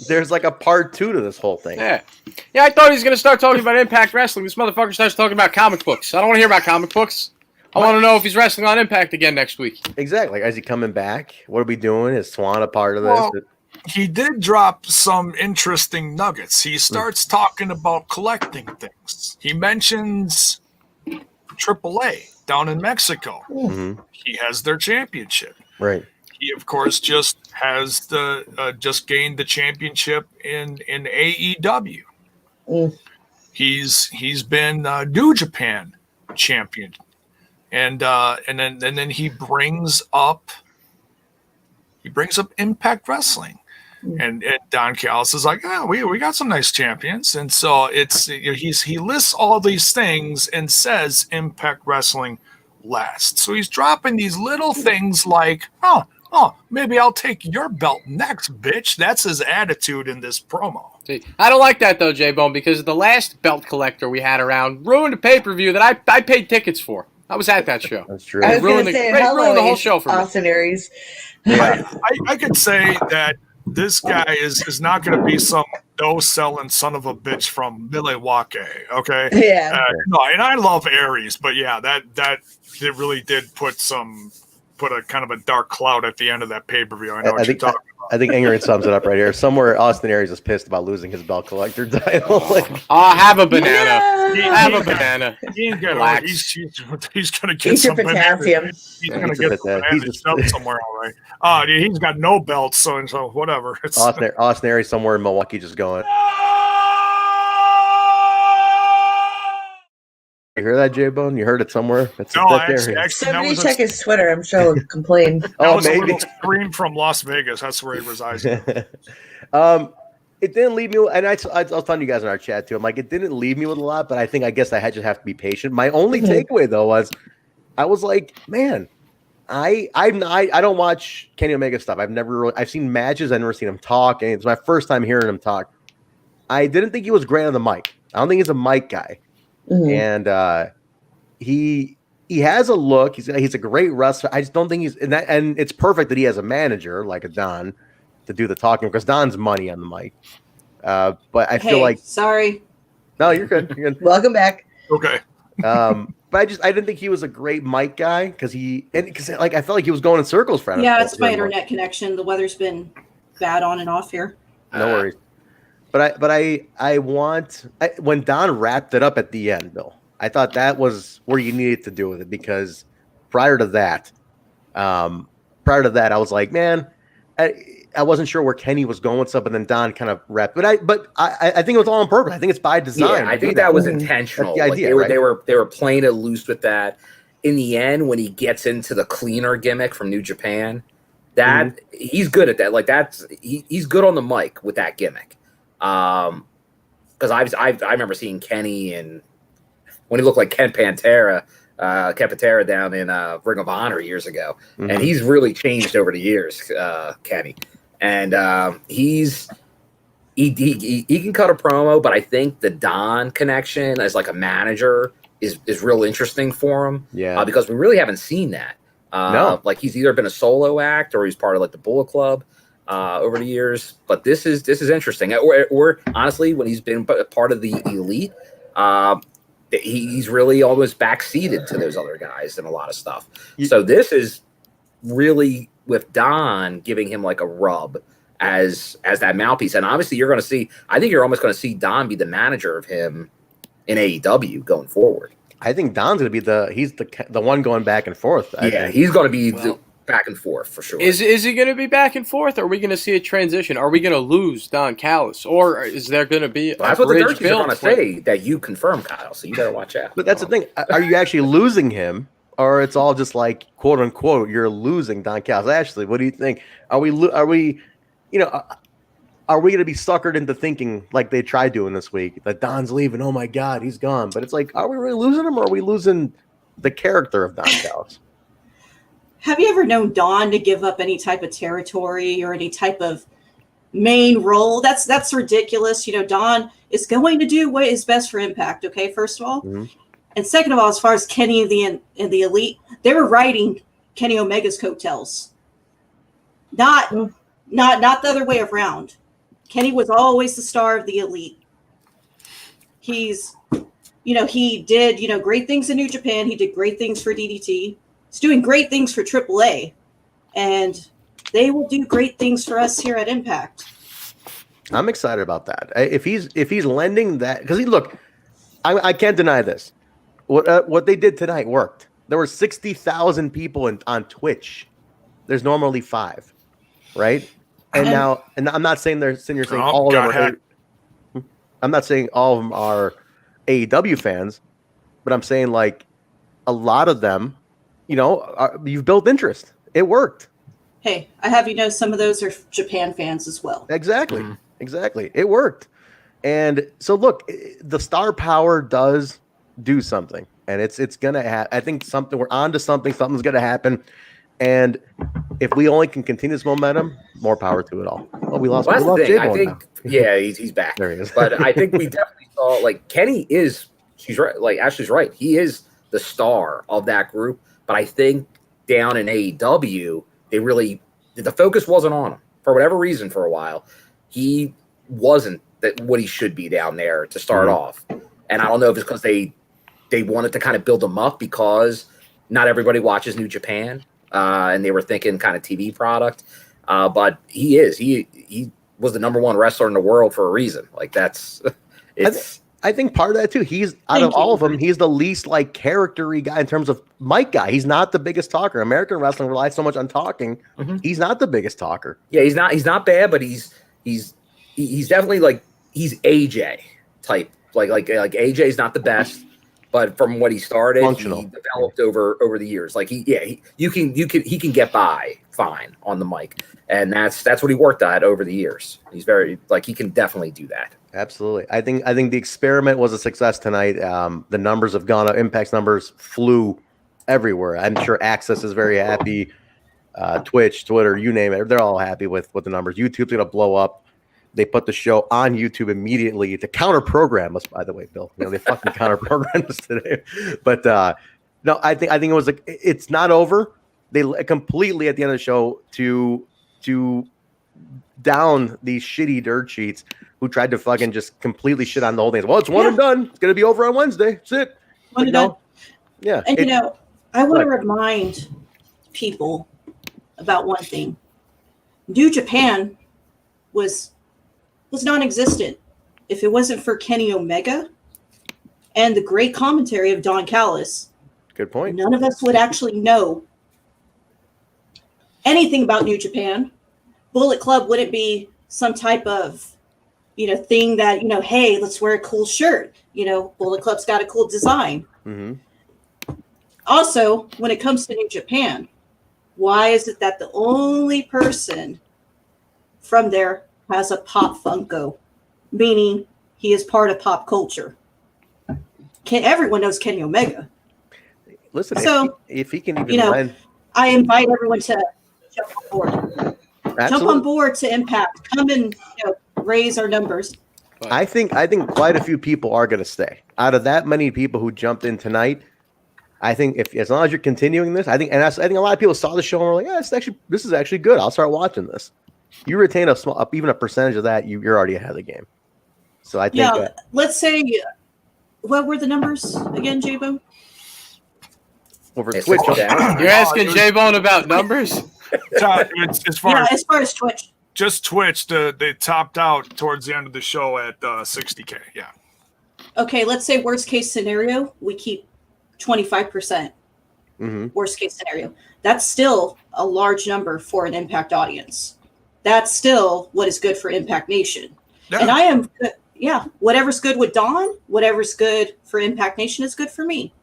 there's like a part 2 to this whole thing. Yeah, I thought he was going to start talking about Impact Wrestling. This motherfucker starts talking about comic books. I don't want to hear about comic books. I want to know if he's wrestling on Impact again next week. Exactly. Is he coming back? What are we doing? Is Swann a part of this? Well, he did drop some interesting nuggets. He starts talking about collecting things. He mentions AAA down in Mexico. Mm-hmm. He has their championship. Right. He, of course, just has just gained the championship in AEW. He's been New Japan champion, and then he brings up Impact Wrestling. And Don Callis is like, we got some nice champions, and so it's he lists all these things and says Impact Wrestling last. So he's dropping these little things like, maybe I'll take your belt next, bitch. That's his attitude in this promo. See, I don't like that though, Jaybone, because the last belt collector we had around ruined a pay-per-view that I paid tickets for. I was at that show. That's true. I was going to say, hello, the whole show for Austin Aries. Yeah. I could say that this guy is not going to be some no-selling son of a bitch from Milwaukee, okay? Yeah. No, and I love Aries, but yeah, that it really did put a kind of a dark cloud at the end of that pay-per-view. I know what you're talking about. I think Ingrid sums it up right here. Somewhere Austin Aries is pissed about losing his belt collector title. Have a banana. Have a banana. He ain't gonna, he's going to get Eat your some potassium. He's going to get some banana somewhere, all right. He's got no belts, so whatever. It's, Austin Aries somewhere in Milwaukee just going. You hear that, Jaybone? You heard it somewhere? Somebody check his Twitter. I'm sure he'll complain. That was maybe a little scream from Las Vegas. That's where he resides. It didn't leave me, and I was telling you guys in our chat too. I'm like, it didn't leave me with a lot, but I guess I just have to be patient. My only takeaway though was, I was like, man, I don't watch Kenny Omega stuff. I've seen matches. I've never seen him talk, and it's my first time hearing him talk. I didn't think he was great on the mic. I don't think he's a mic guy. Mm-hmm. And he has a look. He's a great wrestler. I just don't think and it's perfect that he has a manager like a Don to do the talking, because Don's money on the mic. But I feel like sorry. No, you're good. You're good. Welcome back. Okay. But I didn't think he was a great mic guy because I felt like he was going in circles for him. Yeah, it's my internet connection. The weather's been bad on and off here. No worries. But when Don wrapped it up at the end, Bill, I thought that was where you needed to do with it, because prior to that, I was like, man, I wasn't sure where Kenny was going with stuff, and then Don kind of wrapped. But I think it was all on purpose. I think it's by design. Yeah, I think that was intentional. That's the idea, like they were playing it loose with that. In the end, when he gets into the cleaner gimmick from New Japan, he's good at that. Like he's good on the mic with that gimmick. Because I remember seeing Kenny and when he looked like Ken Patera down in Ring of Honor years ago, and he's really changed over the years, Kenny, and he can cut a promo, but I think the Don connection as like a manager is real interesting for him, because we really haven't seen that. No, like he's either been a solo act or he's part of like the Bullet Club. Over the years, but this is interesting. Or honestly, when he's been part of the Elite, he's really almost backseated to those other guys and a lot of stuff. So this is really with Don giving him like a rub as that mouthpiece, and obviously you're going to see. I think you're almost going to see Don be the manager of him in AEW going forward. I think Don's going to be the one going back and forth. He's going to be the back and forth for sure. Is he going to be back and forth? Or are we going to see a transition? Are we going to lose Don Callis, or is there going to be that's what the Dirties are going to say that you confirm, Kyle? So you better watch out. But that's the thing. Are you actually losing him, or it's all just like quote unquote you're losing Don Callis? Ashley, what do you think? Are we going to be suckered into thinking like they tried doing this week that Don's leaving? Oh my God, he's gone. But it's like, are we really losing him, or are we losing the character of Don Callis? Have you ever known Don to give up any type of territory or any type of main role? That's ridiculous. Don is going to do what is best for Impact. Okay, first of all, and second of all, as far as Kenny and the Elite, they were riding Kenny Omega's coattails. Not the other way around. Kenny was always the star of the Elite. He's, he did, great things in New Japan. He did great things for DDT. He's doing great things for AAA. And they will do great things for us here at Impact. I'm excited about that. If he's lending that, because look, I can't deny this. What they did tonight worked. There were 60,000 people on Twitch. There's normally 5, right? And I'm not saying you're saying all of them are. I'm not saying all of them are AEW fans, but I'm saying like a lot of them, you've built interest. It worked. Hey, I have some of those are Japan fans as well. Exactly. Exactly. It worked. And so look, the star power does do something. And it's gonna happen. I think we're on to something. Something's gonna happen. And if we only can continue this momentum, more power to it all. Oh, we lost. Well, that's the thing. I think, now. he's back. There he is. But I think we definitely saw like Kenny she's right. Like Ashley's right. He is the star of that group. But I think down in AEW, the focus wasn't on him for whatever reason for a while. He wasn't what he should be down there to start off. And I don't know if it's because they wanted to kind of build him up because not everybody watches New Japan. And they were thinking kind of TV product. But he was the number 1 wrestler in the world for a reason. Like I think part of that too. He's out of all of them, he's the least like character-y guy in terms of mic guy. He's not the biggest talker. American wrestling relies so much on talking. He's not the biggest talker. Yeah, he's not bad, but he's definitely like he's AJ type. Like AJ's not the best, but from what he started, functional. He developed over the years. Like he can get by fine on the mic, and that's what he worked at over the years. He's very he can definitely do that. Absolutely. I think the experiment was a success tonight. The numbers have gone up. Impact's numbers flew everywhere. I'm sure Access is very happy. Twitch, Twitter, you name it. They're all happy with the numbers. YouTube's going to blow up. They put the show on YouTube immediately to counter program us, by the way, Bill. They fucking counter programmed us today. But no, I think it was it's not over. They completely at the end of the show to down these shitty dirt sheets who tried to fucking just completely shit on the whole thing. Well, it's one and done. It's going to be over on Wednesday. That's it. One and done. Yeah. And I want to remind people about one thing. New Japan was non-existent if it wasn't for Kenny Omega and the great commentary of Don Callis. Good point. None of us would actually know anything about New Japan. Bullet Club wouldn't be some type of thing that hey, let's wear a cool shirt. Bullet Club's got a cool design. Also, when it comes to New Japan, why is it that the only person from there has a pop Funko, meaning he is part of pop culture? Everyone knows Kenny Omega. Listen, so if he can even I invite everyone to jump on board. Absolutely. Jump on board to Impact. Come and raise our numbers. I think quite a few people are going to stay. Out of that many people who jumped in tonight, I think as long as you're continuing this, I think a lot of people saw the show and were like, yeah, this is actually good. I'll start watching this. You retain even a percentage of that, you're already ahead of the game. So I think let's say, what were the numbers again, Jaybone? Over Twitch. You're asking Jaybone about numbers? As far as Twitch. Just Twitch, they topped out towards the end of the show at 60K. Yeah. Okay, let's say worst case scenario, we keep 25%. Worst case scenario. That's still a large number for an Impact audience. That's still what is good for Impact Nation. Yeah. And I am, whatever's good with Dawn, whatever's good for Impact Nation is good for me.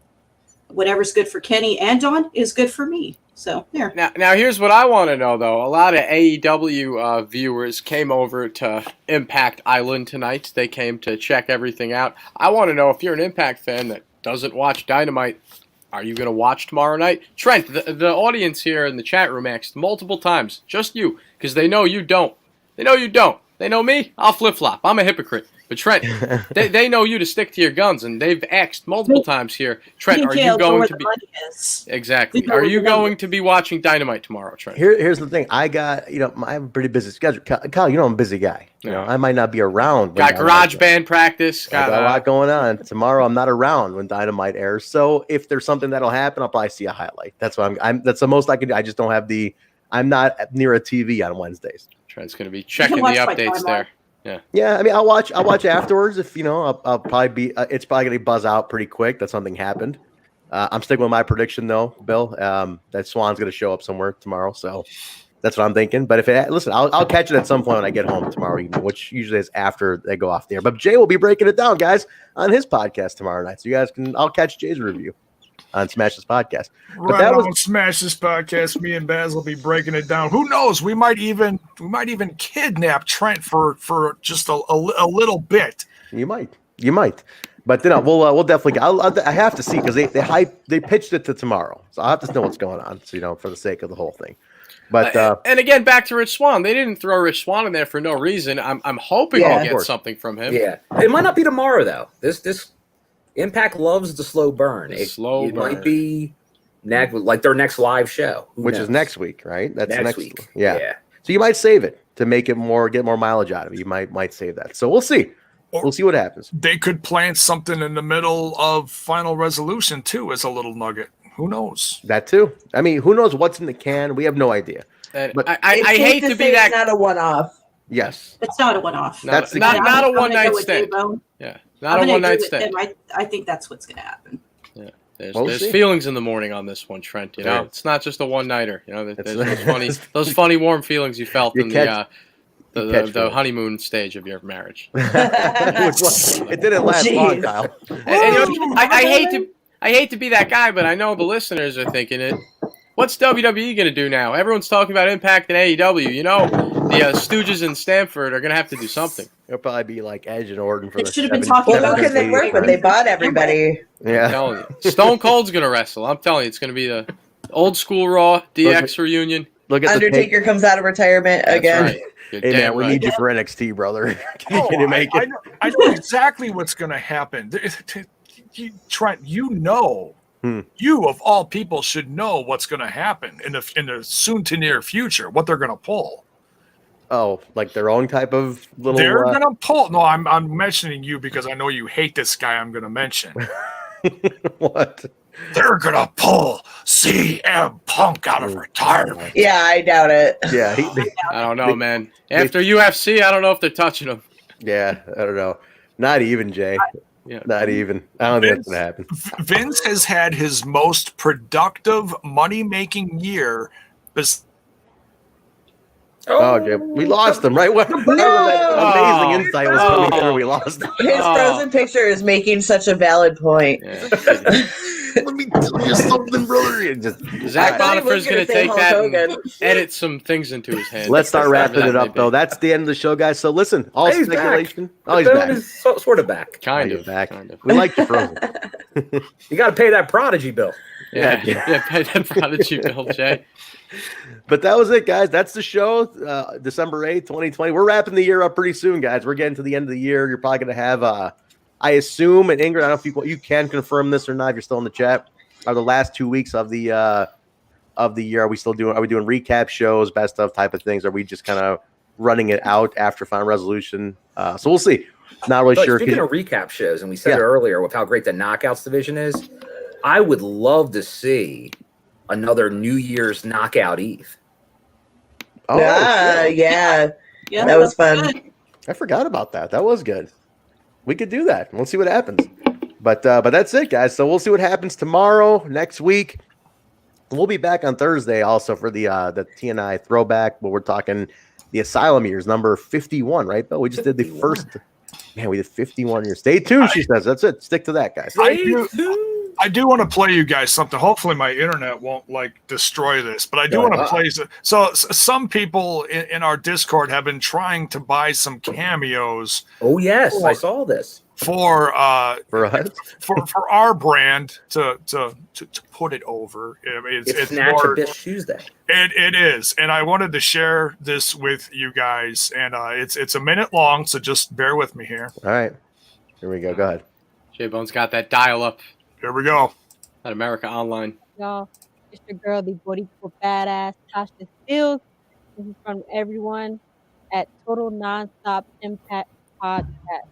Whatever's good for Kenny and Dawn is good for me. So there. Now here's what I want to know though. A lot of AEW viewers came over to Impact Island tonight. They came to check everything out. I want to know if you're an Impact fan that doesn't watch Dynamite, are you going to watch tomorrow night? Trent, the audience here in the chat room asked multiple times, just you, because they know you don't. They know you don't. They know me, I'll flip-flop. I'm a hypocrite. But Trent, they know you to stick to your guns, and they've asked multiple times here. Trent, are you going to be exactly? Are you going to be watching Dynamite tomorrow, Trent? Here's the thing. I got I have a pretty busy schedule. Kyle, I'm a busy guy. You know, I might not be around. Got garage band practice. Got a lot going on tomorrow. I'm not around when Dynamite airs. So if there's something that'll happen, I'll probably see a highlight. That's what I'm. That's the most I can do. I just don't have I'm not near a TV on Wednesdays. Trent's going to be checking the updates there. Yeah. I mean, I'll watch afterwards. If I'll probably be. It's probably going to buzz out pretty quick that something happened. I'm sticking with my prediction though, Bill. That Swann's going to show up somewhere tomorrow. So that's what I'm thinking. But I'll catch it at some point when I get home tomorrow evening, which usually is after they go off the air. But Jay will be breaking it down, guys, on his podcast tomorrow night. So you guys I'll catch Jay's review on Smash This Podcast. But that was Smash This Podcast. Me and Baz will be breaking it down. Who knows? We might even kidnap Trent for just a little bit. You might. But we'll definitely. I have to see because they pitched it to tomorrow, so I will have to know what's going on. So for the sake of the whole thing. But and again, back to Rich Swann. They didn't throw Rich Swann in there for no reason. I'm hoping we'll get something from him. Yeah, it might not be tomorrow though. This Impact loves the slow burn. It might be like their next live show, which is next week, right? That's next week. Yeah. So you might save it to make it get more mileage out of it. You might save that. So we'll see. We'll see what happens. They could plant something in the middle of Final Resolution too as a little nugget. Who knows? That too. I mean, who knows what's in the can? We have no idea. But I hate to be that. It's not a one-off. Yes, it's not a one-off. Not a one-night stand. Yeah, not a one-night stand. I think that's what's going to happen. Yeah, there's feelings in the morning on this one, Trent. It's not just a one-nighter. There's those funny warm feelings you felt in the honeymoon stage of your marriage. It didn't last long, Kyle. I hate to be that guy, but I know the listeners are thinking it. What's WWE going to do now? Everyone's talking about Impact and AEW. The Stooges in Stamford are going to have to do something. It'll probably be like Edge and Orton for the should have been talking about. How can they work when they bought everybody? Yeah, I'm telling you. Stone Cold's going to wrestle. I'm telling you, it's going to be the old school Raw DX reunion. Look at Undertaker comes out of retirement again. Right. Hey man, we need you for NXT, brother. Can you make it? I know exactly what's going to happen. Trent, you of all people should know what's going to happen in the soon to near future. What they're going to pull. Oh, like their own type of little. They're going to pull. No, I'm mentioning you because I know you hate this guy. I'm going to mention. What? They're going to pull CM Punk out of retirement. Yeah, I doubt it. Yeah, I don't know, man. After UFC, I don't know if they're touching him. Yeah, I don't know. Not even, Jay. Not even. I don't think that's going to happen. Vince has had his most productive money-making year. Oh, Jay, we lost him, right? That amazing insight was coming through. We lost him. His frozen picture is making such a valid point. Yeah. Let me tell you something, brother. Zach Bonifer's going to take that and edit some things into his hand. Let's start wrapping it up, though. That's the end of the show, guys. So listen, all speculation. Oh, he's back. He's sort of back. Kind of back. We like you frozen. You got to pay that Prodigy bill. Yeah, pay that Prodigy bill, Jay. But that was it, guys. That's the show. December 8th, 2020. We're wrapping the year up pretty soon, guys. We're getting to the end of the year. You're probably going to have, I assume, and Ingrid, I don't know if you can confirm this or not if you're still in the chat, are the last 2 weeks of the year. Are we doing recap shows, best of type of things? Are we just kind of running it out after Final Resolution? So we'll see. Not really sure. Speaking of recap shows, and we said it earlier with how great the Knockouts division is, I would love to see another New Year's Knockout Eve. Oh, yeah. That was fun. Good. I forgot about that. That was good. We could do that. We'll see what happens. But that's it, guys. So we'll see what happens tomorrow, next week. We'll be back on Thursday also for the TNI throwback, but we're talking the Asylum years, number 51, right, Bill? We just did the first. Man, we did 51 years. Stay tuned, she says. That's it. Stick to that, guys. I do want to play you guys something. Hopefully my internet won't destroy this, but I do want to play. So some people in our Discord have been trying to buy some cameos. Oh yes, I saw this for our brand to put it over. I mean, it's Snatch a Bitch Tuesday. It is, and I wanted to share this with you guys, and it's a minute long, so just bear with me here. All right, here we go. Go ahead. Jaybone's got that dial up. Here we go. At America Online. Y'all, it's your girl, the Boricua Badass, Tasha Steele. This is from everyone at Total Nonstop Impact Podcast.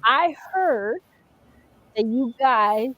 I heard that you guys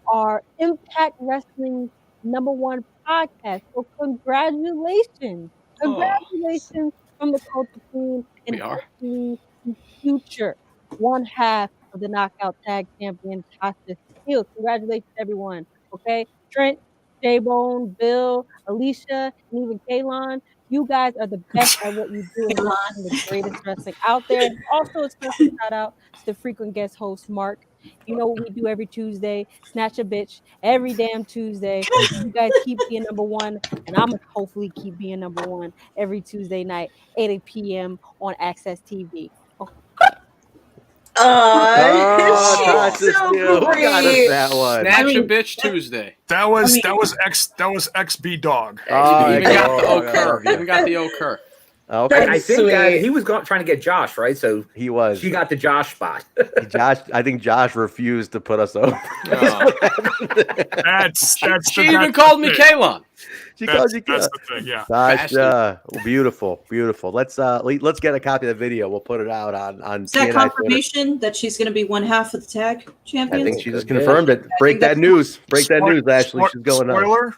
are Impact Wrestling's #1 podcast. So congratulations. Congratulations from the Culture Queen and hopefully the future one half of the Knockout Tag Champion, Tasha Steele. Congratulations, everyone. Okay? Trent, Jaybone, Bill, Alicia, and even Kaylon, you guys are the best at what you do and you're the greatest wrestling out there. Also, a special shout out to the frequent guest host, Mark. You know what we do every Tuesday? Snatch a bitch every damn Tuesday. You guys keep being #1, and I'm going to hopefully keep being #1 every Tuesday night, 8 p.m. on Access TV. She's so great. That one. Snatch a Bitch Tuesday. That was XB Dog. Even got the Okur. Even got the Okur. Okay. I think he was trying to get Josh, right? So he was. She got the Josh spot. I think Josh refused to put us over. She even called me Kaylon. She called you That's the thing, yeah. Tasha, beautiful. Let's get a copy of the video. We'll put it out on. Is that TNI confirmation Twitter. that she's going to be one half of the tag champions? I think she just confirmed it. Break that news. Break that news, Ashley. She's going on. Spoiler.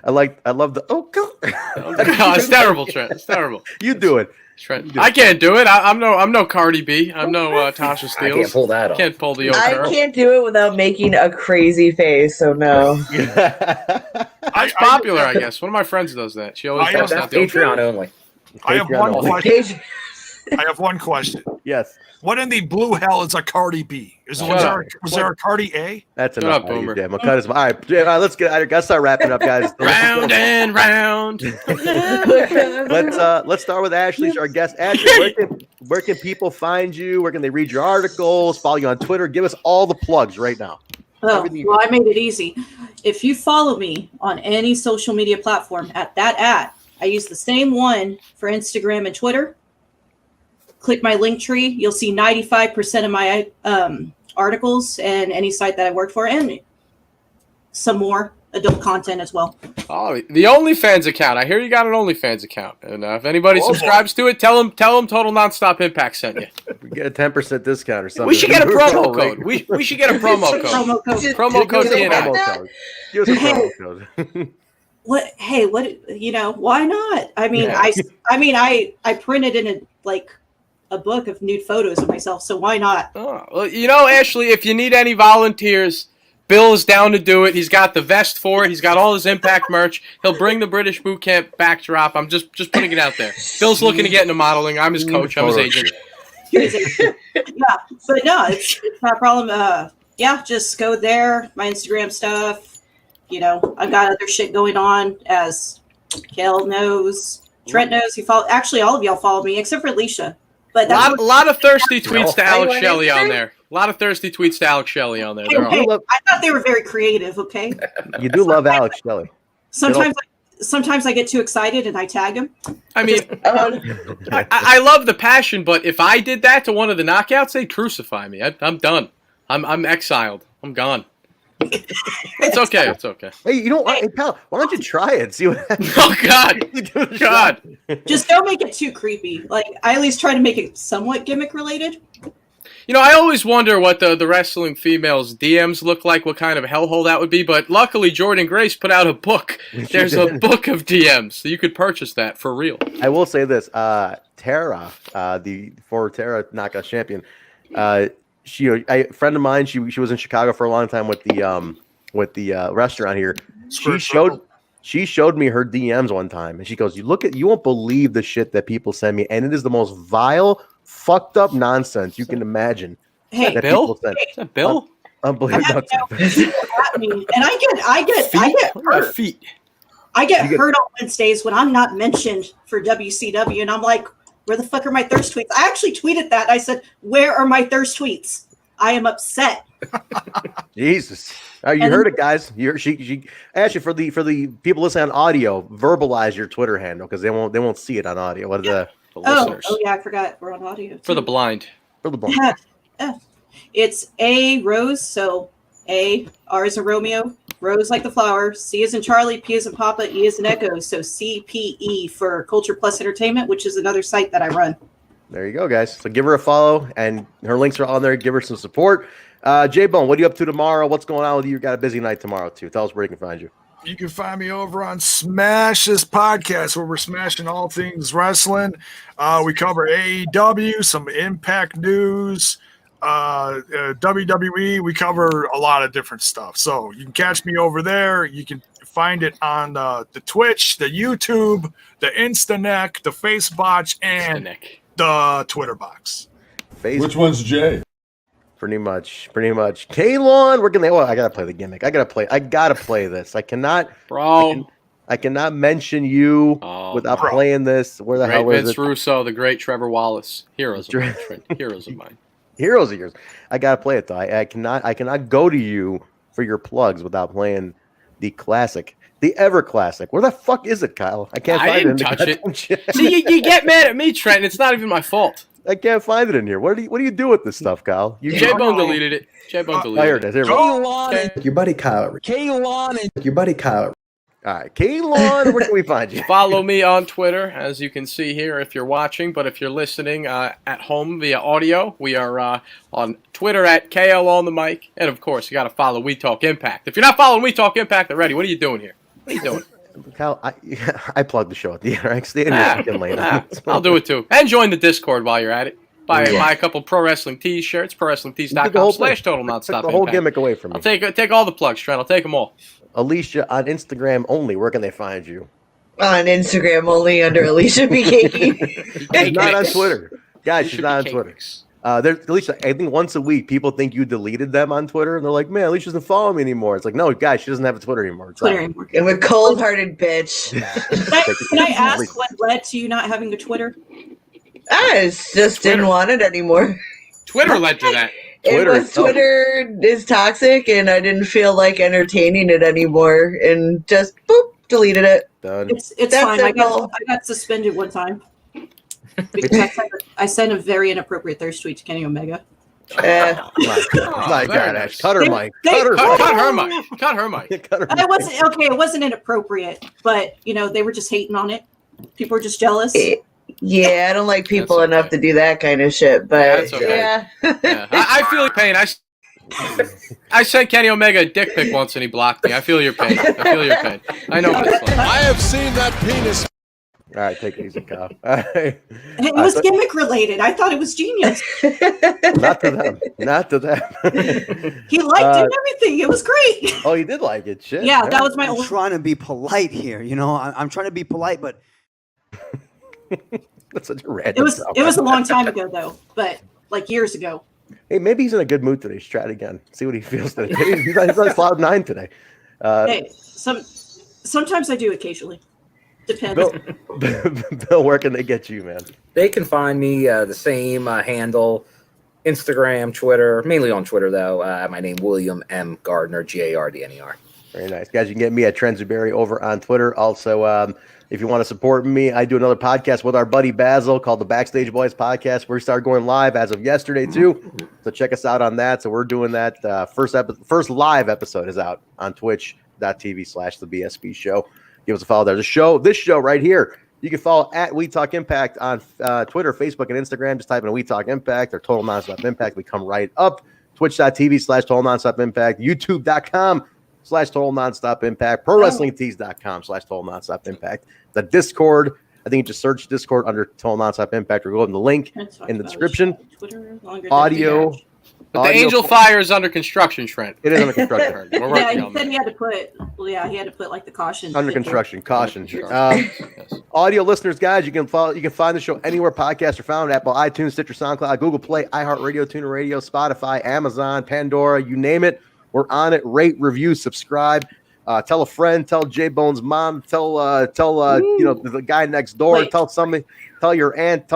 I love the God. It's terrible, Trent. It's terrible. You do it. Trent. I can't do it. I'm no Cardi B. I'm no Tasha Steele. I can't pull that off. Can't pull the I can't do it without making a crazy face, so no. It's popular, I guess. One of my friends does that. She always does that. Patreon only. I have one question. I have one question. Yes. What in the blue hell is a Cardi B? Was there a Cardi A? That's enough. Boomer. Damn, all right, let's start wrapping up, guys. Round and round. Let's start with Ashley, our guest. Ashley, where can people find you? Where can they read your articles? Follow you on Twitter? Give us all the plugs right now. Oh, well, I made it easy. If you follow me on any social media platform I use the same one for Instagram and Twitter. Click my link tree. You'll see 95% of my articles and any site that I worked for, and some more adult content as well. Oh, the OnlyFans account. I hear you got an OnlyFans account, and if anybody subscribes to it, tell them Total Nonstop Impact sent you. We get a 10% discount or something. We should get a promo code. We should get a promo code. Promo code TNI. Give us a promo code. What? Hey, what? Why not? I mean, I printed in a book of nude photos of myself, so why not? Oh, well, Ashley, if you need any volunteers, Bill is down to do it. He's got the vest for it. He's got all his Impact merch. He'll bring the British Boot Camp backdrop. I'm just putting it out there. Bill's looking to get into modeling. I'm his coach. I'm his agent. Yeah, but no, it's not a problem. Just go there. My Instagram stuff. I've got other shit going on, as Kel knows. Trent knows. Actually, all of y'all follow me except for Alicia. But a lot of thirsty tweets to Alex Shelley on there. A lot of thirsty tweets to Alex Shelley on there. I thought they were very creative. Okay. You do love Alex Shelley. Sometimes I get too excited and I tag him. I mean, I love the passion, but if I did that to one of the knockouts, they'd crucify me. I'm done. I'm exiled. I'm gone. It's okay. It's okay. Hey, hey, pal, why don't you try it? See what happens. Oh God. Just don't make it too creepy. I at least try to make it somewhat gimmick related. I always wonder what the wrestling females' DMs look like, what kind of hellhole that would be, but luckily Jordan Grace put out a book. There's a book of DMs, so you could purchase that for real. I will say this, Tara, the former Tara knockout champion, a friend of mine, she was in Chicago for a long time with the restaurant here. She showed me her DMs one time, and she goes, you won't believe the shit that people send me, and it is the most vile, fucked up nonsense you can imagine. Hey, Bill? Is that Bill? Unbelievable. At me, and I get hurt. Feet. I get hurt on Wednesdays when I'm not mentioned for WCW, and I'm like, where the fuck are my thirst tweets? I actually tweeted that. I said, where are my thirst tweets? I am upset. Jesus. You heard it, guys. She actually for the people listening on audio, verbalize your Twitter handle because they won't see it on audio. What are the listeners? Oh yeah, I forgot we're on audio too. For the blind. It's A Rose, so A, R is in Romeo, Rose like the flower, C is in Charlie, P is in Papa, E is in Echo, so CPE for Culture Plus Entertainment, which is another site that I run. There you go, guys. So give her a follow, and her links are on there. Give her some support. Jaybone, what are you up to tomorrow? What's going on with you? You got a busy night tomorrow, too. Tell us where you can find you. You can find me over on Smash This Podcast, where we're smashing all things wrestling. We cover AEW, some Impact news, WWE. We cover a lot of different stuff. So you can catch me over there. You can find it on the Twitch, the YouTube, the Instaneck, the Facebotch, and the Twitter box. Which one's Jay? Pretty much. Kalon, we're gonna. I gotta play the gimmick. I gotta play this. I cannot, bro. I cannot mention you without playing this. Where the hell is Vince it? Russo, the great Trevor Wallace, heroes of mine. Trent. Heroes of mine. Heroes of yours. I gotta play it though. I cannot go to you for your plugs without playing the classic. The ever classic. Where the fuck is it, Kyle? I can't find it. I didn't touch it. See, you get mad at me, Trent. It's not even my fault. I can't find it in here. What do you do with this stuff, Kyle? Jaybone deleted it. Jaybone deleted it. Your buddy Kyle. Your buddy Kyle. All right, Kalon, where can we find you? Follow me on Twitter, as you can see here if you're watching. But if you're listening at home via audio, we are on Twitter at KL on the mic. And, of course, you got to follow We Talk Impact. If you're not following We Talk Impact already, what are you doing here? What are you doing? Kyle, I plugged the show at the end. Right? Stay in here lane. I'll do it too. And join the Discord while you're at it. Buy a couple Pro Wrestling Tees shirts, ProWrestlingTees.com/Total Nonstop. The whole gimmick away from me. I'll take all the plugs, Trent. I'll take them all. Alicia on Instagram only. Where can they find you? On Instagram only under Alicia BKE. She's not on Twitter. Guys, she's not on Twitter. There's Alicia, I think once a week people think you deleted them on Twitter and they're like, man, Alicia doesn't follow me anymore. It's like, no, guys, she doesn't have a Twitter anymore. I'm a cold-hearted bitch. Can I ask what led to you not having a Twitter? I just didn't want it anymore. Twitter led to that. Twitter is toxic and I didn't feel like entertaining it anymore and just boop, deleted it. Done. It's fine. I got suspended one time. Because I sent a very inappropriate thirst tweet to Kenny Omega. My God, Ash. Cut her mic. Cut her mic. It wasn't inappropriate, but they were just hating on it. People were just jealous. Yeah, I don't like people enough to do that kind of shit, but yeah. I feel your pain. I sent Kenny Omega a dick pic once and he blocked me. I feel your pain. I know what it's like. I have seen that penis. All right, take it easy, Kyle. It was gimmick related. I thought it was genius. Not to them. He liked it and everything. It was great. Oh, you did like it? Shit. Yeah, that was my I'm trying to be polite here. I'm trying to be polite, but that's such a random. It was a long time ago though, but like years ago. Hey, maybe he's in a good mood today. Try it again. See what he feels today. He's on Cloud 9 today. Hey, sometimes I do occasionally. Depends. Bill, where can they get you, man? They can find me the same handle, Instagram, Twitter, mainly on Twitter though. My name William M. Gardner, Gardner. Very nice, guys. You can get me at Trent Zuberi over on Twitter. Also, if you want to support me, I do another podcast with our buddy Basil called the Backstage Boys Podcast. We started going live as of yesterday too, so check us out on that. So we're doing that. First live episode is out on Twitch.tv/the BSB Show. Give us a follow there. This show right here, you can follow at We Talk Impact on Twitter, Facebook, and Instagram. Just type in We Talk Impact or Total Nonstop Impact. We come right up. Twitch.tv/Total Nonstop Impact. YouTube.com/Total Nonstop Impact. ProWrestlingTees.com/Total Nonstop Impact. The Discord, I think you just search Discord under Total Nonstop Impact or go in the link in the description. Audio. But the Angel Fire is under construction, Trent. It is under construction. He said he had to put like the caution. Under construction, caution. Audio listeners, guys, you can find the show anywhere podcasts are found: Apple, iTunes, Stitcher, SoundCloud, Google Play, iHeartRadio, TuneIn Radio, Spotify, Amazon, Pandora, you name it. We're on it. Rate, review, subscribe. Tell a friend. Tell Jaybone's mom. Tell the guy next door. Wait. Tell your aunt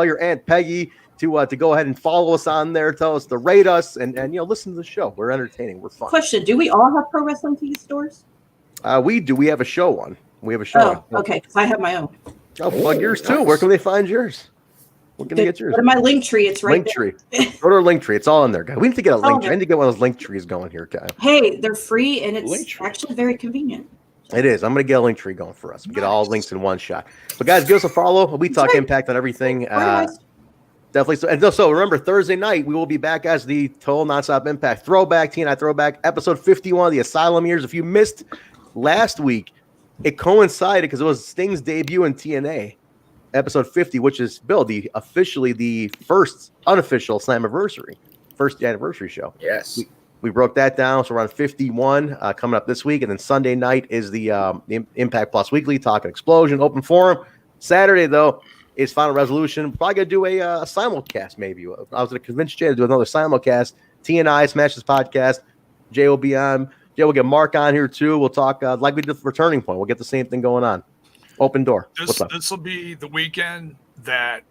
Peggy to go ahead and follow us on there. Tell us to rate us and listen to the show. We're entertaining. We're fun. Question: do we all have pro wrestling tee stores? We do. We have a show one. We have a show. Oh, okay. Because I have my own. Oh, plug yours too. Where can they find yours? Where can they get yours? Go to my link tree. It's right there. Go to our link tree. It's all in there, guys. We need to get a link tree. I need to get one of those link trees going here, guys. Hey, they're free and it's actually very convenient. It is. I'm going to get a link tree going for us. We get all links in one shot. But guys, give us a follow. We talk Impact on everything. Definitely. So remember, Thursday night, we will be back as the Total Nonstop Impact Throwback, TNI Throwback, episode 51, the Asylum Years. If you missed last week, it coincided because it was Sting's debut in TNA, episode 50, which is, Bill, officially the first unofficial Slammiversary, first anniversary show. Yes. We broke that down, so we're on 51 coming up this week, and then Sunday night is the Impact Plus Weekly, Talking Explosion, Open Forum. Saturday, though, is Final Resolution. We're probably going to do a simulcast, maybe. I was going to convince Jay to do another simulcast. TNI, Smashes Podcast. Jay will be on. Jay will get Mark on here, too. We'll talk like we did for Turning Point. We'll get the same thing going on. Open door. This will be the weekend that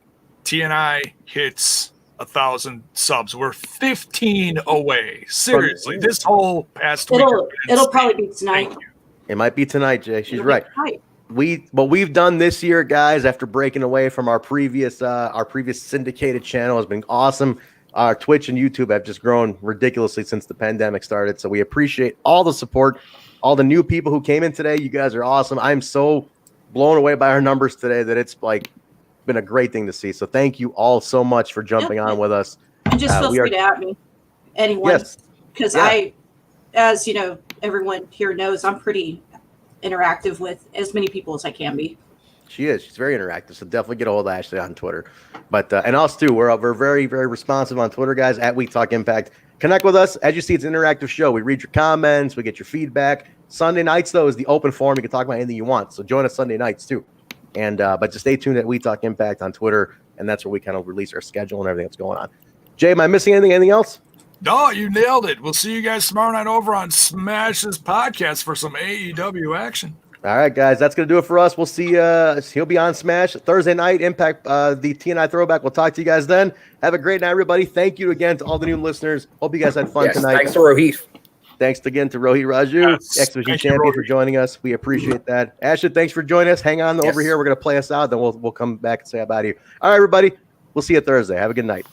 TNI hits 1,000 subs. We're 15 away. Seriously, this whole past week. It'll probably be tonight. It might be tonight, Jay. She's right. What we've done this year, guys, after breaking away from our previous syndicated channel, has been awesome. Our Twitch and YouTube have just grown ridiculously since the pandemic started. So we appreciate all the support, all the new people who came in today. You guys are awesome. I'm so blown away by our numbers today that it's been a great thing to see. So thank you all so much for jumping on with us. And just feel free to at me, anyone, because as you know, everyone here knows, I'm pretty interactive with as many people as I can be. She is. She's very interactive. So definitely get a hold of Ashley on Twitter. But and us too. We're very, very responsive on Twitter, guys. At We Talk Impact. Connect with us. As you see, it's an interactive show. We read your comments. We get your feedback. Sunday nights, though, is the open forum. You can talk about anything you want. So join us Sunday nights too. And but just stay tuned at We Talk Impact on Twitter, and that's where we kind of release our schedule and everything that's going on. Jay, am I missing anything? Anything else? No, you nailed it. We'll see you guys tomorrow night over on Smash's Podcast for some AEW action. All right, guys, that's going to do it for us. We'll see. He'll be on Smash Thursday night, Impact, the TNI Throwback. We'll talk to you guys then. Have a great night, everybody. Thank you again to all the new listeners. Hope you guys had fun tonight. Thanks to Rohit. Thanks again to Rohit Raju, Exhibition Champion, for joining us. We appreciate that. Ashley, thanks for joining us. Hang on over here. We're going to play us out. Then we'll come back and say about you. All right, everybody. We'll see you Thursday. Have a good night.